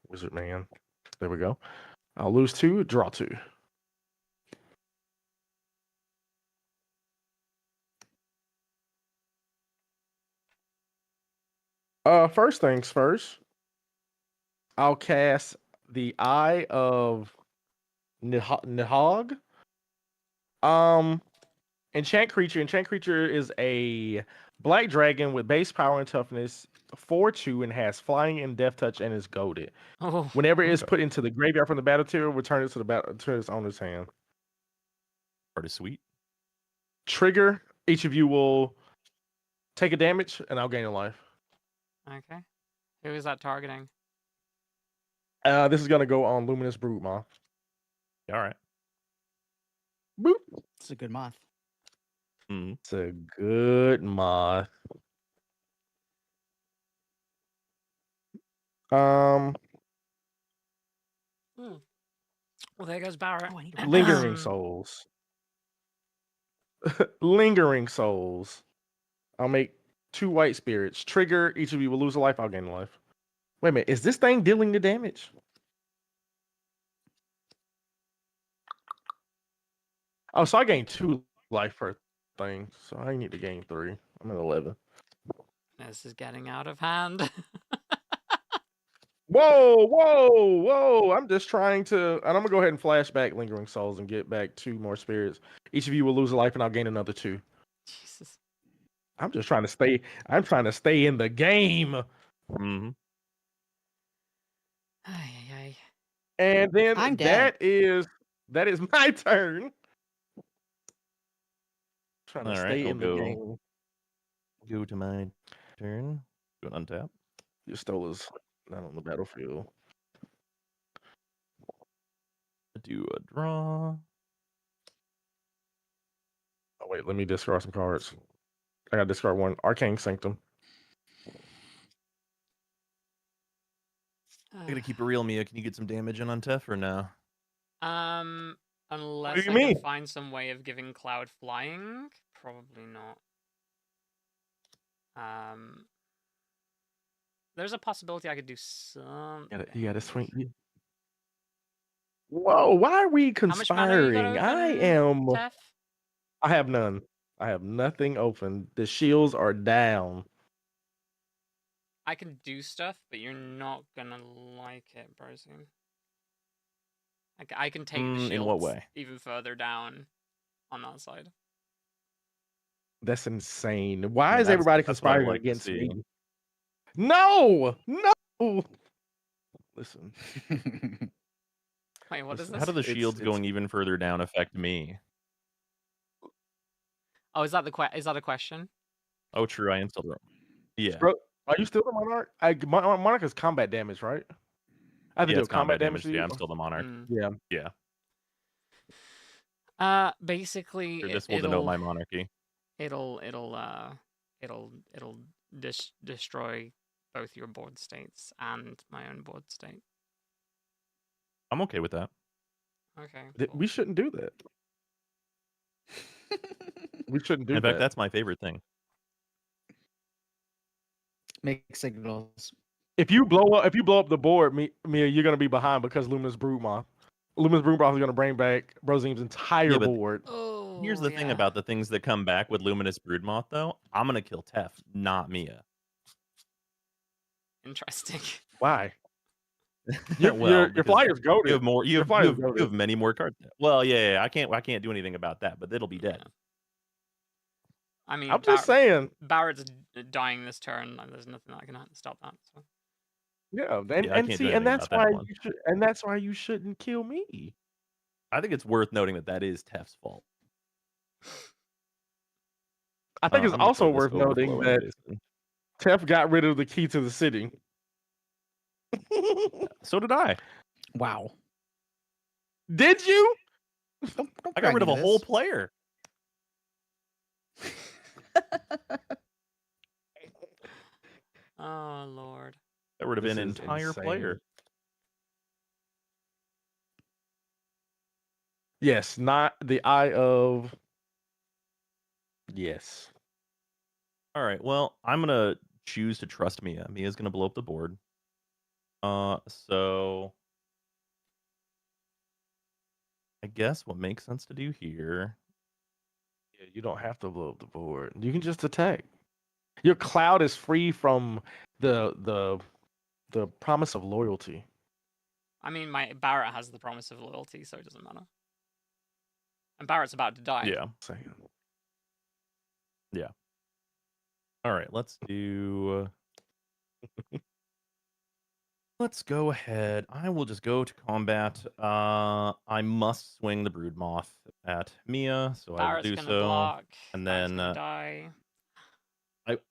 wizard man. There we go. I'll lose 2, draw 2. First things first. I'll cast the Eye of Nihog. Enchant creature is a black dragon with base power and toughness 4/2 and has flying and death touch and is goaded. Oh. Whenever it is put into the graveyard from the battlefield, return it to its owner's hand. Part is sweet. Trigger. Each of you will take a damage, and I'll gain a life. Okay. Who is that targeting? This is gonna go on Luminous Broodmoth. All right. Boop. It's a good moth. Mhm. It's a good moth. Well, there goes Barrett. Oh, I need to Lingering Souls. Lingering Souls. I'll make 2 white spirits. Trigger, each of you will lose a life, I'll gain a life. Wait a minute, is this thing dealing the damage? Oh, so I gained 2 life per thing, so I need to gain 3. I'm at 11. This is getting out of hand. Whoa, whoa, whoa! I'm just trying to, and I'm gonna go ahead and flash back Lingering Souls and get back 2 more spirits. Each of you will lose a life, and I'll gain another 2. Jesus. I'm just trying to stay. I'm trying to stay in the game. Mm-hmm. Ay, ay, ay. And then I'm dead. that is my turn. Trying to All right, stay I'll in the game. Go to my turn. Go and untap. Your Stola's not on the battlefield. Do a draw. Oh wait, let me discard some cards. I gotta discard 1. Arcane Sanctum. I gotta keep it real, Mia. Can you get some damage in on Tef or no? Unless you I mean? can find some way of giving Cloud flying, probably not. There's a possibility I could do something. You gotta swing. Whoa! Why are we How much mana you got conspiring? open, Tef? I have none. I have nothing open. The shields are down. I can do stuff, but you're not gonna like it, Brozime. I can take the shields In what way? even further down on that side. That's insane. Why is That's everybody what I would conspiring like to against see. me? No! No! Listen. Wait, what is Listen, this? How do the It's- shields going even further down affect me? Oh, is that a question? Oh, true. I am still wrong. Yeah. Bro, are you still the Monarch? Monarch is combat damage, right? I have to Yeah, do it's combat damage to Yeah, you? I'm still the monarch. Yeah. Yeah. Basically, This will denote my monarchy. It'll destroy both your board states and my own board state. I'm okay with that. Okay. Cool. We shouldn't do that. We shouldn't do In that. fact, that's my favorite thing. Make signals. If you blow up the board, Mia, you're gonna be behind because Luminous Broodmoth. Luminous Broodmoth is gonna bring back Brozime's entire but- board. Oh, Here's the thing about the things that come back with Luminous Broodmoth, though. I'm gonna kill Tef, not Mia. Interesting. Why? Well, your flyer's goaded. You have more. You Your have, flyer's you have, you goated. have many more cards. Well, yeah, I can't do anything about that, but it'll be dead. Yeah. I mean, I'm just saying. Barrett's dying this turn. Like, there's nothing that can stop that. So. Yeah, I can't do anything that's about why that one. that's why you shouldn't kill me. I think it's worth noting that is Tef's fault. I think it's I'm gonna also throw this worth noting overflow that in, Jason. Tef got rid of the key to the city. So did I. Wow. Did you? Don't I got rid of drag a me whole to player. this. Oh Lord. That would have This been an is entire insane. player. Yes, not the eye of. Yes. All right. Well, I'm gonna choose to trust Mia. Mia's gonna blow up the board. So I guess what makes sense to do here. Yeah, you don't have to blow up the board. You can just attack. Your cloud is free from the promise of loyalty. I mean, my Barrett has the promise of loyalty, so it doesn't matter. And Barrett's about to die. Yeah. Saying. Yeah. All right. Let's do. Let's go ahead. I will just go to combat. I must swing the Broodmoth at Mia, so Barrett's I will do gonna so. block. And Barrett's then gonna die.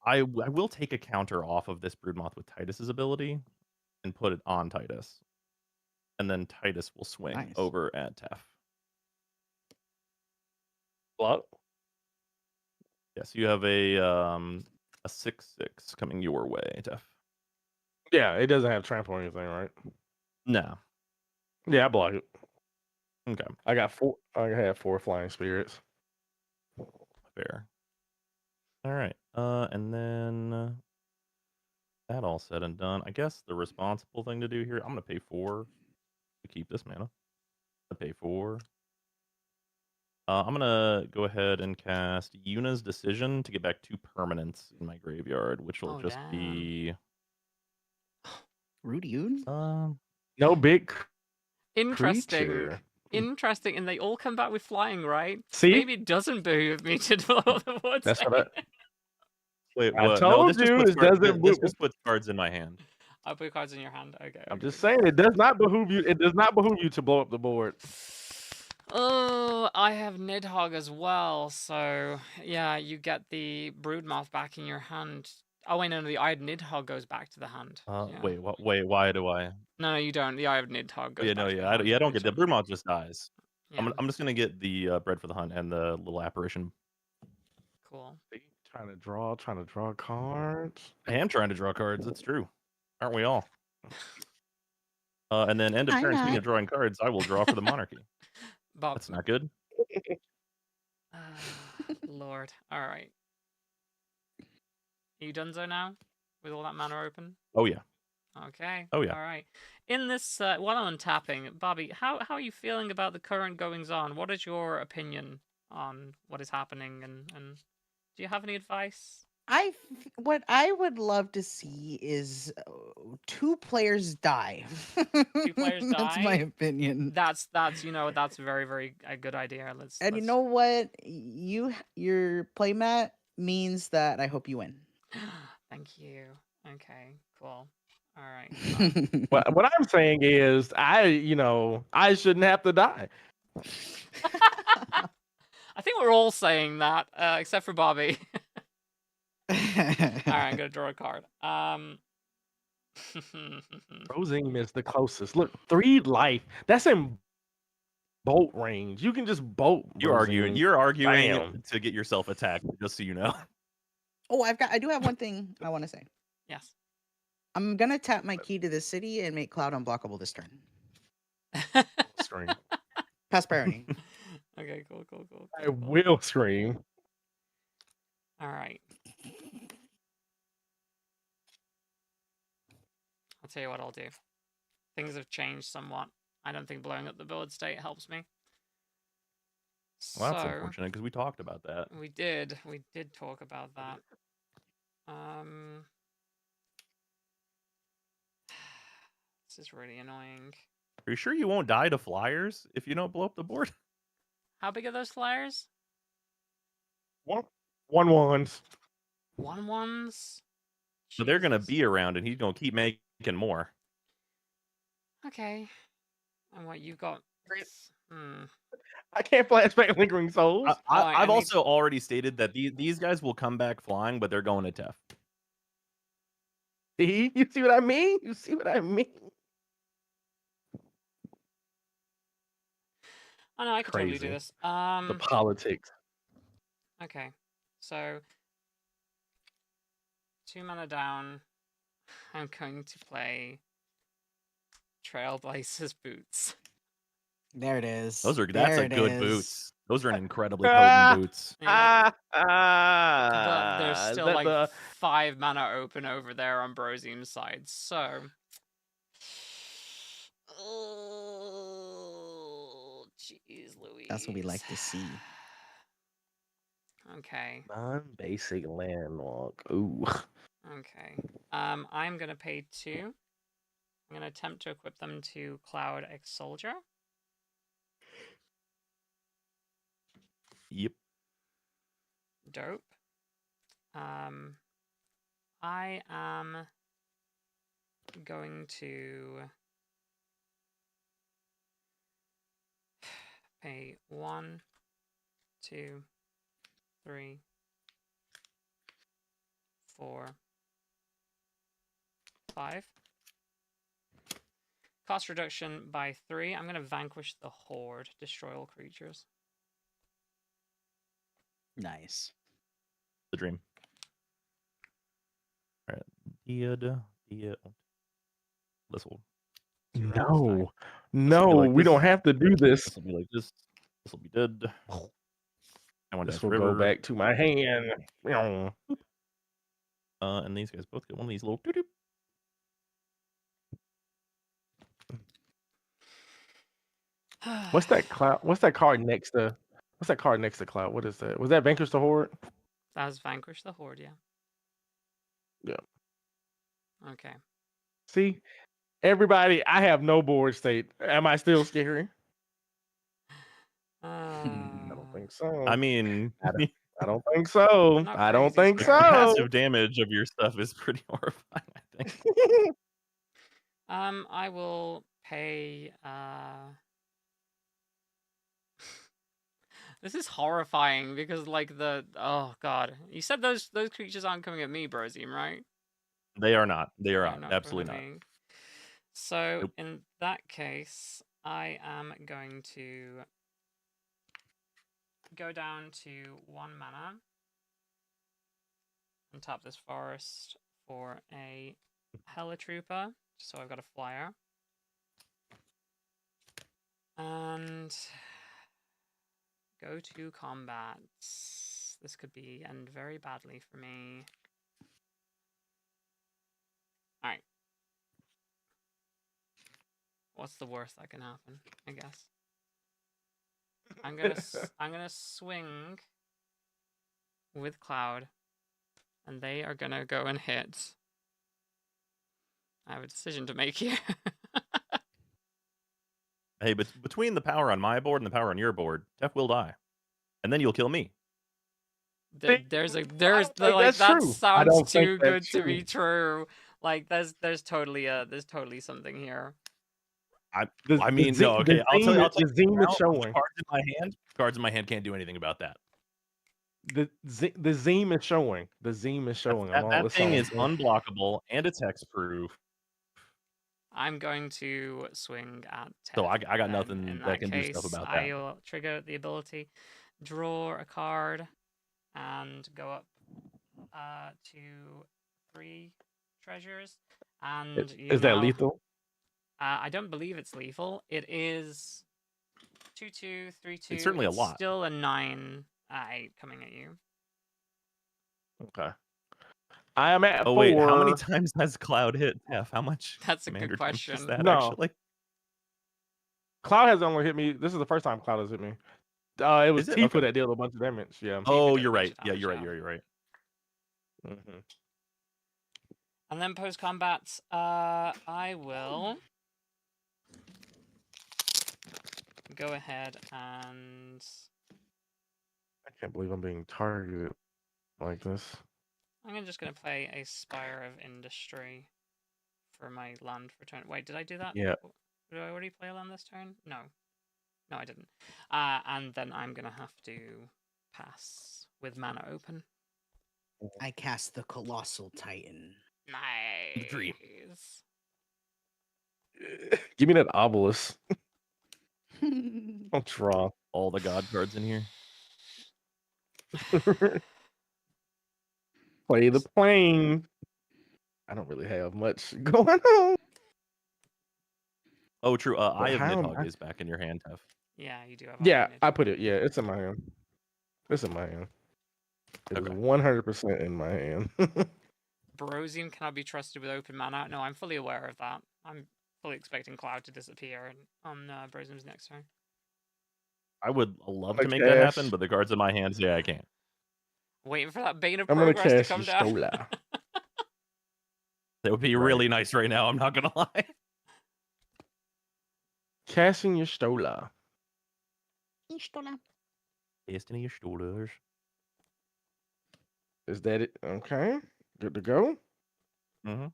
I will take a counter off of this Broodmoth with Titus's ability and put it on Titus. and then Titus will swing Nice. over at Tef. Block. Yes, you have a 6/6 coming your way, Tef. Yeah, it doesn't have trample or anything, right? No. Yeah, I block it. Okay. I got 4. I have 4 flying spirits. Fair. All right. And then that all said and done, I guess the responsible thing to do here, I'm gonna pay 4 to keep this mana. I pay 4. I'm gonna go ahead and cast Yuna's Decision to get back 2 permanents in my graveyard, which will just damn. be Rude Yoon? No big Interesting. creature. Interesting, and they all come back with flying, right? See? Maybe it doesn't behoove me to blow up the board That's state. what wait. I What? told this just you, puts it cards, doesn't this bo- just puts cards in my hand. I'll put cards in your hand. Okay. I'm okay. just saying it does not behoove you. It does not behoove you to blow up the board. Oh, I have Nidhogg as well, so yeah, you get the Broodmouth back in your hand. Oh wait, no, the Eye of Nidhogg goes back to the hand. Yeah. Wait. Why do I? No, you don't. The Eye of Nidhogg goes Yeah, back no, to the yeah, hand. I don't get Reach that. on. Broodmouth just dies. Yeah, I'm just gonna get the bread for the hunt and the little apparition. cool. Trying to draw cards. I am trying to draw cards. It's true, aren't we all? And then end of I'm turn. Speaking not. of drawing cards, I will draw for the monarchy. Bob, That's not good. Lord. All right. Are you donezo now? With all that mana open? Oh yeah. Okay. Oh, yeah. All right. In this, while I'm untapping, Bobbie, how are you feeling about the current goings on? What is your opinion on what is happening, and do you have any advice? What I would love to see is 2 players die. 2 players That's my die? opinion. That's very very a good idea. And you know what? Your playmat means that I hope you win. Thank you. Okay. Cool. All right. What I'm saying is, I shouldn't have to die. I think we're all saying that, except for Bobbie. All right, I'm gonna draw a card. Brozime is the closest. Look, 3 life. That's in bolt range. You can just bolt. You're arguing. Brozime. You're arguing Bam. to get yourself attacked. Just so you know. Oh, I do have one thing I want to say. Yes. I'm gonna tap my key to the city and make Cloud unblockable this turn. Scream. Prosperity. Okay, cool. I will scream. All right. I'll tell you what I'll do. Things have changed somewhat. I don't think blowing up the board state helps me. Well, that's unfortunate because we talked about that. We did talk about that. This is really annoying. Are you sure you won't die to flyers if you don't blow up the board? How big are those flyers? 1/1s. 1/1s? So they're gonna Jesus. be around, and he's gonna keep making more. Okay. And what you got? I can't flashback Lingering Souls. I've also already stated that these guys will come back flying, but they're going to Tef. See? You see what I mean? You see what I mean? Oh no, I could totally do Crazy. this. The politics. Okay. So 2 mana down. I'm going to play Trailblazers Boots. There it is. That's a There good it boots. Those are an incredibly potent boots. Yeah. But there's still like 5 mana open over there on Brozime's side, so. Oh, jeez, Louise. That's what we like to see. Okay. Non-basic landmark. Ooh. Okay. I'm gonna pay 2. I'm gonna attempt to equip them to Cloud X Soldier. Yep. Dope. I am going to pay 1, 2, 3, 4, 5. Cost reduction by 3. I'm going to vanquish the horde. Destroy all creatures. Nice. The dream. All right. This will. No, like we this. don't have to do this. This will be like this. This will be dead. I want This to will river. go back to my hand. And these guys both get one of these little doo-doo. What's that cloud? What's that card next to? What's that card next to cloud? What is that? Was that Vanquish the Horde? That was vanquish the horde, yeah. Yeah. Okay. See, everybody, I have no board state. Am I still scary? I don't think so. I mean, I don't think so. Not I don't crazy think scary. so. passive damage of your stuff is pretty horrifying, I think. I will pay This is horrifying because like oh god. You said those creatures aren't coming at me, Brozime, right? They are not. They are They're not. Absolutely not. coming at me. So Nope. in that case, I am going to go down to 1 mana and tap this forest for a Helitrooper, so I've got a flyer. And go to combat. This could end very badly for me. Alright. What's the worst that can happen, I guess? I'm gonna swing with Cloud, and they are gonna go and hit. I have a decision to make here. Hey, but between the power on my board and the power on your board, Tef will die, and then you'll kill me. There's like that true. sounds too good to be true. Like there's totally something here. I mean, no, okay. I'll tell you. The Zeme is showing. Cards in my hand can't do anything about that. The Zeme is showing. The Zeme is showing. That thing is unblockable and it's hexproof. I'm going to swing at Tef. So I got nothing in that can case, do stuff about that. I'll trigger the ability, draw a card, and go up to 3 treasures. And is that lethal? I don't believe it's lethal. It is 2/2, 3/2. It's certainly a lot. Still a 9/8 coming at you. Okay. I am at 4. Wait, how many times has Cloud hit Tef? How much? That's a good question. Is that No. actually? Cloud has only hit me. This is the first time Cloud has hit me. It was Tifa Okay. that dealt a bunch of damage. Yeah. Oh, did a you're bunch right. of Yeah, damage, you're right. yeah. You're right. Mm-hmm. And then post combat, I will go ahead and I can't believe I'm being targeted like this. I'm just gonna play a Spire of Industry for my land for turn. Wait, did I do that? Yeah. Did I already play a land this turn? No, I didn't. And then I'm gonna have to pass with mana open. I cast the Colossal Titan. Nice. Dream. Give me that obelisk. I'll draw. All the god cards in here. Play the plane. I don't really have much going on. Oh, true. Eye of how am Nidhogg I- is back in your hand, Tef. Yeah, you do have. Yeah, Iron I Nidhogg. put it. Yeah, it's in my hand. It's in my hand. It's Okay. 100% in my hand. Brozime cannot be trusted with open mana. No, I'm fully aware of that. I'm fully expecting Cloud to disappear on Brozime's next turn. I would love I'm to make gonna that cast- happen, but the cards in my hands, yeah, I can't. Waiting for that Bane of I'm gonna Progress to cast come down. Stola. That would be Right. really nice right now. I'm not gonna lie. Casting your Stola. Casting your shoulders. Is that it? Okay. Good to go. Mm-hmm.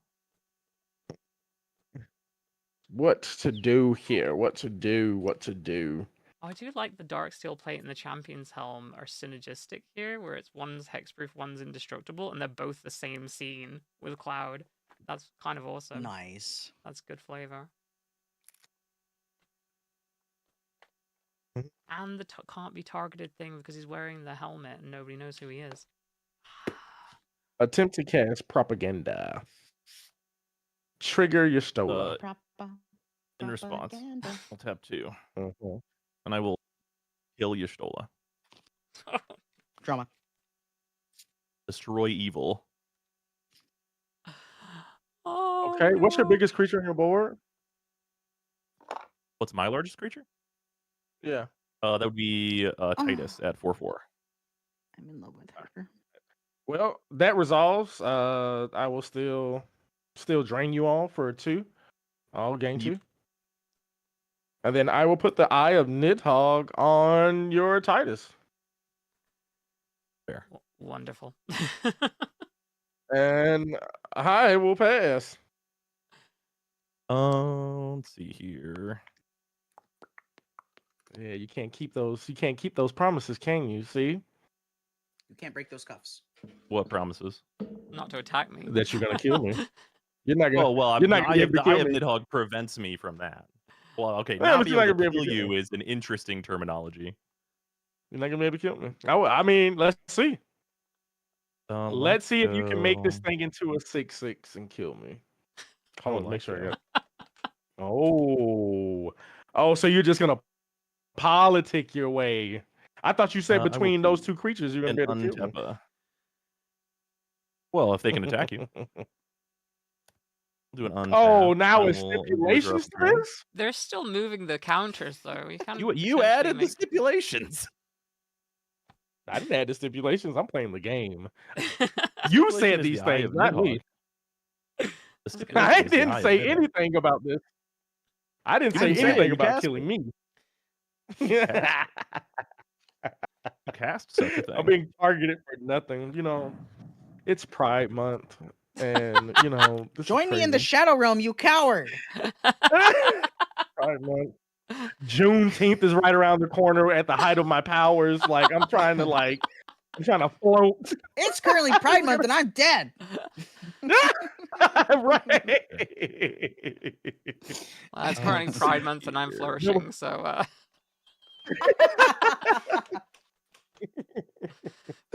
What to do here? What to do? Oh, I do like the Dark Steel Plate and the Champion's Helm are synergistic here, where it's one's hexproof, one's indestructible, and they're both the same scene with Cloud. That's kind of awesome. Nice. That's good flavor. And the can't be targeted thing because he's wearing the helmet and nobody knows who he is. Attempt to cast propaganda. Trigger your Stola. In response, Propaganda. I'll tap 2, Mhm. and I will kill Y'shtola. Drama. Destroy evil. Oh, Okay, what's your no. biggest creature on your board? What's my largest creature? Yeah. That would be Titus at 4/4. I'm in love with her. Well, that resolves. I will still drain you all for 2. I'll gain 2. And then I will put the Eye of Nidhogg on your Titus. Fair. Wonderful. And I will pass. Let's see here. Yeah, you can't keep those. You can't keep those promises, can you? See You can't break those cuffs. What promises? Not to attack me. that you're gonna kill me. You're not gonna. Oh well, You're not the gonna be able to Eye kill of me. Nidhogg prevents me from that. Well, okay, Yeah, not but be you're not able to gonna be able kill to kill you me. is an interesting terminology. You're not gonna be able to kill me. I mean, let's see. Let's see if you can make this go- thing into a 6/6 and kill me. Hold on, would make like sure to. I got. Oh, so you're just gonna politic your way. I thought you said I will between those do 2 creatures you're gonna an be able to kill me. untap. Well, if they can attack you, I'll do an untap. Oh, now I it's will endure stipulations to drop this? They're still moving the counters, though. We can you added the stipulations. I didn't add the stipulations. I'm playing the game. the You Stipulation said is these the Eye things, of not me. Nidhogg. The stipulation I is the Eye didn't of say Nidhogg. anything about this. I didn't You say didn't say it, anything you about cast killing it. me. You cast such a thing. I'm being targeted for nothing. You know, it's Pride Month, and you know, this Join is me in the crazy. Shadow Realm, you coward. Pride Month. Juneteenth is right around the corner at the height of my powers. Like I'm trying to float. It's currently Pride Month and I'm dead. Right. Well, it's currently Let's Pride see Month and I'm here. flourishing, so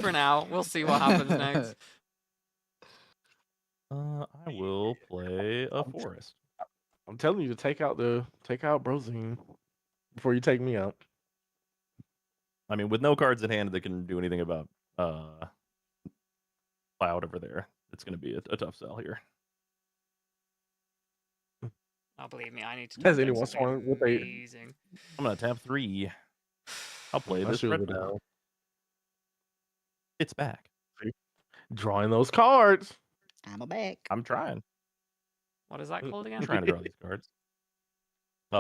for now, we'll see what happens next. I will play a forest. I'm telling you to take out Brozime before you take me out. I mean, with no cards in hand that can do anything about Cloud over there, it's going to be a tough sell here. Oh, believe me, I need to. Has do anyone something sworn with a- amazing? I'm going to tap 3. I'll play My this shoes red are now. down. It's back. Drawing those cards. I'm a back. I'm trying. What is that called again? I'm trying to draw these cards.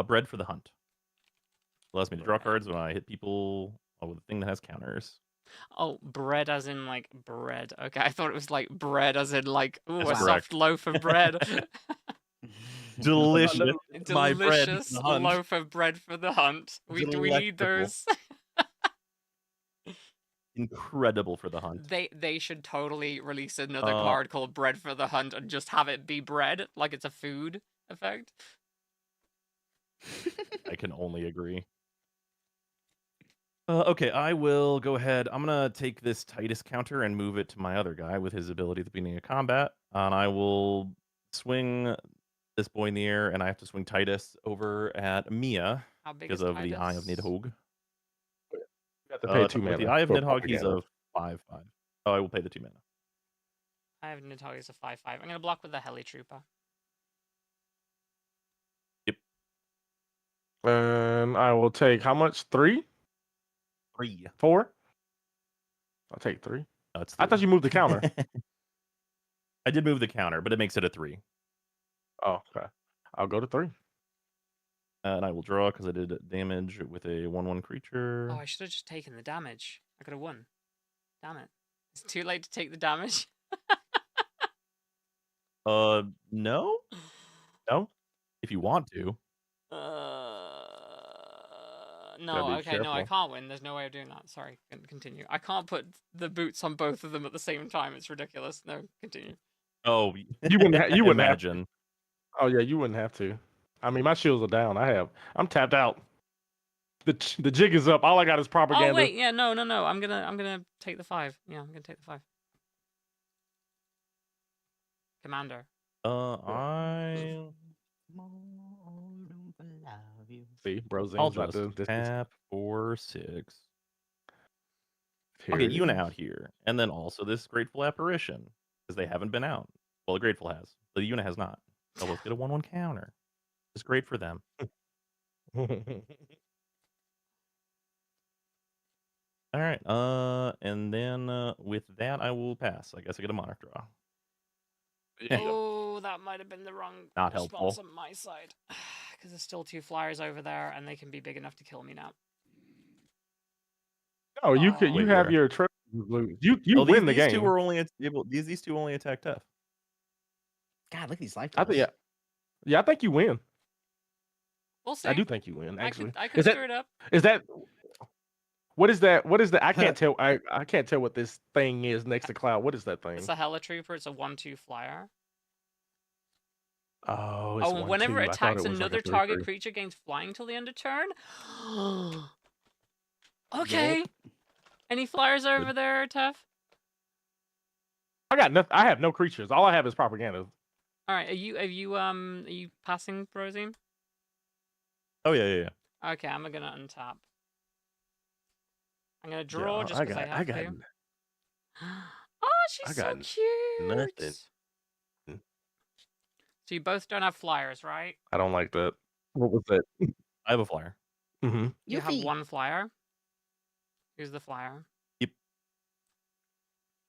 Bread for the Hunt. Allows me to draw cards when I hit people with a thing that has counters. Oh, bread as in like bread. Okay, I thought it was like bread as in like ooh, That's a correct. soft loaf of bread. Delicious. My bread for Delicious the hunt. loaf of bread for the hunt. We need Delectable. those. Incredible for the hunt. They should totally release another Uh, card called Bread for the Hunt and just have it be bread, like it's a food effect. I can only agree. Okay, I will go ahead. I'm going to take this Titus counter and move it to my other guy with his ability at the beginning of combat. And I will swing this boy in the air, and I have to swing Titus over at Mia How big because is of the Eye of Titus? Nidhogg. You have to pay 2 With mana. the Eye of for Nidhogg, he's propaganda. a 5/5. Oh, I will pay the 2 mana. I have Nidhogg as a 5/5. I'm gonna block with the Heli Trooper. And I will take how much? 3? 3. 4? I'll take 3. No, it's I thought 3. you moved the counter. I did move the counter, but it makes it a 3. Oh, okay. I'll go to 3. And I will draw because I did damage with a 1/1 creature. Oh, I should have just taken the damage. I could have won. Damn it. It's too late to take the damage. No? No? If you want to. No, be okay, no, I careful. can't win. There's no way of doing that. Sorry, continue. I can't put the boots on both of them at the same time. It's ridiculous. No, continue. Oh, You wouldn't have to. imagine. Oh yeah, you wouldn't have to. I mean, my shields are down. I'm tapped out. The jig is up. All I got is propaganda. Oh wait, yeah, no. I'm gonna take the 5. Yeah, I'm gonna take the 5. Commander. I See, Brozime's I'll about just to tap for 6. I'll get Yuna out here, and then also this Grateful Apparition because they haven't been out. Well, the Grateful has, but the Yuna has not. So let's get a 1/1 counter. It's great for them. All right. And then with that, I will pass. I guess I get a Monarch draw. Oh, that might have been the wrong Not response helpful. on my side. Because there's still 2 flyers over there, and they can be big enough to kill me now. Oh, you could. You Wait, have where? your treasure. You Oh, win the these game. two are only able. These two only attack Tef. God, look at these life I totals. think. Yeah, I think you win. We'll see. I do think you win. I Actually, could screw it up. Is that? What is that? What is that? I can't tell. I can't tell what this thing is next to Cloud. What is that thing? It's a Helitrooper. It's a 1/2 flyer. Oh, it's Oh, whenever 1/2. it I thought attacks it was like a another 3/3. target creature gains flying till the end of turn. Okay. Yep. Any flyers over there, Tef? I got nothing. I have no creatures. All I have is propaganda. All right. Are you passing, Brozime? Oh yeah. Okay, I'm gonna untap. I'm gonna draw Yeah, just because I have got to. Oh, she's so got cute. nothing. So you both don't have flyers, right? I don't like that. What was that? I have a flyer. Mm-hmm. You have 1 flyer. Here's the flyer. Yep.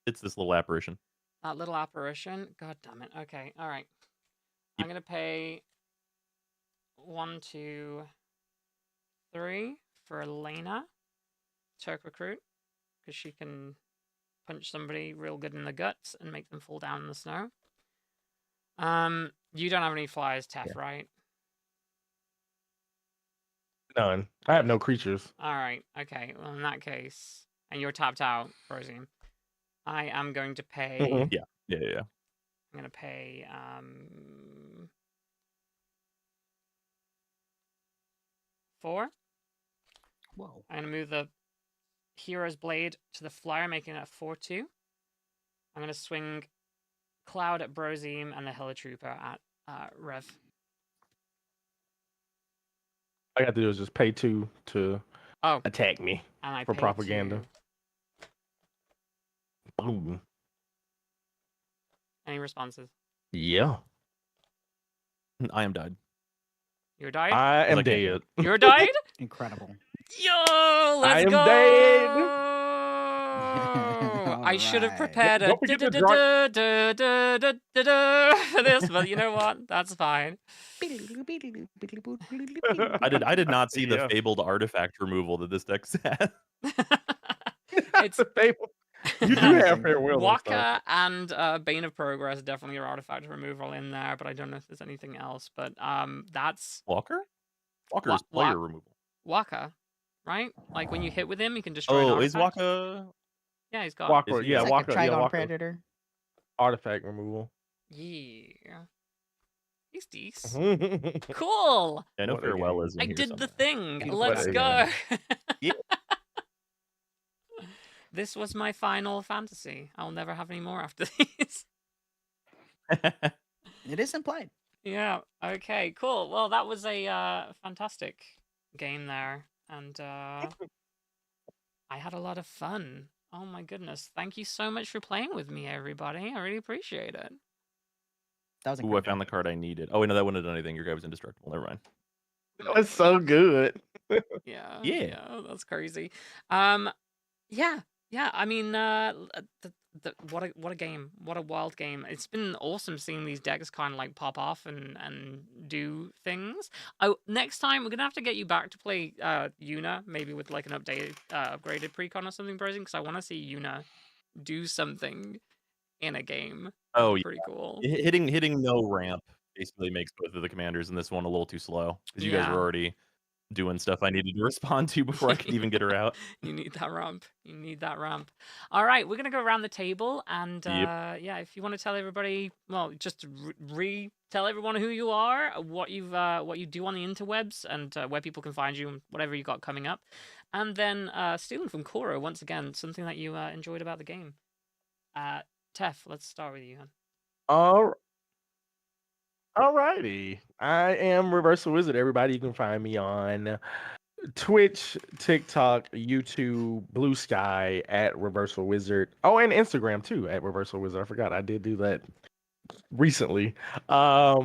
It's this little apparition. That little apparition. God damn it. Okay. All right. Yep. I'm gonna pay 1, 2, 3 for Elena, Turk Recruit, because she can punch somebody real good in the guts and make them fall down in the snow. You don't have any flyers, Tef, right? None. I have no creatures. All right. Okay. Well, in that case, and you're tapped out, Brozime, I am going to pay. Yeah. I'm gonna pay 4. Whoa. I'm gonna move the Hero's Blade to the flyer, making it a 4/2. I'm gonna swing Cloud at Brozime and the Helitrooper at Rev. All I got to do is just pay 2 to attack me And I for pay propaganda. 2. Boom. Any responses? Yeah. I am died. You're died? I am I can't dead. You're died? Incredible. Yo, let's I am go! dead. I should have Alright. prepared a Don't forget to for this, but you know what? That's fine. I did not see the Yeah. fabled artifact removal that this deck had. It's You do have farewell. and stuff. Waka and Bane of Progress definitely are artifact removal in there, but I don't know if there's anything else. But that's Walker? Walker is player removal. Waka, right? Like when you hit with him, you can destroy an Oh, artifact. is Waka? Yeah, he's got Walker, Is he- yeah, It's like Walker, a yeah, Trigon Walker. Predator. Artifact removal. Yeah. He's decent. Cool. I know What a farewell game. is in I here did the somewhere. thing. What Let's a go. Yeah. This was my final fantasy. I'll never have any more after these. It is implied. Yeah. Okay. Cool. Well, that was a fantastic game there, and I had a lot of fun. Oh my goodness! Thank you so much for playing with me, everybody. I really appreciate it. That was Ooh, I incredible. found the card I needed. Oh, wait, no, that wouldn't have done anything. Your guy was indestructible. Never mind. That was so good. Yeah. Yeah. That's crazy. Yeah. I mean, what a game! What a wild game! It's been awesome seeing these decks kind of like pop off and do things. Oh, next time we're gonna have to get you back to play Yuna, maybe with like an updated, upgraded precon or something, Brozime, because I want to see Yuna do something in a game. Oh, yeah. Pretty cool. Hitting no ramp basically makes both of the commanders in this one a little too slow because you guys Yeah. were already doing stuff I needed to respond to before I could even get her out. You need that ramp. You need that ramp. All right, we're gonna go around the table, and Yep. yeah, if you want to tell everybody, well, just tell everyone who you are, what you do on the interwebs, and where people can find you, and whatever you got coming up, and then stealing from Koro once again, something that you enjoyed about the game. Tef, let's start with you. All Alrighty. I am ReversalWizrd. Everybody, you can find me on Twitch, TikTok, YouTube, Bluesky at ReversalWizrd. Oh, and Instagram too at ReversalWizrd. I forgot I did do that recently. I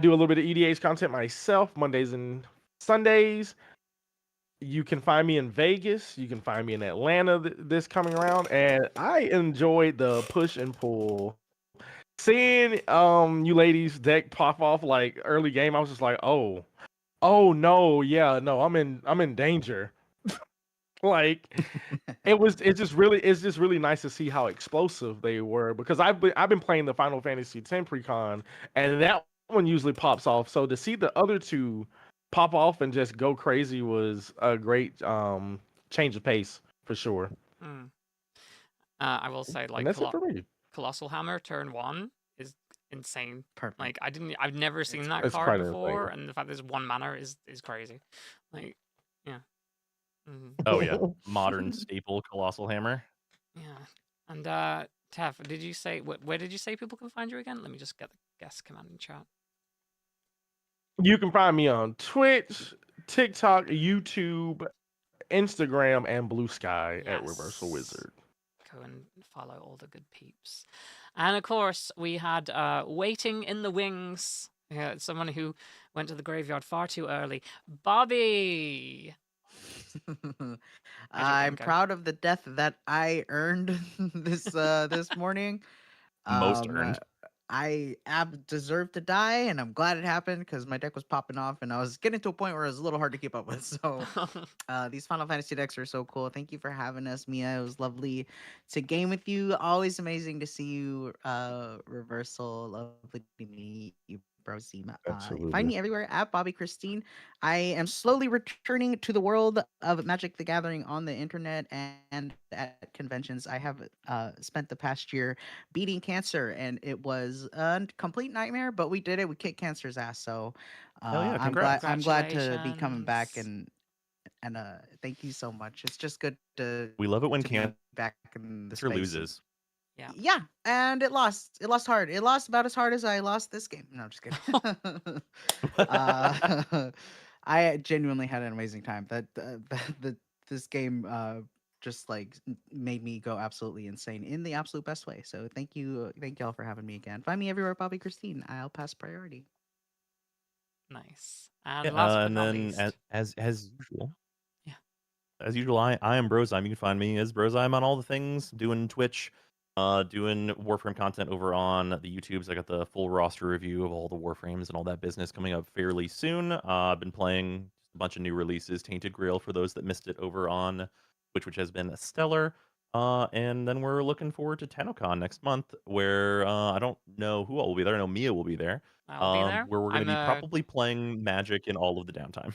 do a little bit of EDH content myself, Mondays and Sundays. You can find me in Vegas. You can find me in Atlanta this coming around, and I enjoyed the push and pull. Seeing you ladies deck pop off like early game, I was just like, oh no, yeah, no, I'm in danger. Like it's just really nice to see how explosive they were, because I've been playing the Final Fantasy X precon, and that one usually pops off. So to see the other two pop off and just go crazy was a great change of pace for sure. I will say, And like, that's it for me. Colossal Hammer turn 1 is insane. Perfect. Like, I've never seen that it's card quite before, insane. and the fact there's 1 mana is crazy. Like, yeah. Oh yeah, modern staple Colossal Hammer. Yeah. And Tef, did you say where did you say people can find you again? Let me just get the guest command in chat. You can find me on Twitch, TikTok, YouTube, Instagram, and Bluesky at ReversalWizrd. Go and follow all the good peeps. And of course, we had waiting in the wings, someone who went to the graveyard far too early, Bobbie. I'm proud of the death that I earned this morning. Most earned. I deserved to die, and I'm glad it happened because my deck was popping off, and I was getting to a point where it was a little hard to keep up with. So these Final Fantasy decks are so cool. Thank you for having us, Mia. It was lovely to game with you. Always amazing to see you, Reversal. Lovely to meet you, Brozime. Find me everywhere at Bobbie-Christine. I am slowly returning to the world of Magic the Gathering on the internet and at conventions. I have spent the past year beating cancer, and it was a complete nightmare, but we did it. We kicked cancer's ass. So Hell yeah, I'm glad congrats. to be coming back, and thank you so much. It's just good to We love it when be cancer back in the loses. Yeah, and it lost. It lost hard. It lost about as hard as I lost this game. No, I'm just kidding. I genuinely had an amazing time. This game just like made me go absolutely insane in the absolute best way. So thank you all for having me again. Find me everywhere, Bobbie-Christine. I'll pass priority. Nice. And last but and not then least, as usual. Yeah. As usual, I am Brozime. You can find me as Brozime on all the things, doing Twitch, doing Warframe content over on the YouTubes. I got the full roster review of all the Warframes and all that business coming up fairly soon. I've been playing a bunch of new releases, Tainted Grail for those that missed it over on Twitch, which has been stellar. And then we're looking forward to TennoCon next month, where I don't know who all will be there. I know Mia will be there. I'll be there. Where we're going to be probably playing Magic in all of the downtime.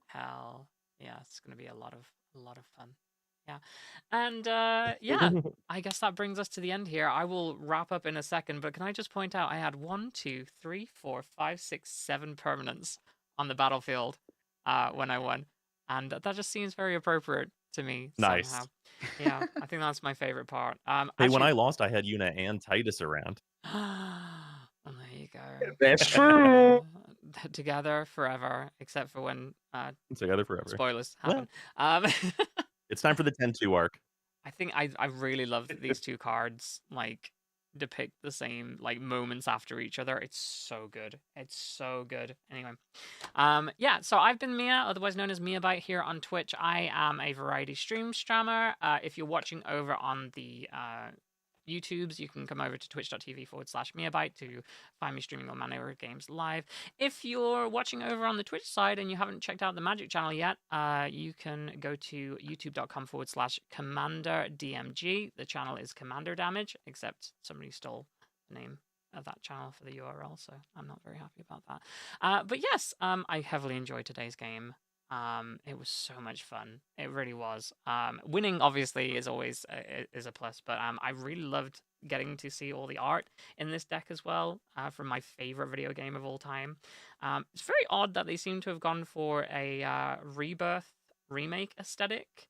Hell yeah, it's going to be a lot of fun. Yeah. And yeah, I guess that brings us to the end here. I will wrap up in a second, but can I just point out I had 1, 2, 3, 4, 5, 6, 7 permanents on the battlefield when I won. And that just seems very appropriate to me. Nice. Somehow. Yeah, I think that's my favorite part. Hey, actually, when I lost, I had Yuna and Titus around. Well, there you go. That's true. Together forever, except for when Together forever. Spoilers happen. It's time for the 10-2 arc. I think I really love that these two cards like depict the same like moments after each other. It's so good. It's so good. Anyway, yeah. So I've been Mia, otherwise known as miabyte, here on Twitch. I am a variety streamer. If you're watching over on the YouTubes, you can come over to twitch.tv/miabyte to find me streaming all manner of games live. If you're watching over on the Twitch side and you haven't checked out the Magic channel yet, you can go to youtube.com/CommanderDMG. The channel is Commander Damage, except somebody stole the name that channel for the URL, so I'm not very happy about that. But yes, I heavily enjoyed today's game. It was so much fun. It really was. Winning obviously is always is a plus, but I really loved getting to see all the art in this deck as well. From my favorite video game of all time. It's very odd that they seem to have gone for a Rebirth remake aesthetic,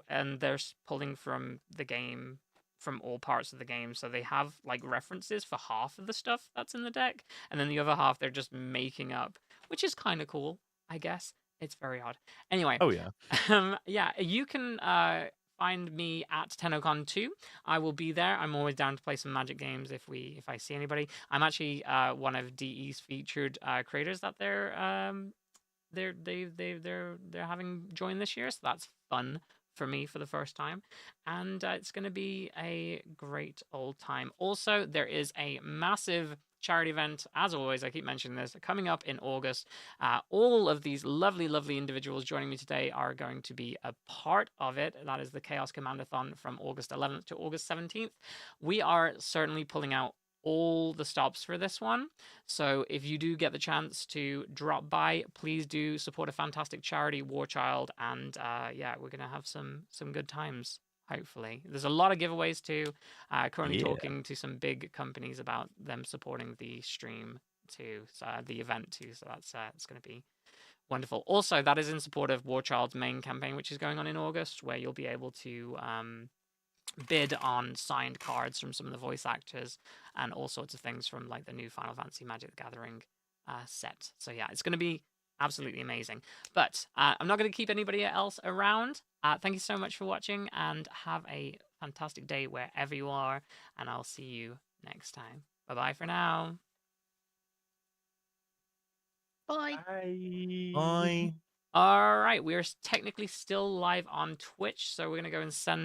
and they're pulling from the game, from all parts of the game, so they have like references for half of the stuff that's in the deck, and then the other half they're just making up, which is kind of cool, I guess. It's very odd. Anyway, Oh yeah. yeah, you can find me at TennoCon2. I will be there. I'm always down to play some Magic games if I see anybody. I'm actually one of DE's featured creators that they're having join this year, so that's fun for me for the first time, and it's going to be a great old time. Also, there is a massive charity event, as always, I keep mentioning this, coming up in August. All of these lovely individuals joining me today are going to be a part of it. That is the Chaos Commandathon from August 11th to August 17th. We are certainly pulling out all the stops for this one, so if you do get the chance to drop by, please do support a fantastic charity, War Child, and yeah, we're gonna have some good times, hopefully. There's a lot of giveaways too. Currently talking to some big companies about them supporting the stream too, so the event too, so that's it's gonna be wonderful. Also, that is in support of War Child's main campaign, which is going on in August, where you'll be able to bid on signed cards from some of the voice actors and all sorts of things from like the new Final Fantasy Magic the Gathering set. So yeah, it's going to be absolutely amazing. But I'm not going to keep anybody else around. Thank you so much for watching, and have a fantastic day wherever you are, and I'll see you next time. Bye-bye for now. Bye. Bye. All right, we're technically still live on Twitch, so we're going to go and send